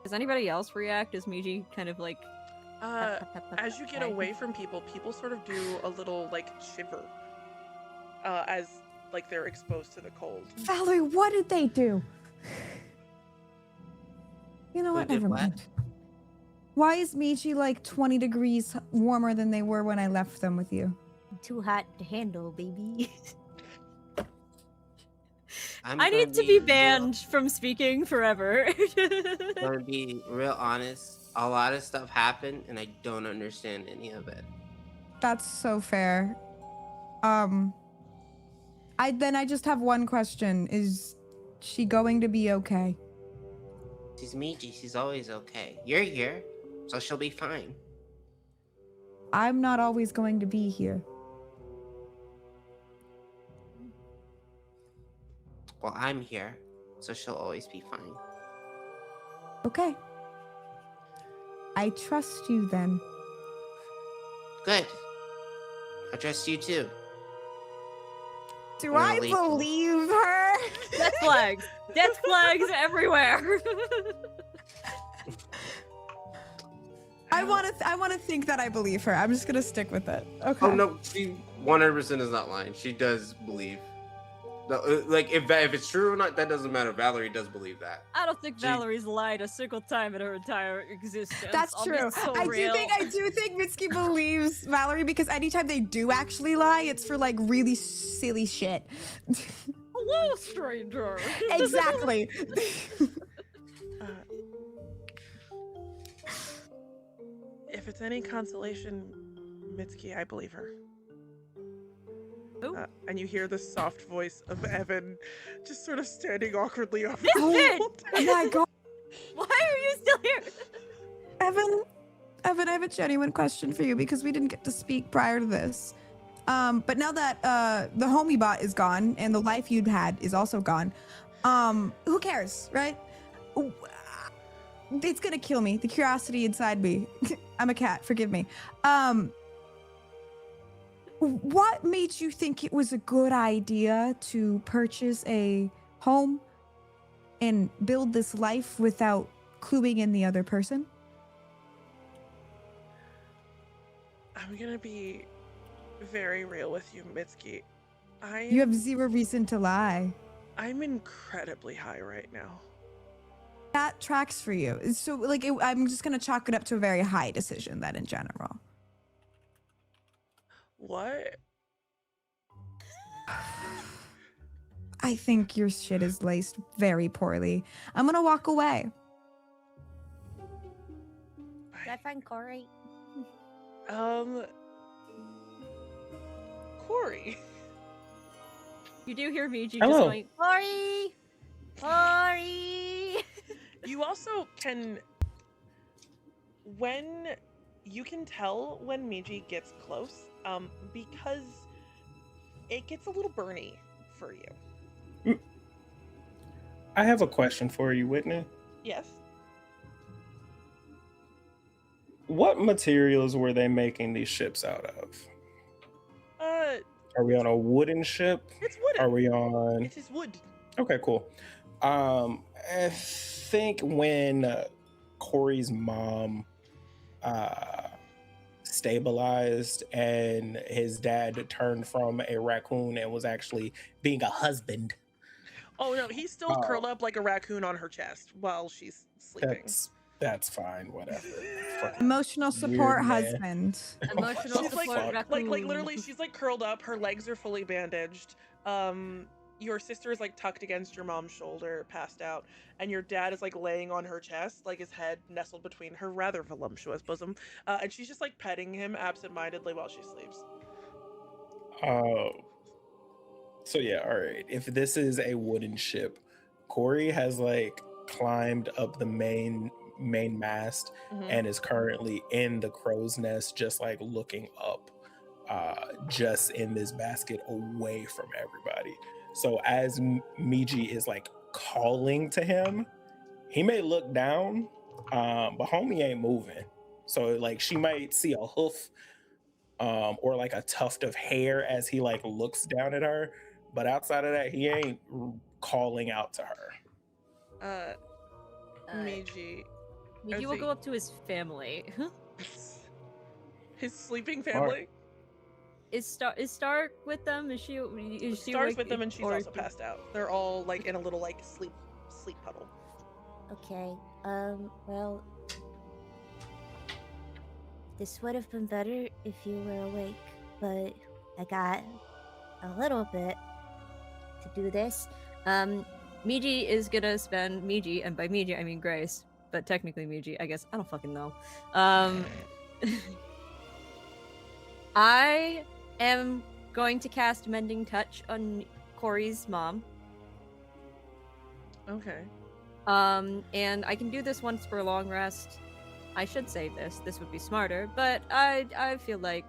Does anybody else react? Is Miji kind of like As you get away from people, people sort of do a little like shiver, as like they're exposed to the cold. Valerie, what did they do? You know Who what? did Never what? mind. Why is Miji like 20 degrees warmer than they were when I left them with you? Too hot to handle, baby. I need to be banned from speaking forever. I'm gonna be real honest. A lot of stuff happened, and I don't understand any of it. That's so fair. I just have one question. Is she going to be okay? She's Miji. She's always okay. You're here, so she'll be fine. I'm not always going to be here. Well, I'm here, so she'll always be fine. Okay. I trust you then. Good. I trust you too. Do We're I late. believe her? Death flags. Death flags everywhere. I want to think that I believe her. I'm just gonna stick with it. Okay. Oh no, she 100% is not lying. She does believe. No, like if it's true or not, that doesn't matter. Valerie does believe that. I don't think She- Valerie's lied a single time in her entire existence. That's I'll be true. so I real. do think Mitsuki believes Valerie because anytime they do actually lie, it's for like really silly shit. Hello, stranger. Exactly. If it's any consolation, Mitsuki, I believe her. Who? And you hear the soft voice of Evan just sort of standing awkwardly off. Misfit! Oh my god. Why are you still here? Evan, I have a genuine question for you because we didn't get to speak prior to this. But now that the homie bot is gone and the life you'd had is also gone, who cares, right? It's gonna kill me. The curiosity inside me. I'm a cat. Forgive me. What made you think it was a good idea to purchase a home and build this life without cluing in the other person? I'm gonna be very real with you, Mitsuki. You have zero reason to lie. I'm incredibly high right now. That tracks for you. So, like, I'm just gonna chalk it up to a very high decision then in general. What? I think your shit is laced very poorly. I'm gonna walk away. Did I find Kory? Kory. You do hear Miji just Hello. going, Kory! Kory! You also can, when you can tell when Miji gets close, because it gets a little burny for you. I have a question for you, Whitney. Yes. What materials were they making these ships out of? Are we on a wooden ship? It's wooden. Are we on? It is wood. Okay, cool. I think when Kory's mom stabilized and his dad turned from a raccoon and was actually being a husband. Oh no, he's still curled up like a raccoon on her chest while she's sleeping. That's fine, whatever. Fucking Emotional support weird man. husband. emotional She's support like raccoon. literally, she's like curled up. Her legs are fully bandaged. Your sister is like tucked against your mom's shoulder, passed out, and your dad is like laying on her chest, like his head nestled between her rather voluptuous bosom, and she's just like petting him absentmindedly while she sleeps. Oh. So yeah, all right. If this is a wooden ship, Kory has like climbed up the main mast and is currently in the crow's nest, just like looking up, just in this basket away from everybody. So as Miji is like calling to him, he may look down, but homie ain't moving. So like she might see a hoof, or like a tuft of hair as he like looks down at her. But outside of that, he ain't calling out to her. Miji. Miji will go up to his family. His sleeping family. Is Star with them? Is she Star's awake, with them, and she's or- also passed out. They're all like in a little like sleep puddle. Okay, well, this would have been better if you were awake, but I got a little bit to do this. Miji is gonna spend Miji, and by Miji I mean Grace, but technically Miji. I guess I don't fucking know. I am going to cast Mending Touch on Kory's mom. Okay. And I can do this once per long rest. I should save this. This would be smarter, but I feel like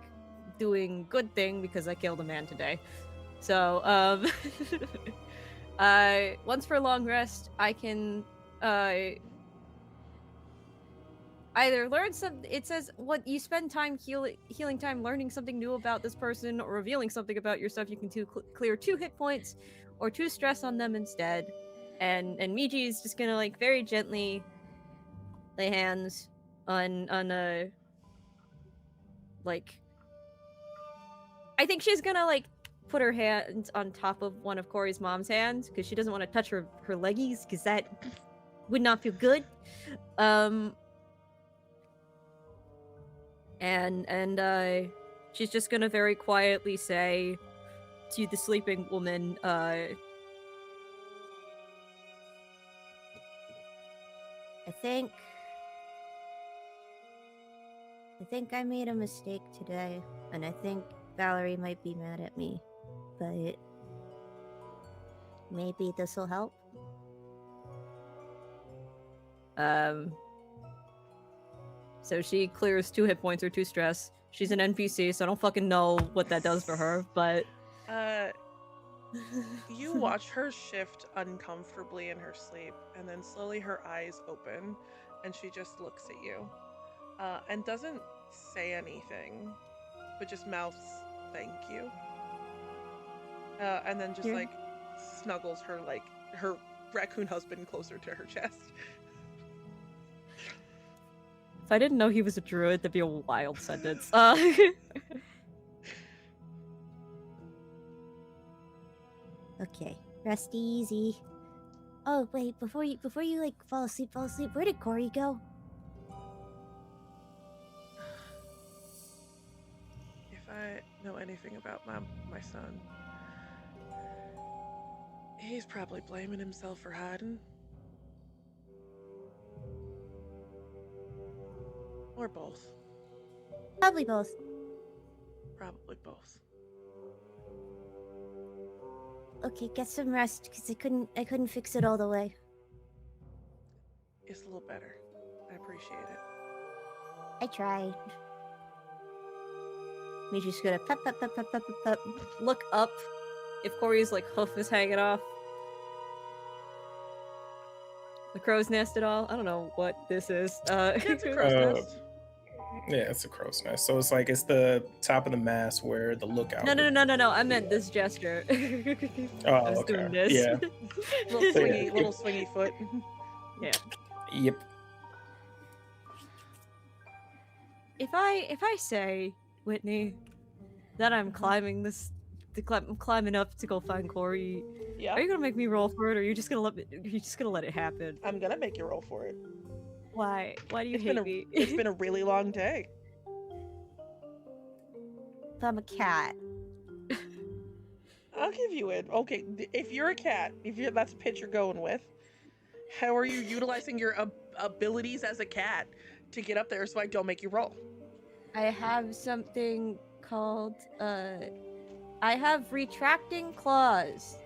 doing good thing because I killed a man today. So, once per long rest, I can either learn something. It says what you spend time healing time learning something new about this person or revealing something about yourself. You can clear 2 hit points or 2 stress on them instead. And Miji is just gonna like very gently lay hands on like, I think she's gonna like put her hands on top of one of Kory's mom's hands because she doesn't want to touch her leggies because that would not feel good. And she's just gonna very quietly say to the sleeping woman, I think I made a mistake today, and I think Valerie might be mad at me, but maybe this will help. So she clears 2 hit points or 2 stress. She's an NPC, so I don't fucking know what that does for her, but you watch her shift uncomfortably in her sleep, and then slowly her eyes open, and she just looks at you, and doesn't say anything, but just mouths thank you, and then just like snuggles her raccoon husband closer to her chest. if I didn't know he was a druid, that'd be a wild sentence. Okay, rest easy. Oh wait, before you like fall asleep, where did Kory go? If I know anything about my son, he's probably blaming himself for hiding. Or both. Probably both. Probably both. Okay, get some rest, because I couldn't fix it all the way. It's a little better. I appreciate it. I tried. Miji's gonna pep, Look up if Kory's like hoof is hanging off. The crow's nest at all? I don't know what this is. It's a crow's nest. Yeah, it's a crow's nest. So it's the top of the mast where the lookout. No. I meant this gesture. Oh, I was okay. doing this. Yeah. little swingy foot. Yeah. Yep. If I say, Whitney, that I'm climbing climbing up to go find Kory, Yeah. are you gonna make me roll for it, or are you just gonna let it happen? I'm gonna make you roll for it. Why? Why do you hate me? It's been a really long day. If I'm a cat. I'll give you it. Okay, if you're a cat, that's the pitch you're going with, how are you utilizing your abilities as a cat to get up there so I don't make you roll? I have something called I have retracting claws,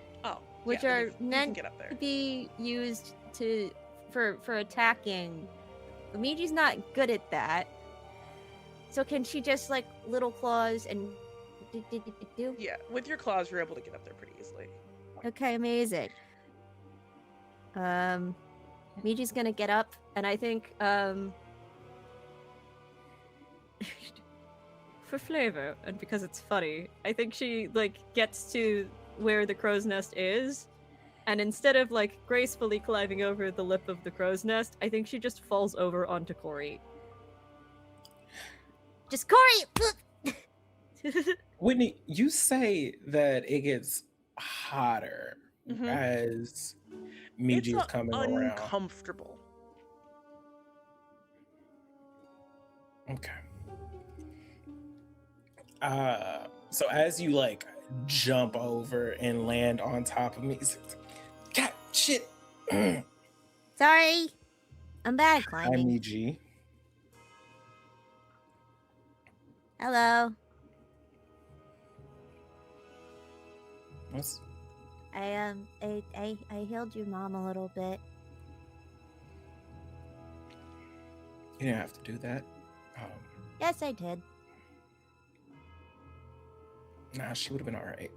which are you can meant get up there. to be used for attacking. But Miji's not good at that. So can she just like little claws and do? Yeah, with your claws, you're able to get up there pretty easily. Okay, amazing. Miji's gonna get up, and I think for flavor and because it's funny, I think she like gets to where the crow's nest is, and instead of like gracefully climbing over the lip of the crow's nest, I think she just falls over onto Kory. Just Kory! Whitney, you say that it gets hotter as Miji is coming around. Uncomfortable. Okay. So as you like jump over and land on top of me, God, shit. Sorry. I'm bad at Hi, climbing. Miji. Hello. What's... I healed your mom a little bit. You didn't have to do that. Yes, I did. Nah, she would have been all right.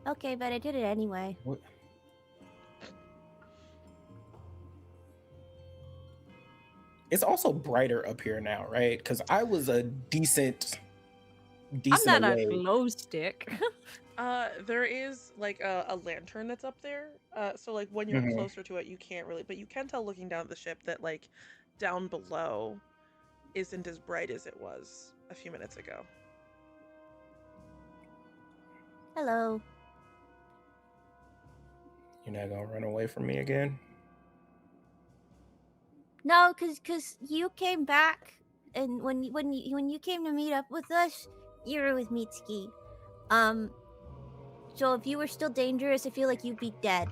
Okay, but I did it anyway. What? It's also brighter up here now, right? Because I was a decent I'm not away. a glow stick. There is like a lantern that's up there. So like when you're Mhm. closer to it, you can't really, but you can tell looking down at the ship that like down below isn't as bright as it was a few minutes ago. Hello. You're not gonna run away from me again? No, cause you came back, and when you came to meet up with us, you were with Mitsuki. So if you were still dangerous, I feel like you'd be dead.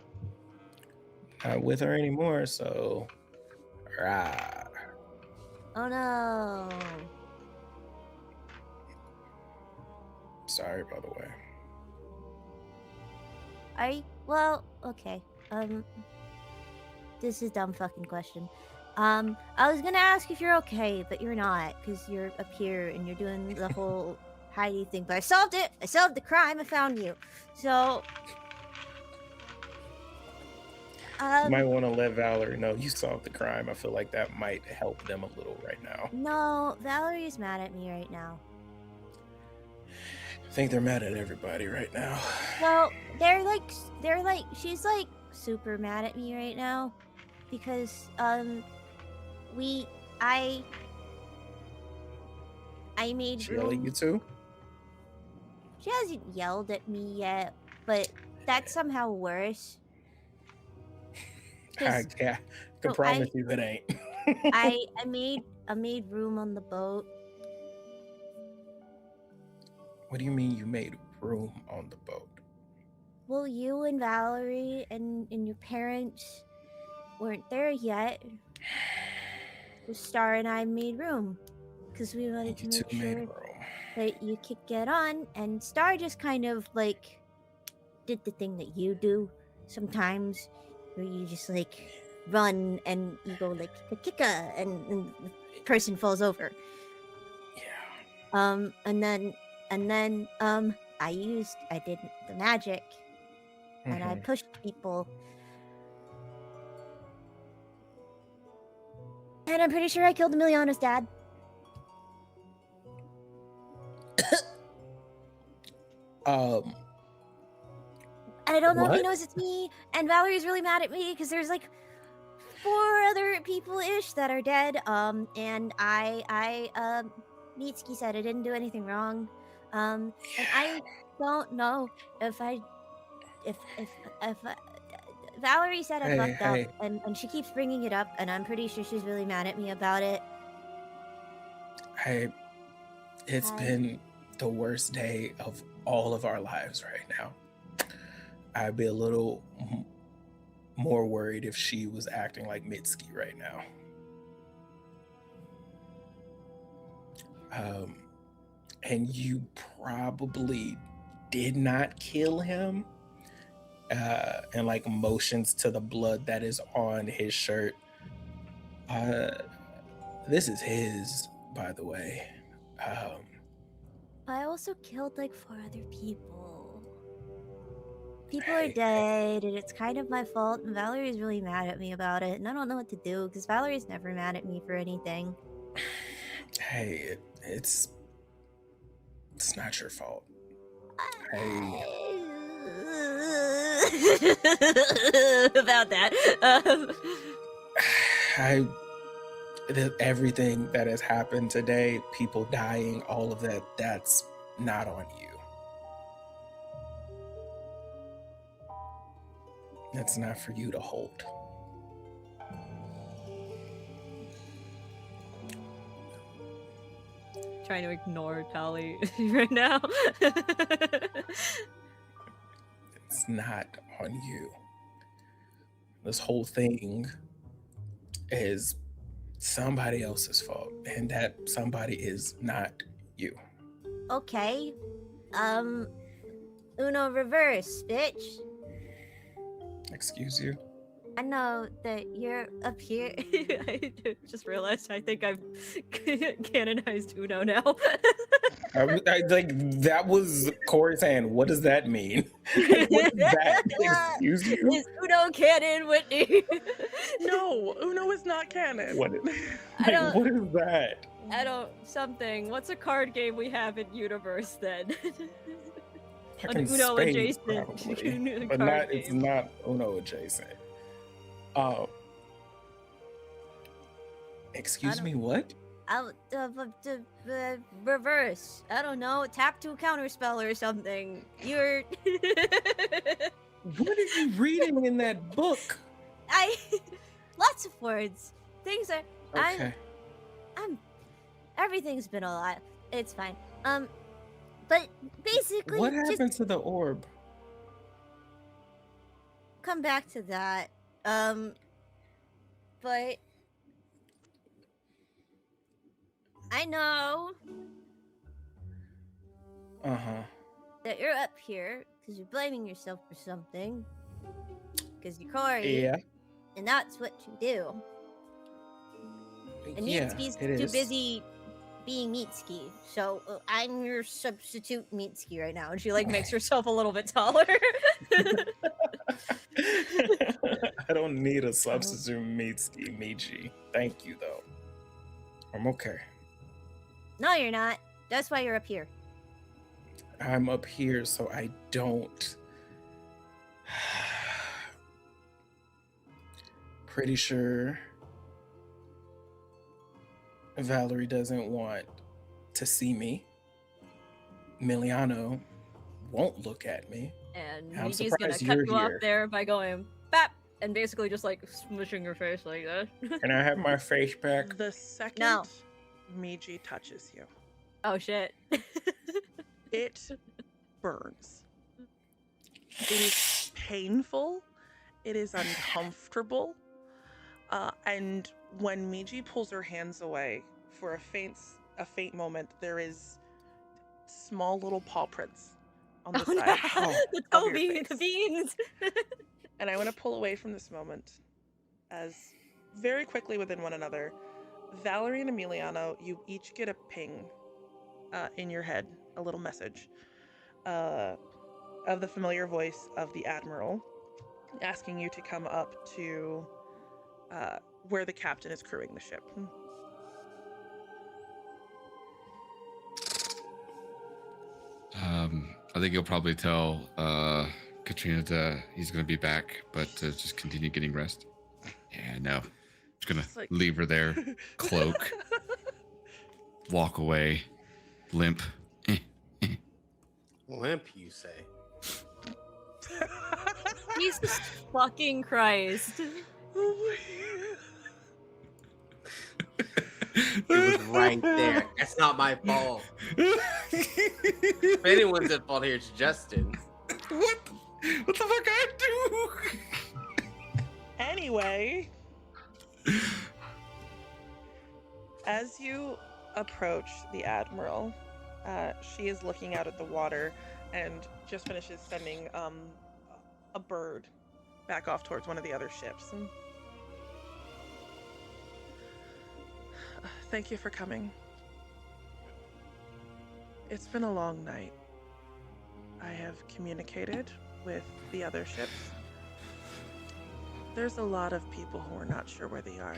Not with her anymore, so. Rah. Oh no. Sorry, by the way. Well, okay. This is a dumb fucking question. I was gonna ask if you're okay, but you're not, because you're up here and you're doing the whole hidey thing. But I solved it. I solved the crime. I found you. So, You might want to let Valerie know you solved the crime. I feel like that might help them a little right now. no, Valerie's mad at me right now. I think they're mad at everybody right now. Well, she's like super mad at me right now, because I made She yell at room. you too? She hasn't yelled at me yet, but that's somehow worse. I 'Cause can so promise you that ain't. I made room on the boat. What do you mean you made room on the boat? Well, you and Valerie and your parents weren't there yet. The Star and I made room because we wanted to You two make made sure room. that you could get on, and Star just kind of like did the thing that you do sometimes, where you just like run and you go like kika, and the person falls over. Yeah. And then I did the magic, and I Mhm. pushed people, and I'm pretty sure I killed Emiliano's dad. I don't know if he What? knows it's me, and Valerie's really mad at me because there's like 4 other people-ish that are dead. And Mitsuki said I didn't do anything wrong. And I don't know if Valerie said I Hey, fucked up, hey. and she keeps bringing it up, and I'm pretty sure she's really mad at me about it. It's Hi. been the worst day of all of our lives right now. I'd be a little more worried if she was acting like Mitsuki right now. And you probably did not kill him. And like motions to the blood that is on his shirt. This is his, by the way. I also killed like 4 other people. People Hey, are dead, and it's kind of my fault, and Valerie's really mad at me about it, and I don't know what to do, because Valerie's never mad at me for anything. Hey, it's not your fault. About that. Everything that has happened today, people dying, all of that, that's not on you. That's not for you to hold. Trying to ignore Tali right now. It's not on you. this whole thing is somebody else's fault, and that somebody is not you. Okay. Uno reverse, bitch. Excuse you? I know that you're up here. I just realized I think I've canonized Uno now. I like that was Kory saying, "What does that mean?" Like, what is that? Excuse you? Is Uno canon, Whitney? No, Uno is not canon. What is, I like, don't- what is that? I don't something. What's a card game we have in universe then? Fucking Uno Spade, adjacent probably. But card not. It's game. not Uno adjacent. Excuse me. What? Reverse. I don't know. Tap to counterspell or something. You're. What are you reading in that book? Lots of words. Things are. Okay. I'm. Everything's been a lot. It's fine. But basically, What just happened to the orb? come back to that. But I know that you're up here because you're blaming yourself for something. Because you're Kory. Yeah. And that's what you do. And Yeah. Mitsuki's It too is. busy being Mitsuki. So I'm your substitute Mitsuki right now. And she like makes herself a little bit taller. I don't need a substitute Mitsuki, Miji. Thank you, though. I'm okay. No, you're not. That's why you're up here. I'm up here so I don't. Pretty sure Valerie doesn't want to see me. Emiliano won't look at me. And I'm Miji's gonna surprised cut you're you off here. there by going bap and basically just like smushing her face like that. Can I have my face back? The second No. Miji touches you, Oh shit. it burns. It is painful. It is uncomfortable. And when Miji pulls her hands away for a faint moment, there is small little paw prints on the Oh, side. no. The of your Toby, face. the beans. And I want to pull away from this moment as very quickly within one another, Valerie and Emiliano, you each get a ping in your head, a little message of the familiar voice of the Admiral asking you to come up to where the captain is crewing the ship. I think you'll probably tell Katrina that he's going to be back, but to just continue getting rest. Yeah, no. Just going It's like- to leave her there, cloak, walk away, limp. Limp, you say? Jesus fucking Christ. It was right there. That's not my fault. If anyone's at fault here, it's Justin. What? What the fuck I do? Anyway, as you approach the Admiral, she is looking out at the water and just finishes sending a bird back off towards one of the other ships. Thank you for coming. It's been a long night. I have communicated with the other ships. There's a lot of people who are not sure where they are.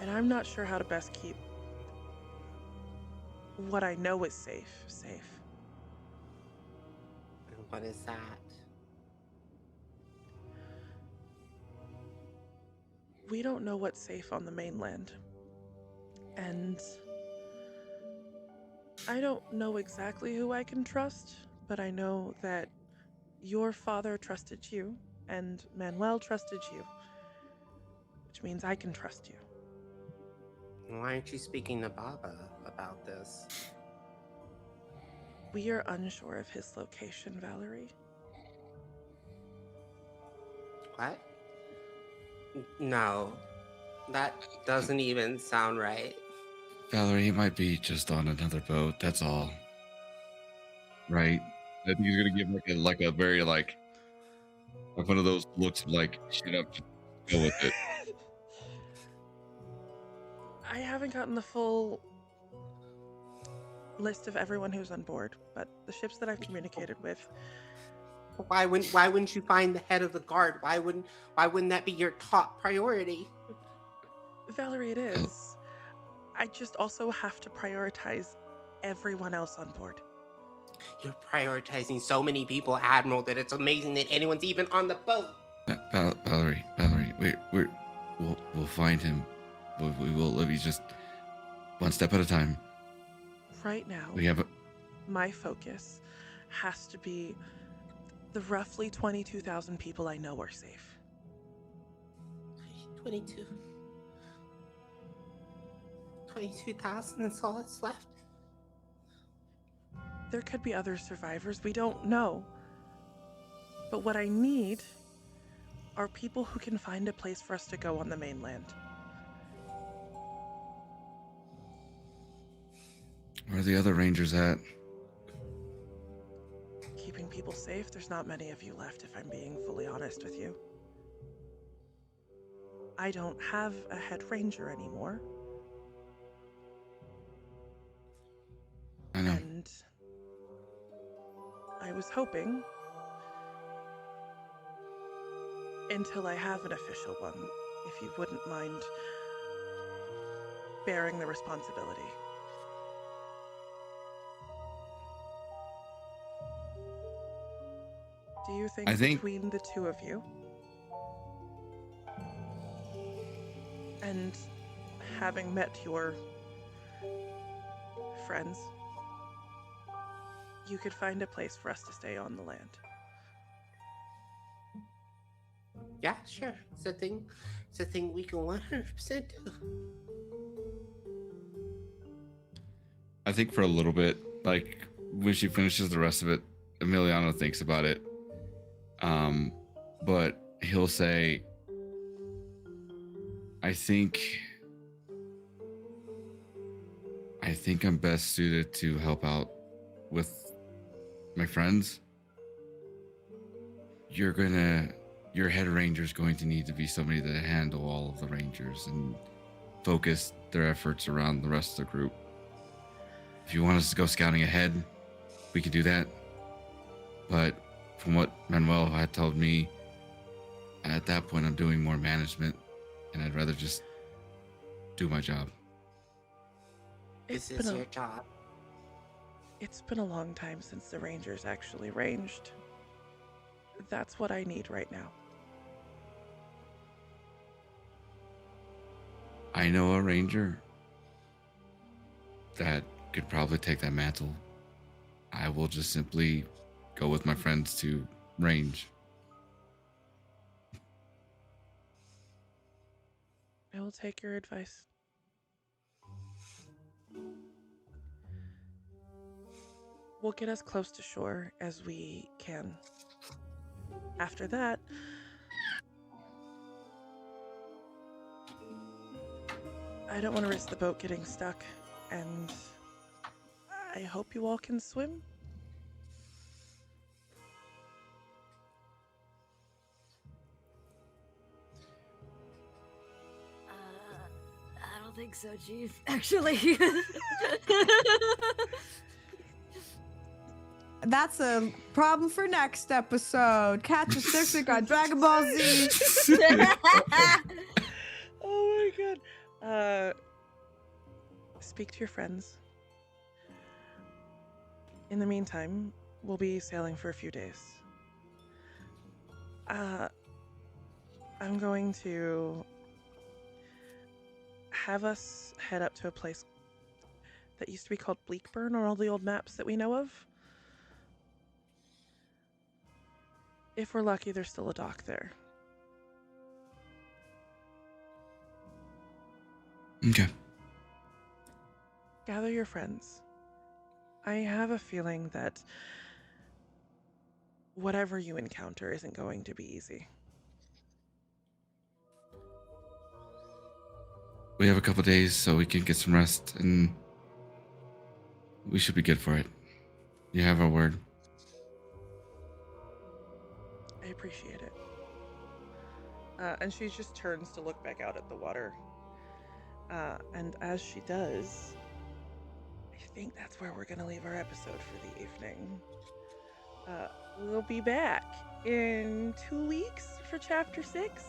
And I'm not sure how to best keep what I know is safe. What is that? We don't know what's safe on the mainland. And I don't know exactly who I can trust, but I know that your father trusted you, and Manuel trusted you, which means I can trust you. Why aren't you speaking to Baba about this? We are unsure of his location, Valerie. What? No, that doesn't even sound right. Valerie, he might be just on another boat. That's all. Right? I think he's gonna give like a very like one of those looks of like shut up, just go with it. I haven't gotten the full list of everyone who's on board, but the ships that I've communicated with, Why wouldn't you find the head of the guard? Why wouldn't that be your top priority? Valerie, it is. I just also have to prioritize everyone else on board. You're prioritizing so many people, Admiral, that it's amazing that anyone's even on the boat. Valerie, we'll find him. We will live. He's just one step at a time. Right now, We have my focus has to be the roughly 22,000 people I know are safe. 22,000, that's all that's left. There could be other survivors, we don't know. But what I need are people who can find a place for us to go on the mainland. Where are the other rangers at? Keeping people safe, there's not many of you left, if I'm being fully honest with you. I don't have a head ranger anymore. I know. And I was hoping, until I have an official one, if you wouldn't mind bearing the responsibility. Do you think, I think- between the two of you and having met your friends, you could find a place for us to stay on the land? Yeah, sure. It's a thing we can 100% do. I think for a little bit, like when she finishes the rest of it, Emiliano thinks about it. But he'll say, I think I'm best suited to help out with my friends. Your head ranger is going to need to be somebody that handle all of the rangers and focus their efforts around the rest of the group. If you want us to go scouting ahead, we could do that. But from what Manuel had told me, at that point I'm doing more management, and I'd rather just do my job. This is your job. It's been a long time since the Rangers actually ranged. That's what I need right now. I know a ranger that could probably take that mantle. I will just simply go with my friends to range. I will take your advice. We'll get as close to shore as we can. After that, I don't want to risk the boat getting stuck, and I hope you all can swim. I don't think so, Chief. Actually. That's a problem for next episode. Catch us next week on Dragon Ball Z. Oh my god. Speak to your friends. In the meantime, we'll be sailing for a few days. I'm going to have us head up to a place that used to be called Bleakburn on all the old maps that we know of. If we're lucky, there's still a dock there. Okay. Gather your friends. I have a feeling that Mm-hmm. whatever you encounter isn't going to be easy. We have a couple days so we can get some rest, and we should be good for it. You have our word. I appreciate it. And she just turns to look back out at the water. And as she does, I think that's where we're going to leave our episode for the evening. We'll be back in 2 weeks for Chapter 6.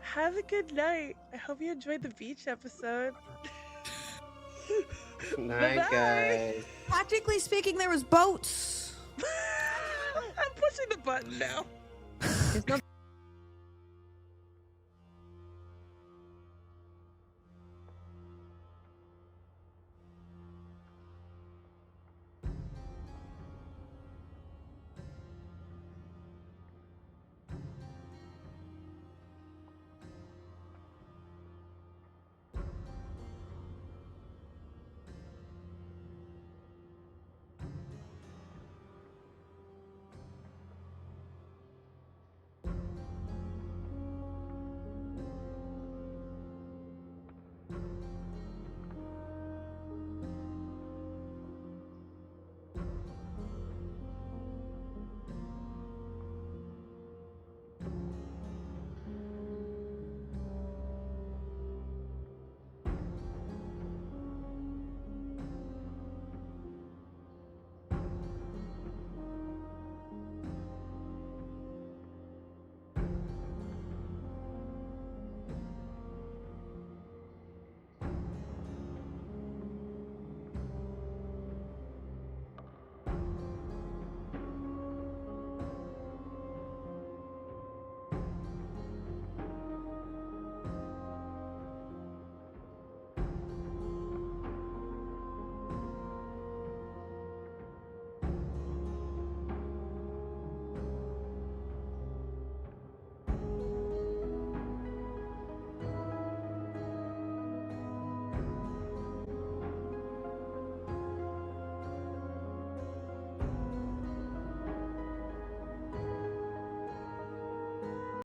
Have a good night. I hope you enjoyed the beach episode. Night, Bye-bye. guys. Practically speaking, there was boats. I'm pushing the button now. There's no